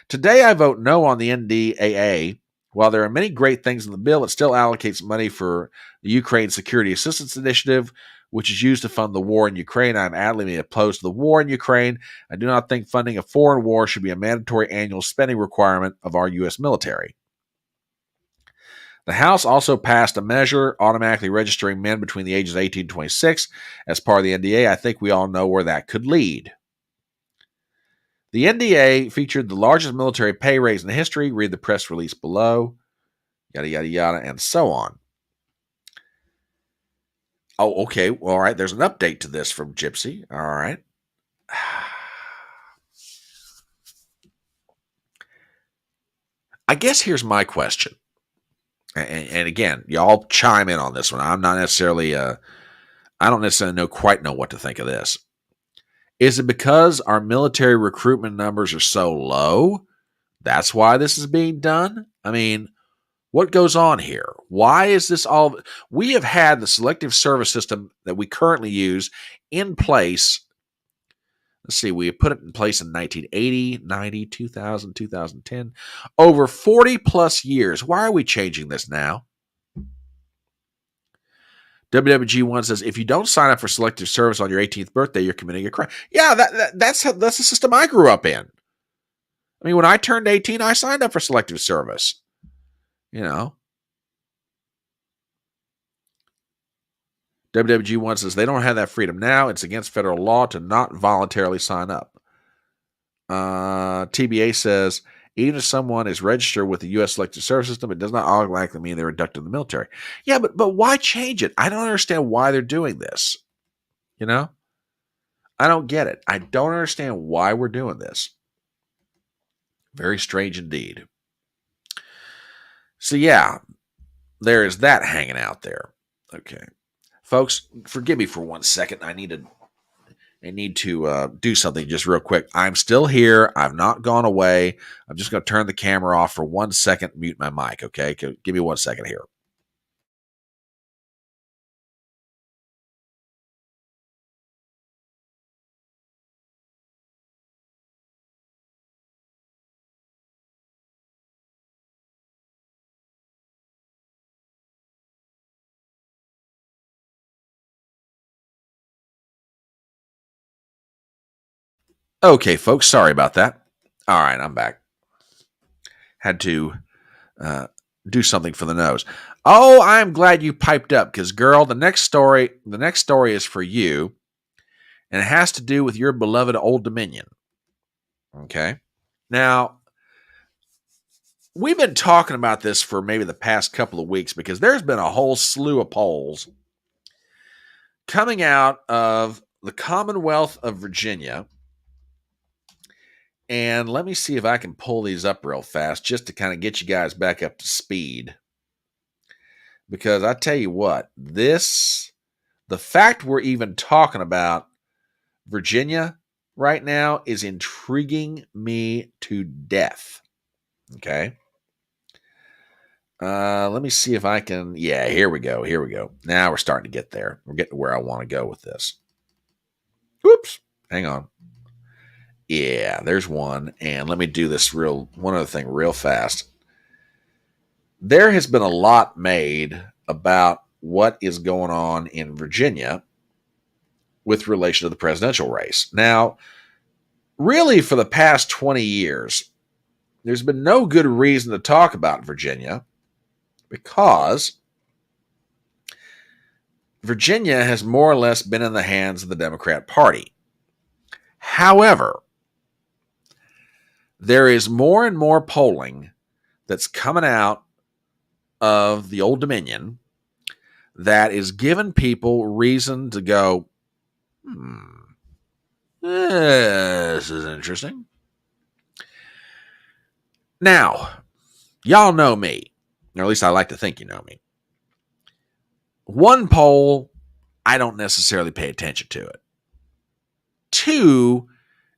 "Today I vote no on the NDAA. While there are many great things in the bill, it still allocates money for the Ukraine Security Assistance Initiative, which is used to fund the war in Ukraine. I am adamantly opposed to the war in Ukraine. I do not think funding a foreign war should be a mandatory annual spending requirement of our U.S. military." The House also passed a measure automatically registering men between the ages of 18 and 26 as part of the NDA. I think we all know where that could lead. The NDA featured the largest military pay raise in history. Read the press release below. Yada, yada, yada, and so on. Oh, okay. Well, all right. There's an update to this from Gypsy. All right. I guess here's my question. And again, y'all chime in on this one. I'm not necessarily, I don't necessarily quite know what to think of this. Is it because our military recruitment numbers are so low? That's why this is being done? I mean, what goes on here? Why is this all? We have had the Selective Service System that we currently use in place. Let's see, we put it in place in 1980, 90, 2000, 2010. Over 40 plus years. Why are we changing this now? WWG1 says, if you don't sign up for selective service on your 18th birthday, you're committing a crime. Yeah, that's the system I grew up in. I mean, when I turned 18, I signed up for selective service. You know. WWG1 says, they don't have that freedom now. It's against federal law to not voluntarily sign up. TBA says, even if someone is registered with the U.S. Selective Service System, it does not automatically mean they're inducted in the military. Yeah, but why change it? I don't understand why they're doing this. You know? I don't get it. I don't understand why we're doing this. Very strange indeed. So yeah, there is that hanging out there. Okay. Folks, forgive me for 1 second. I need to do something just real quick. I'm still here. I've not gone away. I'm just going to turn the camera off for 1 second, mute my mic, okay? Give me 1 second here. Okay, folks, sorry about that. All right, I'm back. Had to do something for the nose. Oh, I'm glad you piped up because, girl, the next story is for you, and it has to do with your beloved Old Dominion. Okay? Now, we've been talking about this for maybe the past couple of weeks because there's been a whole slew of polls coming out of the Commonwealth of Virginia. And let me see if I can pull these up real fast just to kind of get you guys back up to speed. Because I tell you what, the fact we're even talking about Virginia right now is intriguing me to death. Okay. Let me see if I can. Yeah, here we go. Now we're starting to get there. We're getting to where I want to go with this. Whoops. Hang on. Yeah, there's one. And let me do this one other thing real fast. There has been a lot made about what is going on in Virginia with relation to the presidential race. Now, really for the past 20 years, there's been no good reason to talk about Virginia because Virginia has more or less been in the hands of the Democrat Party. However, there is more and more polling that's coming out of the Old Dominion that is giving people reason to go, this is interesting. Now, y'all know me, or at least I like to think you know me. One poll, I don't necessarily pay attention to it. Two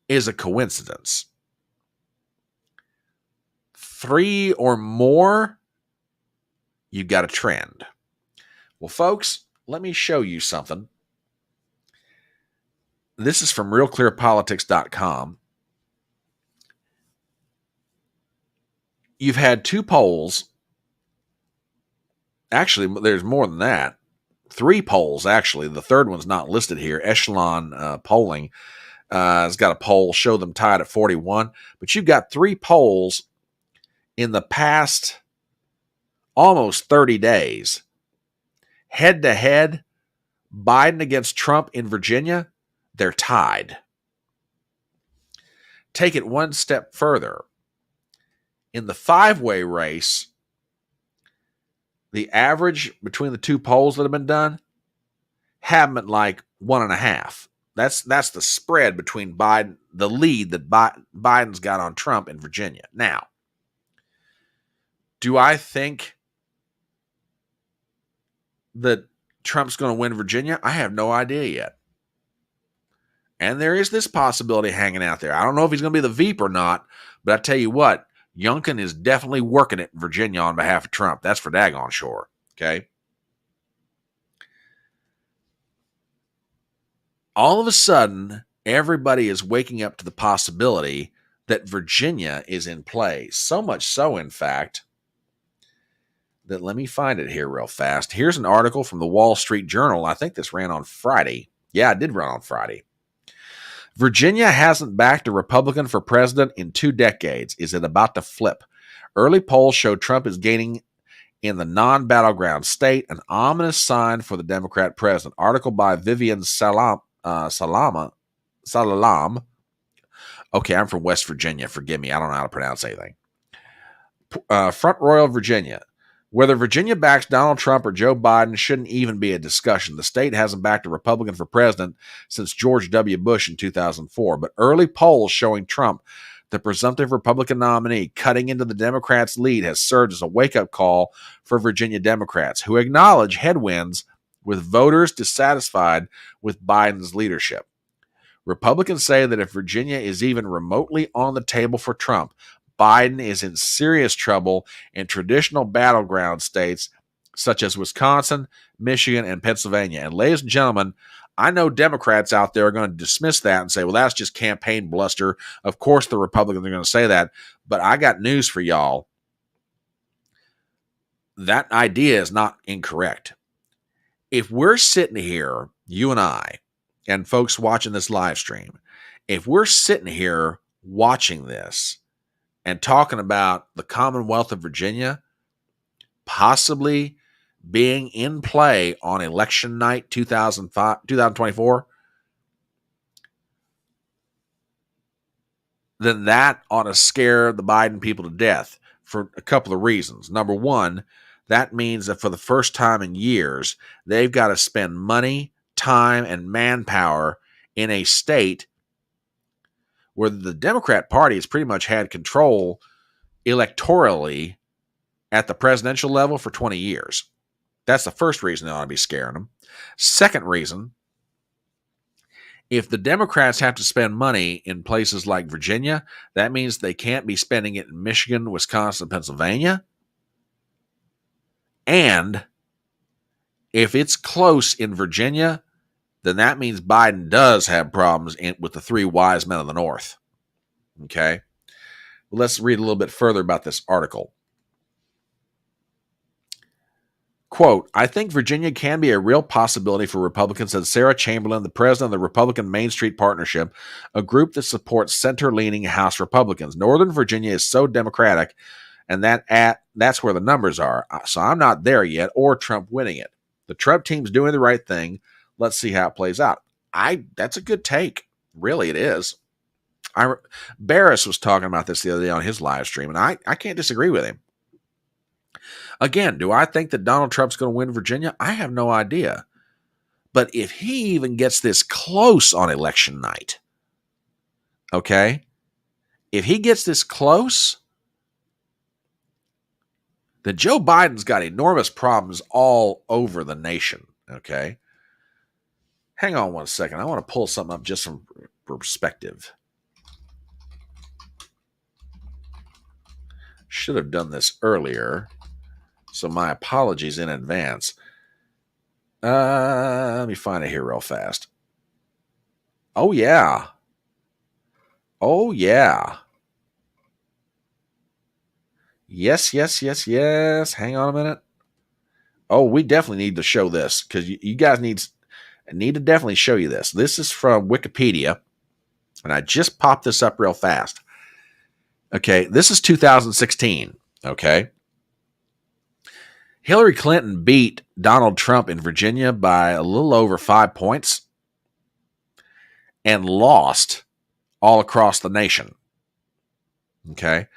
is a coincidence. Three or more, you've got a trend. Well, folks, let me show you something. This is from realclearpolitics.com. You've had two polls. Actually, there's more than that. Three polls, actually. The third one's not listed here. Echelon Polling has got a poll, show them tied at 41. But you've got three polls in the past almost 30 days. Head-to-head, Biden against Trump in Virginia, they're tied. Take it one step further. In the five-way race, the average between the two polls that have been done have them at like 1.5. That's the spread between Biden, the lead that Biden's got on Trump in Virginia. Now, do I think that Trump's going to win Virginia? I have no idea yet. And there is this possibility hanging out there. I don't know if he's going to be the Veep or not, but I tell you what, Youngkin is definitely working it in Virginia on behalf of Trump. That's for daggone sure. Okay. All of a sudden, everybody is waking up to the possibility that Virginia is in play. So much so, in fact, let me find it here real fast. Here's an article from the Wall Street Journal. I think this ran on Friday. Yeah, it did run on Friday. Virginia hasn't backed a Republican for president in 2 decades. Is it about to flip? Early polls show Trump is gaining in the non-battleground state, an ominous sign for the Democrat president. Article by Vivian Salam. Okay, I'm from West Virginia. Forgive me. I don't know how to pronounce anything. Front Royal, Virginia. Whether Virginia backs Donald Trump or Joe Biden shouldn't even be a discussion. The state hasn't backed a Republican for president since George W. Bush in 2004, but early polls showing Trump, the presumptive Republican nominee, cutting into the Democrats' lead has served as a wake-up call for Virginia Democrats, who acknowledge headwinds with voters dissatisfied with Biden's leadership. Republicans say that if Virginia is even remotely on the table for Trump, Biden is in serious trouble in traditional battleground states such as Wisconsin, Michigan, and Pennsylvania. And ladies and gentlemen, I know Democrats out there are going to dismiss that and say, well, that's just campaign bluster. Of course the Republicans are going to say that. But I got news for y'all. That idea is not incorrect. If we're sitting here, you and I, and folks watching this live stream, if we're sitting here watching this and talking about the Commonwealth of Virginia possibly being in play on election night 2024, then that ought to scare the Biden people to death for a couple of reasons. Number one, that means that for the first time in years, they've got to spend money, time, and manpower in a state where the Democrat Party has pretty much had control electorally at the presidential level for 20 years. That's the first reason they ought to be scaring them. Second reason, if the Democrats have to spend money in places like Virginia, that means they can't be spending it in Michigan, Wisconsin, Pennsylvania. And if it's close in Virginia, then that means Biden does have problems with the 3 wise men of the North. Okay? Well, let's read a little bit further about this article. Quote, I think Virginia can be a real possibility for Republicans, said Sarah Chamberlain, the president of the Republican Main Street Partnership, a group that supports center-leaning House Republicans. Northern Virginia is so Democratic, and that's where the numbers are. So I'm not there yet, or Trump winning it. The Trump team's doing the right thing. Let's see how it plays out. That's a good take. Really, it is. Barris was talking about this the other day on his live stream, and I can't disagree with him. Again, do I think that Donald Trump's going to win Virginia? I have no idea. But if he even gets this close on election night, okay, if he gets this close, then Joe Biden's got enormous problems all over the nation, okay? Hang on one second. I want to pull something up just from perspective. Should have done this earlier, so my apologies in advance. Let me find it here real fast. Oh, yeah. Oh, yeah. Yes. Hang on a minute. Oh, we definitely need to show this because you guys need to definitely show you this. This is from Wikipedia, and I just popped this up real fast. Okay, this is 2016, okay? Hillary Clinton beat Donald Trump in Virginia by a little over 5 points and lost all across the nation, okay?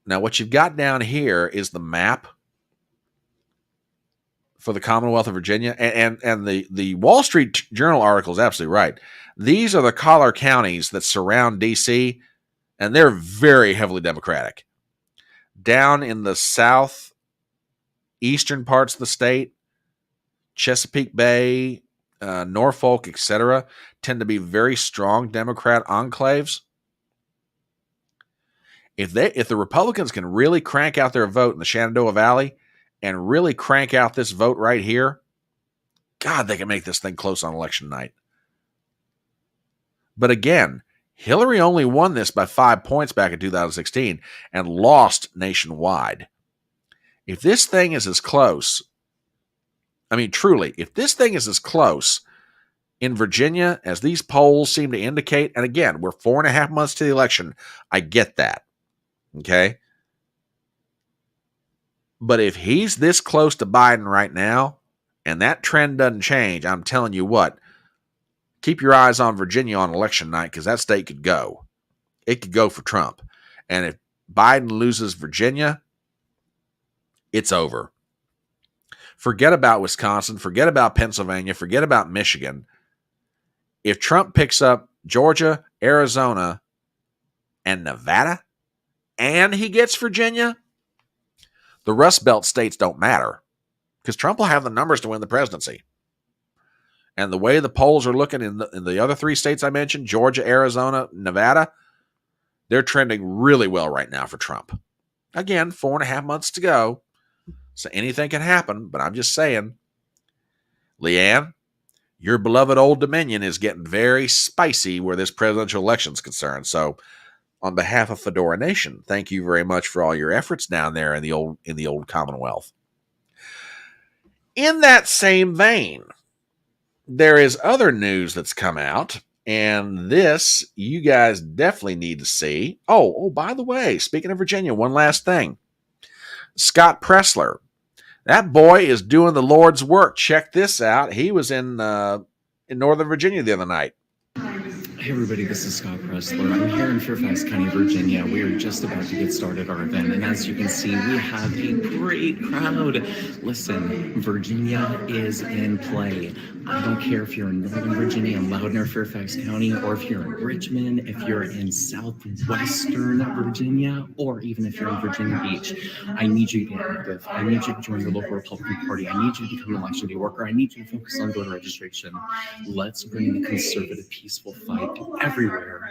Now, what you've got down here is the map for the Commonwealth of Virginia, and the Wall Street Journal article is absolutely right. These are the collar counties that surround D.C., and they're very heavily Democratic. Down in the southeastern parts of the state, Chesapeake Bay, Norfolk, etc., tend to be very strong Democrat enclaves. If the Republicans can really crank out their vote in the Shenandoah Valley and really crank out this vote right here, God, they can make this thing close on election night. But again, Hillary only won this by 5 points back in 2016 and lost nationwide. If this thing is as close, I mean, truly, if this thing is as close in Virginia as these polls seem to indicate, and again, we're 4.5 months to the election, I get that, okay? But if he's this close to Biden right now, and that trend doesn't change, I'm telling you what, keep your eyes on Virginia on election night, because that state could go. It could go for Trump. And if Biden loses Virginia, it's over. Forget about Wisconsin. Forget about Pennsylvania. Forget about Michigan. If Trump picks up Georgia, Arizona, and Nevada, and he gets Virginia, the Rust Belt states don't matter, because Trump will have the numbers to win the presidency. And the way the polls are looking in the other 3 states I mentioned, Georgia, Arizona, Nevada, they're trending really well right now for Trump. Again, 4.5 months to go, so anything can happen, but I'm just saying, Leanne, your beloved Old Dominion is getting very spicy where this presidential election is concerned. So on behalf of Fedora Nation, thank you very much for all your efforts down there in the old Commonwealth. In that same vein, there is other news that's come out, and this you guys definitely need to see. Oh, by the way, speaking of Virginia, one last thing. Scott Pressler, that boy is doing the Lord's work. Check this out. He was in Northern Virginia the other night. Hey everybody, this is Scott Pressler. I'm here in Fairfax County, Virginia. We are just about to get started our event, and as you can see, we have a great crowd. Listen, Virginia is in play. I don't care if you're in Northern Virginia, Loudoun or Fairfax County, or if you're in Richmond, if you're in Southwestern Virginia, or even if you're in Virginia Beach. I need you to get active. I need you to join your local Republican Party. I need you to become an election day worker. I need you to focus on voter registration. Let's bring the conservative, peaceful fight everywhere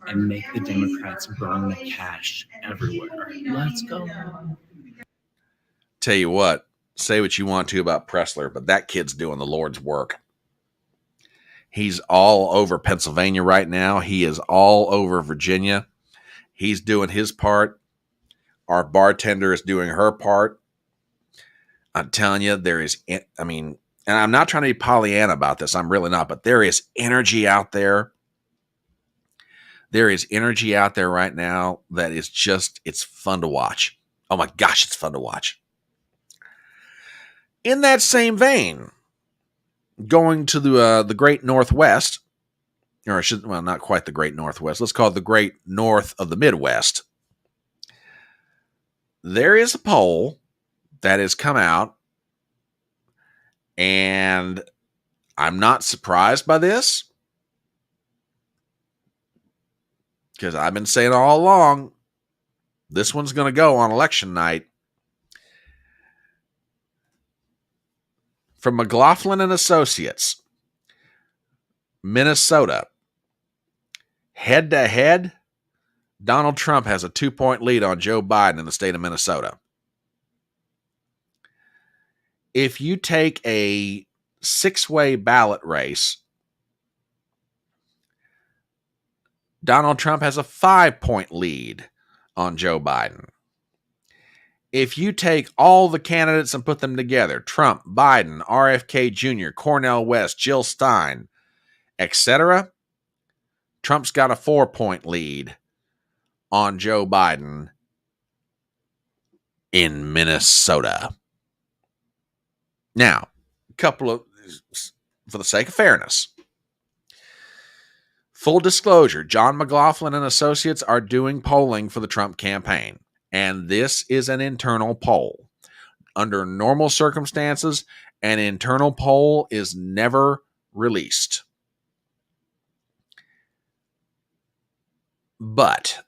and make the Democrats burn the cash everywhere. Let's go. Tell you what, say what you want to about Pressler, but that kid's doing the Lord's work. He's all over Pennsylvania right now. He is all over Virginia. He's doing his part. Our bartender is doing her part. I'm telling you, and I'm not trying to be Pollyanna about this. I'm really not, but there is energy out there. There is energy out there right now that is it's fun to watch. Oh my gosh, it's fun to watch. In that same vein, going to the Great Northwest, not quite the Great Northwest. Let's call it the Great North of the Midwest. There is a poll that has come out, and I'm not surprised by this, because I've been saying all along, this one's going to go on election night. From McLaughlin and Associates, Minnesota, head-to-head, Donald Trump has a 2-point lead on Joe Biden in the state of Minnesota. If you take a 6-way ballot race, Donald Trump has a 5-point lead on Joe Biden. If you take all the candidates and put them together, Trump, Biden, RFK Jr., Cornel West, Jill Stein, etc., Trump's got a 4-point lead on Joe Biden in Minnesota. Now, for the sake of fairness, full disclosure, John McLaughlin and Associates are doing polling for the Trump campaign. And this is an internal poll. Under normal circumstances, an internal poll is never released. But,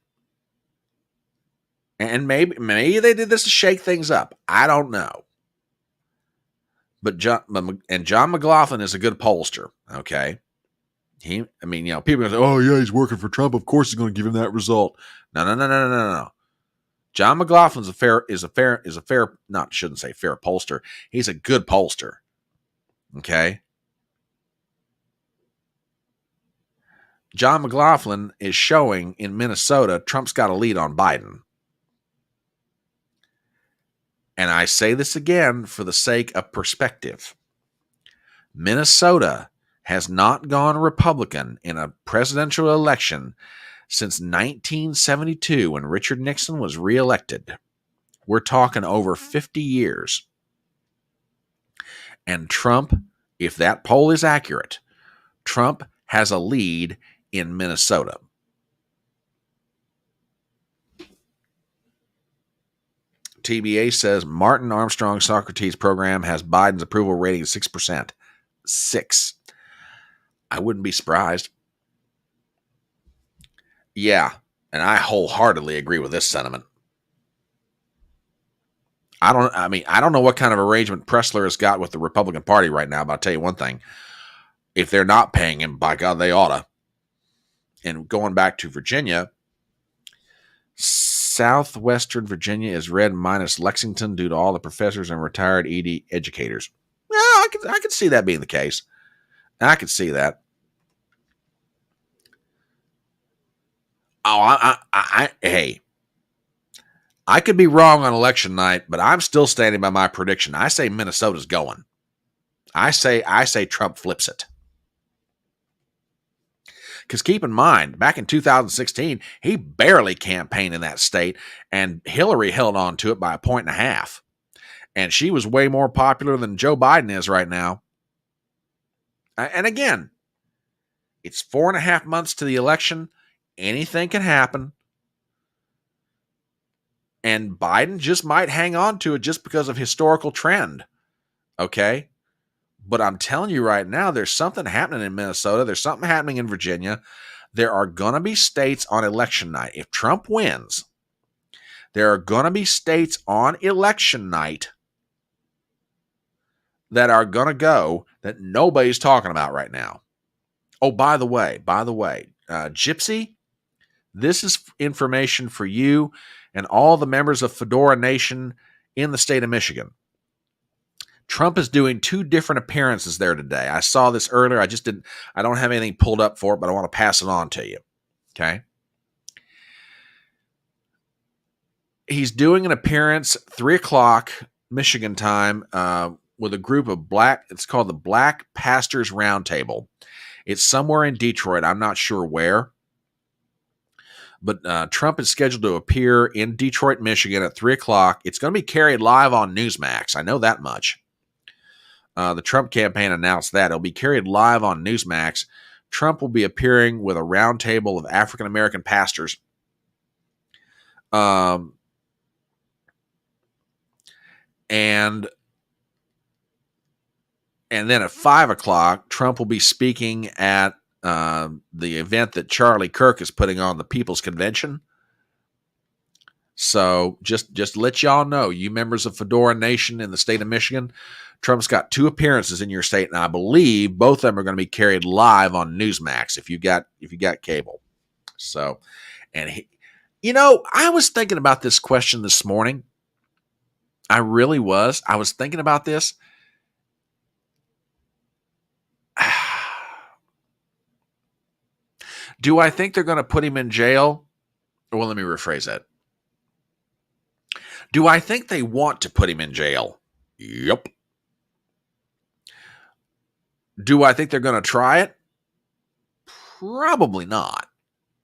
and maybe they did this to shake things up. I don't know. But John McLaughlin is a good pollster, okay? People are going to say, oh, yeah, he's working for Trump. Of course he's going to give him that result. No. John McLaughlin's shouldn't say fair pollster. He's a good pollster. Okay. John McLaughlin is showing in Minnesota, Trump's got a lead on Biden. And I say this again for the sake of perspective. Minnesota has not gone Republican in a presidential election since 1972 when Richard Nixon was reelected. We're talking over 50 years. And Trump, if that poll is accurate, Trump has a lead in Minnesota. TBA says Martin Armstrong Socrates program has Biden's approval rating of 6%. 6. I wouldn't be surprised. Yeah, and I wholeheartedly agree with this sentiment. I don't know what kind of arrangement Pressler has got with the Republican Party right now, but I'll tell you one thing. If they're not paying him, by God, they oughta. And going back to Virginia, Southwestern Virginia is red minus Lexington due to all the professors and retired ED educators. Yeah, I could see that being the case. I could see that. Oh, hey, I could be wrong on election night, but I'm still standing by my prediction. I say Minnesota's going. I say Trump flips it. Because keep in mind, back in 2016, he barely campaigned in that state, and Hillary held on to it by 1.5 points. And she was way more popular than Joe Biden is right now. And again, it's 4.5 months to the election. Anything can happen. And Biden just might hang on to it just because of historical trend. Okay? But I'm telling you right now, there's something happening in Minnesota. There's something happening in Virginia. There are going to be states on election night. If Trump wins, there are going to be states on election night that are going to go that nobody's talking about right now. Oh, by the way, Gypsy, this is information for you and all the members of Fedora Nation in the state of Michigan. Trump is doing 2 different appearances there today. I saw this earlier. I don't have anything pulled up for it, but I want to pass it on to you. Okay. He's doing an appearance 3:00 Michigan time with a group of it's called the Black Pastors Roundtable. It's somewhere in Detroit. I'm not sure where. But Trump is scheduled to appear in Detroit, Michigan at 3:00. It's going to be carried live on Newsmax. I know that much. The Trump campaign announced that. It'll be carried live on Newsmax. Trump will be appearing with a roundtable of African-American pastors. And then at 5:00, Trump will be speaking at the event that Charlie Kirk is putting on, the People's Convention. So just to let y'all know, you members of Fedora Nation in the state of Michigan, Trump's got 2 appearances in your state, and I believe both of them are going to be carried live on Newsmax if you got cable. So, and I was thinking about this question this morning. I really was. I was thinking about this. Do I think they're going to put him in jail? Well, let me rephrase that. Do I think they want to put him in jail? Yep. Do I think they're going to try it? Probably not.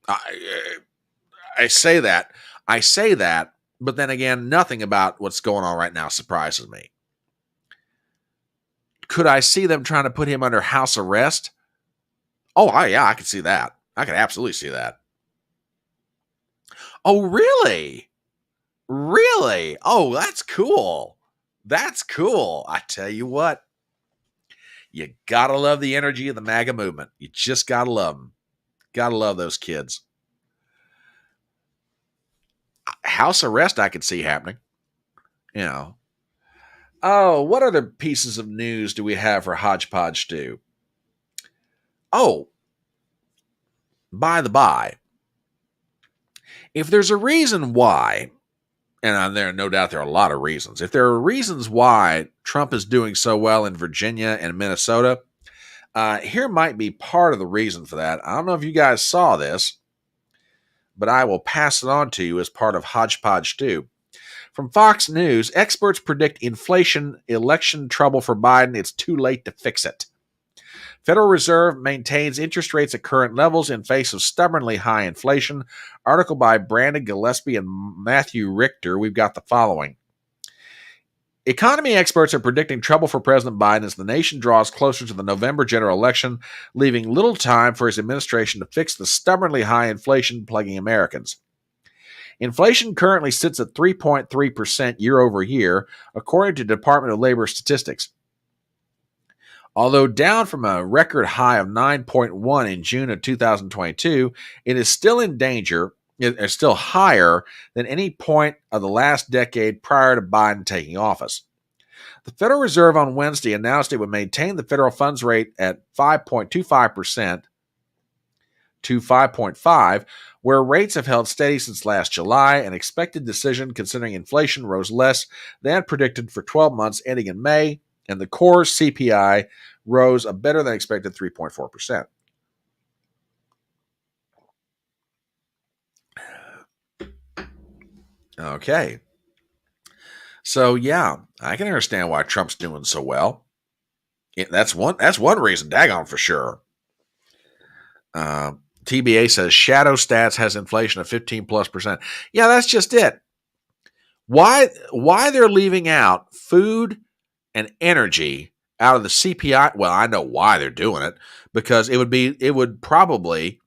I say that, but then again, nothing about what's going on right now surprises me. Could I see them trying to put him under house arrest? Oh, yeah, I could see that. I could absolutely see that. Oh, really? Really? Oh, that's cool. That's cool. I tell you what, you gotta love the energy of the MAGA movement. You just gotta love them. Gotta love those kids. House arrest, I could see happening. Oh, what other pieces of news do we have for HodgePodge Stew? Oh, by the by, if there's a reason why, and there no doubt there are a lot of reasons, if there are reasons why Trump is doing so well in Virginia and Minnesota, here might be part of the reason for that. I don't know if you guys saw this, but I will pass it on to you as part of HodgePodge Stew. From Fox News, experts predict inflation, election trouble for Biden. It's too late to fix it. Federal Reserve maintains interest rates at current levels in face of stubbornly high inflation. Article by Brandon Gillespie and Matthew Richter. We've got the following. Economy experts are predicting trouble for President Biden as the nation draws closer to the November general election, leaving little time for his administration to fix the stubbornly high inflation plaguing Americans. Inflation currently sits at 3.3% year over year, according to Department of Labor statistics. Although down from a record high of 9.1 in June of 2022, it is still in danger. It is still higher than any point of the last decade prior to Biden taking office. The Federal Reserve on Wednesday announced it would maintain the federal funds rate at 5.25% to 5.5%, where rates have held steady since last July. An expected decision considering inflation rose less than predicted for 12 months ending in May, and the core CPI rose a better than expected 3.4%. Okay. So yeah, I can understand why Trump's doing so well. That's one reason, daggone for sure. TBA says Shadow Stats has inflation of 15+%. Yeah, that's just it. Why they're leaving out food and energy out of the CPI? Well, I know why they're doing it, because it would probably,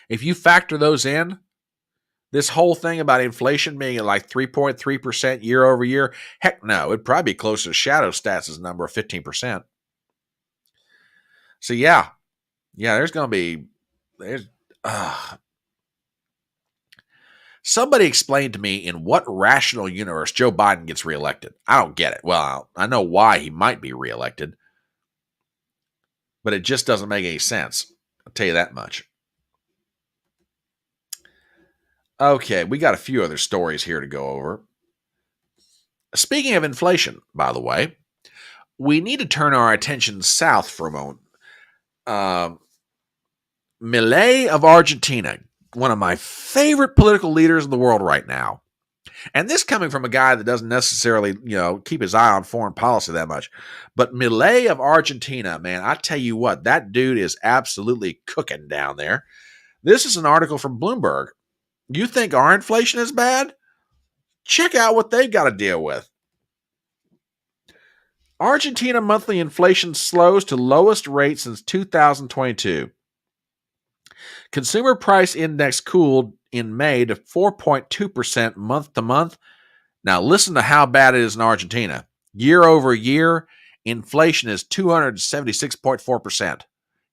if you factor those in, this whole thing about inflation being at like 3.3% year over year, heck no, it'd probably be closer to Shadow Stats' number of 15%. So yeah, somebody explain to me in what rational universe Joe Biden gets reelected. I don't get it. Well, I know why he might be reelected, but it just doesn't make any sense. I'll tell you that much. Okay, we got a few other stories here to go over. Speaking of inflation, by the way, we need to turn our attention south for a moment. Milei of Argentina, one of my favorite political leaders in the world right now. And this coming from a guy that doesn't necessarily, keep his eye on foreign policy that much. But Milei of Argentina, man, I tell you what, that dude is absolutely cooking down there. This is an article from Bloomberg. You think our inflation is bad? Check out what they've got to deal with. Argentina monthly inflation slows to lowest rate since 2022. Consumer price index cooled in May to 4.2% month to month. Now listen to how bad it is in Argentina. Year over year, inflation is 276.4%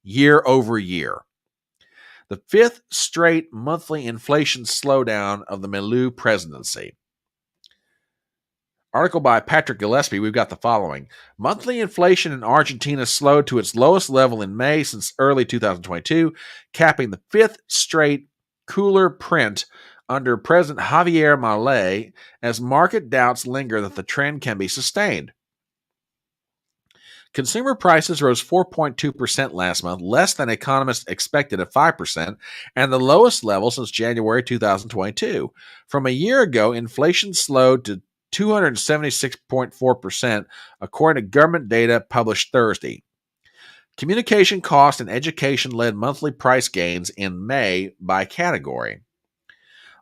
year over year. The fifth straight monthly inflation slowdown of the Milei presidency. Article by Patrick Gillespie, we've got the following. Monthly inflation in Argentina slowed to its lowest level in May since early 2022, capping the fifth straight cooler print under President Javier Milei as market doubts linger that the trend can be sustained. Consumer prices rose 4.2% last month, less than economists expected at 5%, and the lowest level since January 2022. From a year ago, inflation slowed to 276.4%, according to government data published Thursday. Communication cost and education led monthly price gains in May by category.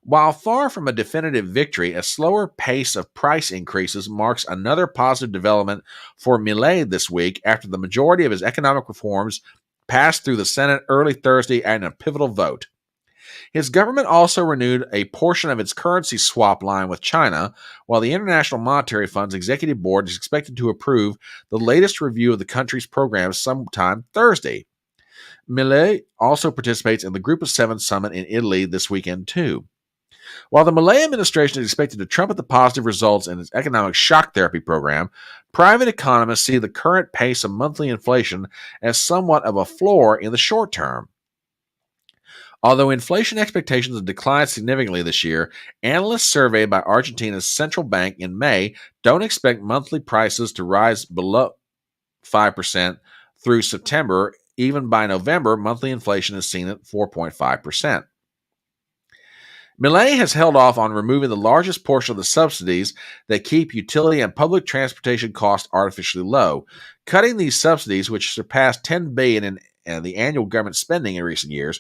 While far from a definitive victory, a slower pace of price increases marks another positive development for Milei this week after the majority of his economic reforms passed through the Senate early Thursday in a pivotal vote. His government also renewed a portion of its currency swap line with China, while the International Monetary Fund's executive board is expected to approve the latest review of the country's programs sometime Thursday. Milei also participates in the Group of Seven summit in Italy this weekend, too. While the Milei administration is expected to trumpet the positive results in its economic shock therapy program, private economists see the current pace of monthly inflation as somewhat of a floor in the short term. Although inflation expectations have declined significantly this year, analysts surveyed by Argentina's central bank in May don't expect monthly prices to rise below 5% through September. Even by November, monthly inflation is seen at 4.5%. Milei has held off on removing the largest portion of the subsidies that keep utility and public transportation costs artificially low. Cutting these subsidies, which surpassed $10 billion in the annual government spending in recent years,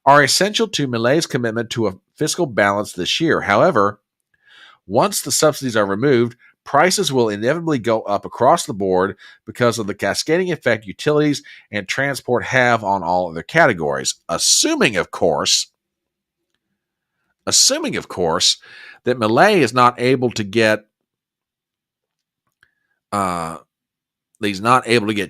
are essential to Milei's commitment to a fiscal balance this year. However, once the subsidies are removed, prices will inevitably go up across the board because of the cascading effect utilities and transport have on all other categories, assuming, of course, that Milei is not able to get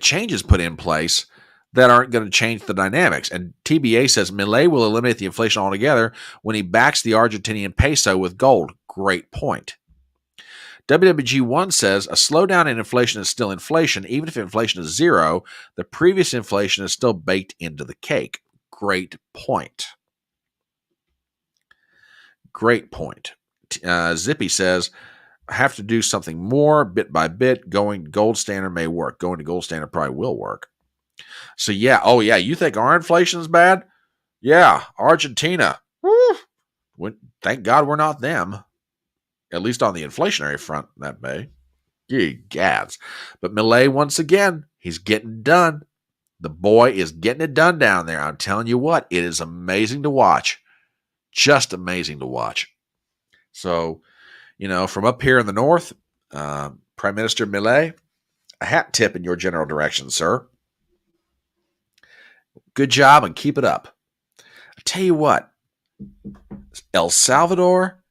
changes put in place that aren't going to change the dynamics. And TBA says Milei will eliminate the inflation altogether when he backs the Argentinian peso with gold. Great point. WWG1 says a slowdown in inflation is still inflation. Even if inflation is zero, the previous inflation is still baked into the cake. Great point. Great point. Zippy says, I have to do something more bit by bit. Going gold standard may work. Going to gold standard probably will work. So yeah, oh yeah, you think our inflation is bad? Yeah, Argentina. Thank God we're not them. At least on the inflationary front, that may. Ye gads. But Milei, once again, he's getting done. The boy is getting it done down there. I'm telling you what, it is amazing to watch. Just amazing to watch. So, from up here in the north, Prime Minister Milei, a hat tip in your general direction, sir. Good job and keep it up. I tell you what, El Salvador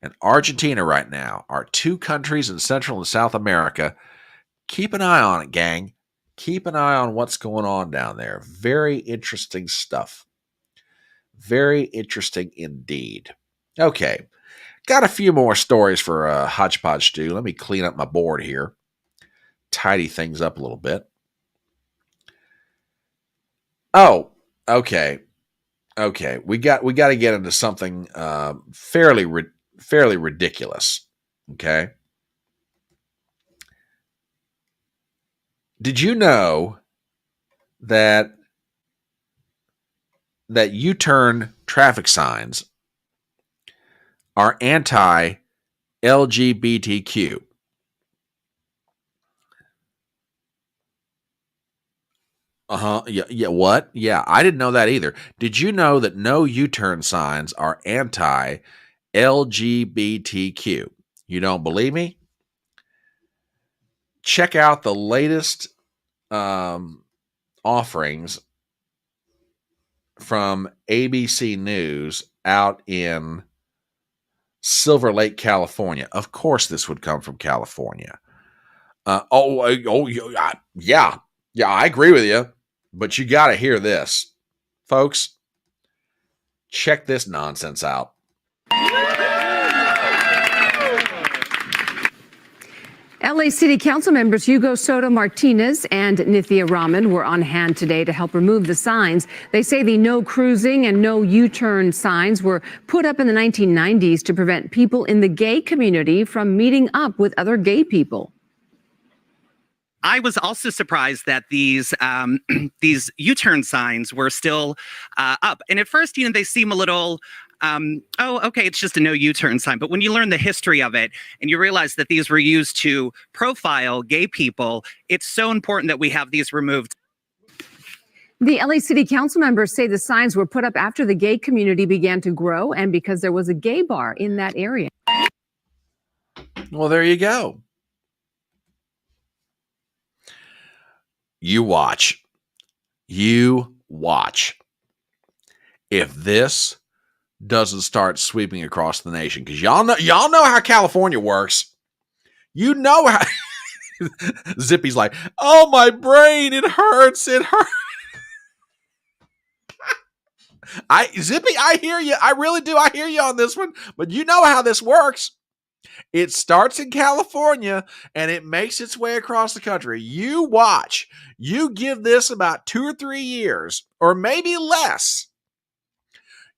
and Argentina right now are two countries in Central and South America. Keep an eye on it, gang. Keep an eye on what's going on down there. Very interesting stuff. Very interesting indeed. Okay, got a few more stories for HodgePodge Stew. Let me clean up my board here. Tidy things up a little bit. Oh, okay. Okay, we got to get into something fairly ridiculous. Okay, did you know that U-turn traffic signs are anti-LGBTQ? Yeah, what? Yeah, I didn't know that either. Did you know that no U-turn signs are anti-LGBTQ? You don't believe me? Check out the latest offerings from ABC News out in Silver Lake, California. Of course, this would come from California. Yeah, I agree with you. But you got to hear this. Folks, check this nonsense out. LA City Council members Hugo Soto Martinez and Nithya Raman were on hand today to help remove the signs. They say the no cruising and no U-turn signs were put up in the 1990s to prevent people in the gay community from meeting up with other gay people. I was also surprised that these U-turn signs were still up. And at first, they seem a little, okay, it's just a no U-turn sign. But when you learn the history of it and you realize that these were used to profile gay people, it's so important that we have these removed. The LA City Council members say the signs were put up after the gay community began to grow and because there was a gay bar in that area. Well, there you go. You watch. If this doesn't start sweeping across the nation, because y'all know how California works. You know how Zippy's like, oh, my brain, it hurts. Zippy, I hear you. I really do. I hear you on this one. But you know how this works. It starts in California and it makes its way across the country. You watch. You give this about 2 or 3 years, or maybe less.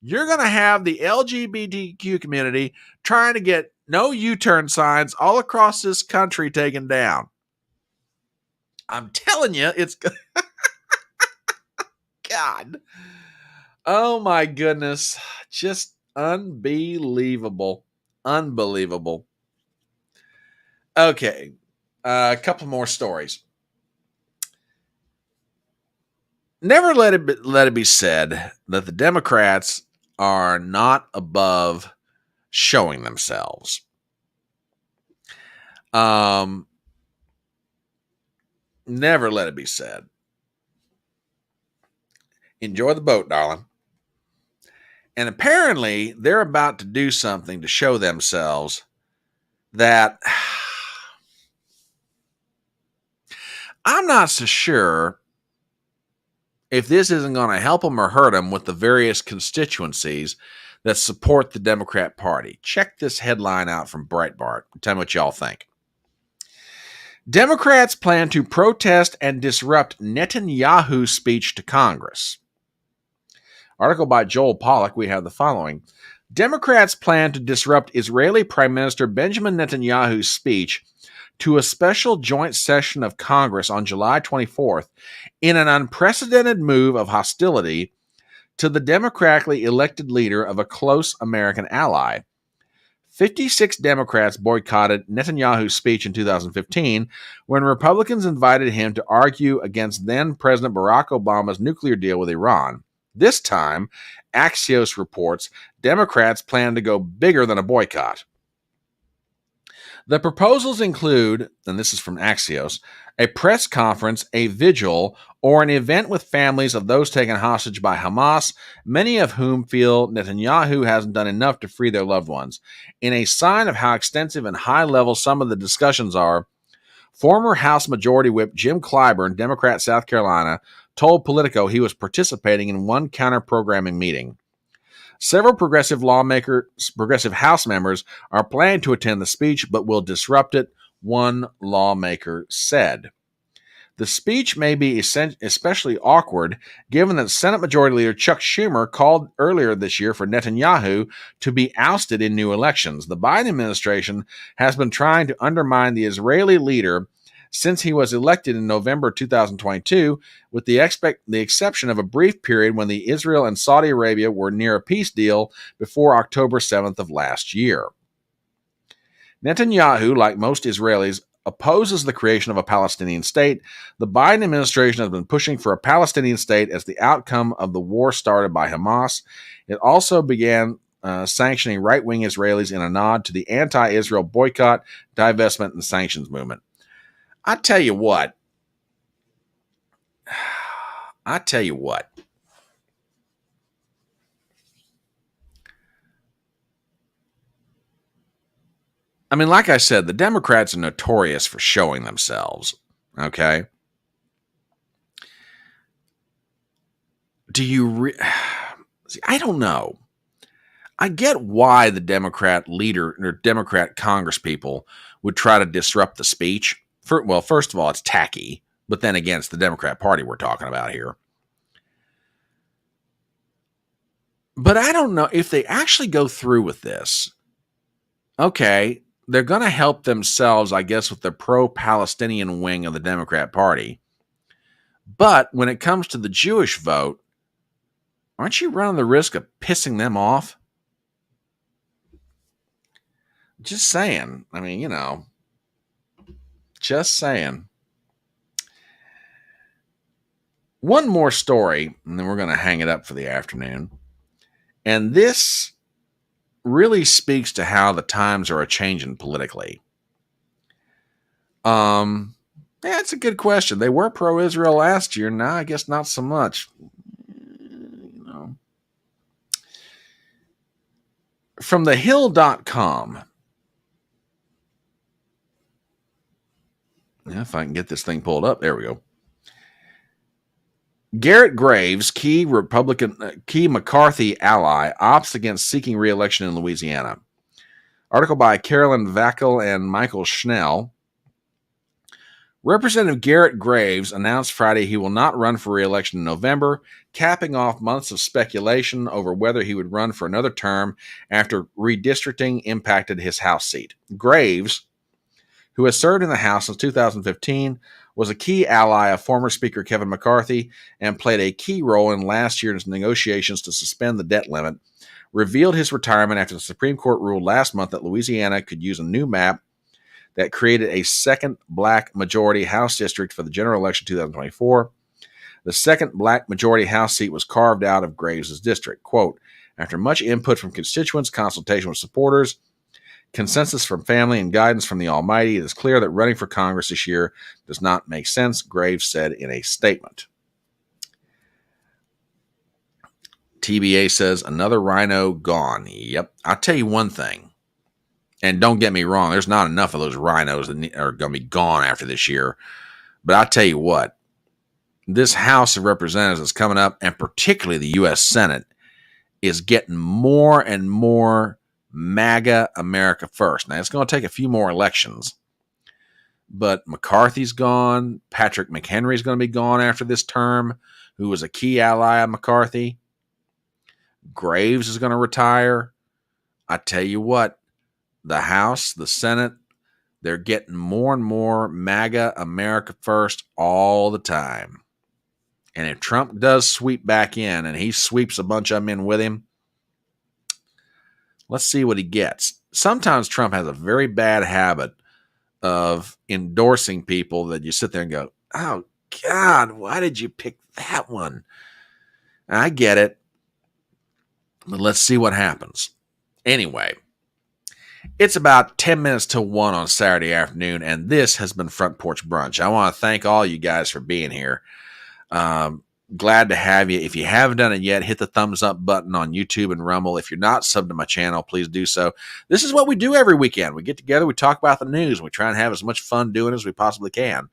You're going to have the LGBTQ community trying to get no U-turn signs all across this country taken down. I'm telling you, it's God. Oh my goodness. Just Unbelievable. Unbelievable. Okay. A couple more stories. Never let it be said that the Democrats are not above showing themselves. Never let it be said. Enjoy the boat, darling. And apparently, they're about to do something to show themselves that I'm not so sure if this isn't going to help them or hurt them with the various constituencies that support the Democrat Party. Check this headline out from Breitbart. Tell me what y'all think. Democrats plan to protest and disrupt Netanyahu's speech to Congress. Article by Joel Pollack, we have the following. Democrats plan to disrupt Israeli Prime Minister Benjamin Netanyahu's speech to a special joint session of Congress on July 24th in an unprecedented move of hostility to the democratically elected leader of a close American ally. 56 Democrats boycotted Netanyahu's speech in 2015 when Republicans invited him to argue against then-President Barack Obama's nuclear deal with Iran. This time, Axios reports Democrats plan to go bigger than a boycott. The proposals include, and this is from Axios, a press conference, a vigil, or an event with families of those taken hostage by Hamas, many of whom feel Netanyahu hasn't done enough to free their loved ones. In a sign of how extensive and high-level some of the discussions are, former House Majority Whip Jim Clyburn, Democrat, South Carolina, told Politico he was participating in one counter-programming meeting. Several progressive House members are planning to attend the speech, but will disrupt it, one lawmaker said. The speech may be especially awkward, given that Senate Majority Leader Chuck Schumer called earlier this year for Netanyahu to be ousted in new elections. The Biden administration has been trying to undermine the Israeli leader since he was elected in November 2022, with the exception of a brief period when the Israel and Saudi Arabia were near a peace deal before October 7th of last year. Netanyahu, like most Israelis, opposes the creation of a Palestinian state. The Biden administration has been pushing for a Palestinian state as the outcome of the war started by Hamas. It also began sanctioning right-wing Israelis in a nod to the anti-Israel boycott, divestment, and sanctions movement. I tell you what. I mean, like I said, the Democrats are notorious for showing themselves, okay? See, I don't know. I get why the Democrat leader or Democrat Congress people would try to disrupt the speech. Well, first of all, it's tacky, but then again, it's the Democrat Party we're talking about here. But I don't know if they actually go through with this. Okay, they're going to help themselves, I guess, with the pro-Palestinian wing of the Democrat Party. But when it comes to the Jewish vote, aren't you running the risk of pissing them off? Just saying. I mean, you know. Just saying. One more story, and then we're going to hang it up for the afternoon. And this really speaks to how the times are a-changing politically. Yeah, it's a good question. They were pro-Israel last year. Now, I guess not so much. You know. From thehill.com. Yeah, if I can get this thing pulled up. There we go. Garrett Graves, key McCarthy ally, opts against seeking re-election in Louisiana. Article by Carolyn Vackel and Michael Schnell. Representative Garrett Graves announced Friday he will not run for re-election in November, capping off months of speculation over whether he would run for another term after redistricting impacted his House seat. Graves, who has served in the House since 2015, was a key ally of former Speaker Kevin McCarthy and played a key role in last year's negotiations to suspend the debt limit, revealed his retirement after the Supreme Court ruled last month that Louisiana could use a new map that created a second black majority House district for the general election 2024. The second black majority House seat was carved out of Graves' district. Quote, after much input from constituents, consultation with supporters, consensus from family, and guidance from the Almighty, it is clear that running for Congress this year does not make sense, Graves said in a statement. TBA says, another rhino gone. Yep. I'll tell you one thing, and don't get me wrong, there's not enough of those rhinos that are going to be gone after this year. But I'll tell you what, this House of Representatives that's coming up, and particularly the U.S. Senate, is getting more and more MAGA America first. Now, it's going to take a few more elections, but McCarthy's gone. Patrick McHenry's going to be gone after this term, who was a key ally of McCarthy. Graves is going to retire. I tell you what, the House, the Senate, they're getting more and more MAGA America first all the time. And if Trump does sweep back in, and he sweeps a bunch of them in with him, let's see what he gets. Sometimes Trump has a very bad habit of endorsing people that you sit there and go, oh, God, why did you pick that one? And I get it, but let's see what happens. Anyway, it's about 10 minutes till 1 on Saturday afternoon, and this has been Front Porch Brunch. I want to thank all you guys for being here. Glad to have you. If you haven't done it yet, hit the thumbs up button on YouTube and Rumble. If you're not subbed to my channel, please do so. This is what we do every weekend. We get together, we talk about the news, we try and have as much fun doing as we possibly can.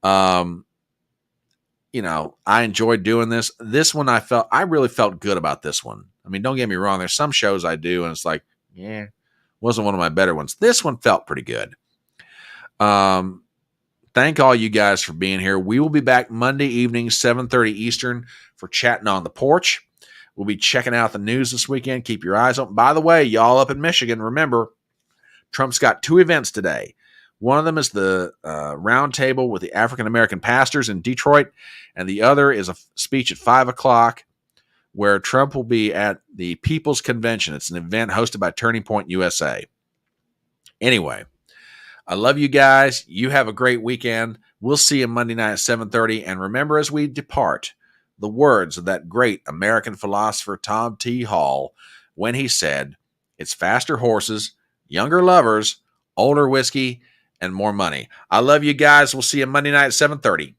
You know, I enjoyed doing this. This one I really felt good about this one. I mean, don't get me wrong, there's some shows I do and it's like, yeah, wasn't one of my better ones. This one felt pretty good. Thank all you guys for being here. We will be back Monday evening, 7:30 Eastern, for Chatting on the Porch. We'll be checking out the news this weekend. Keep your eyes open. By the way, y'all up in Michigan, remember, Trump's got 2 events today. One of them is the roundtable with the African-American pastors in Detroit, and the other is a speech at 5 o'clock where Trump will be at the People's Convention. It's an event hosted by Turning Point USA. Anyway, I love you guys. You have a great weekend. We'll see you Monday night at 7:30. And remember, as we depart, the words of that great American philosopher Tom T. Hall when he said, it's faster horses, younger lovers, older whiskey, and more money. I love you guys. We'll see you Monday night at 7:30.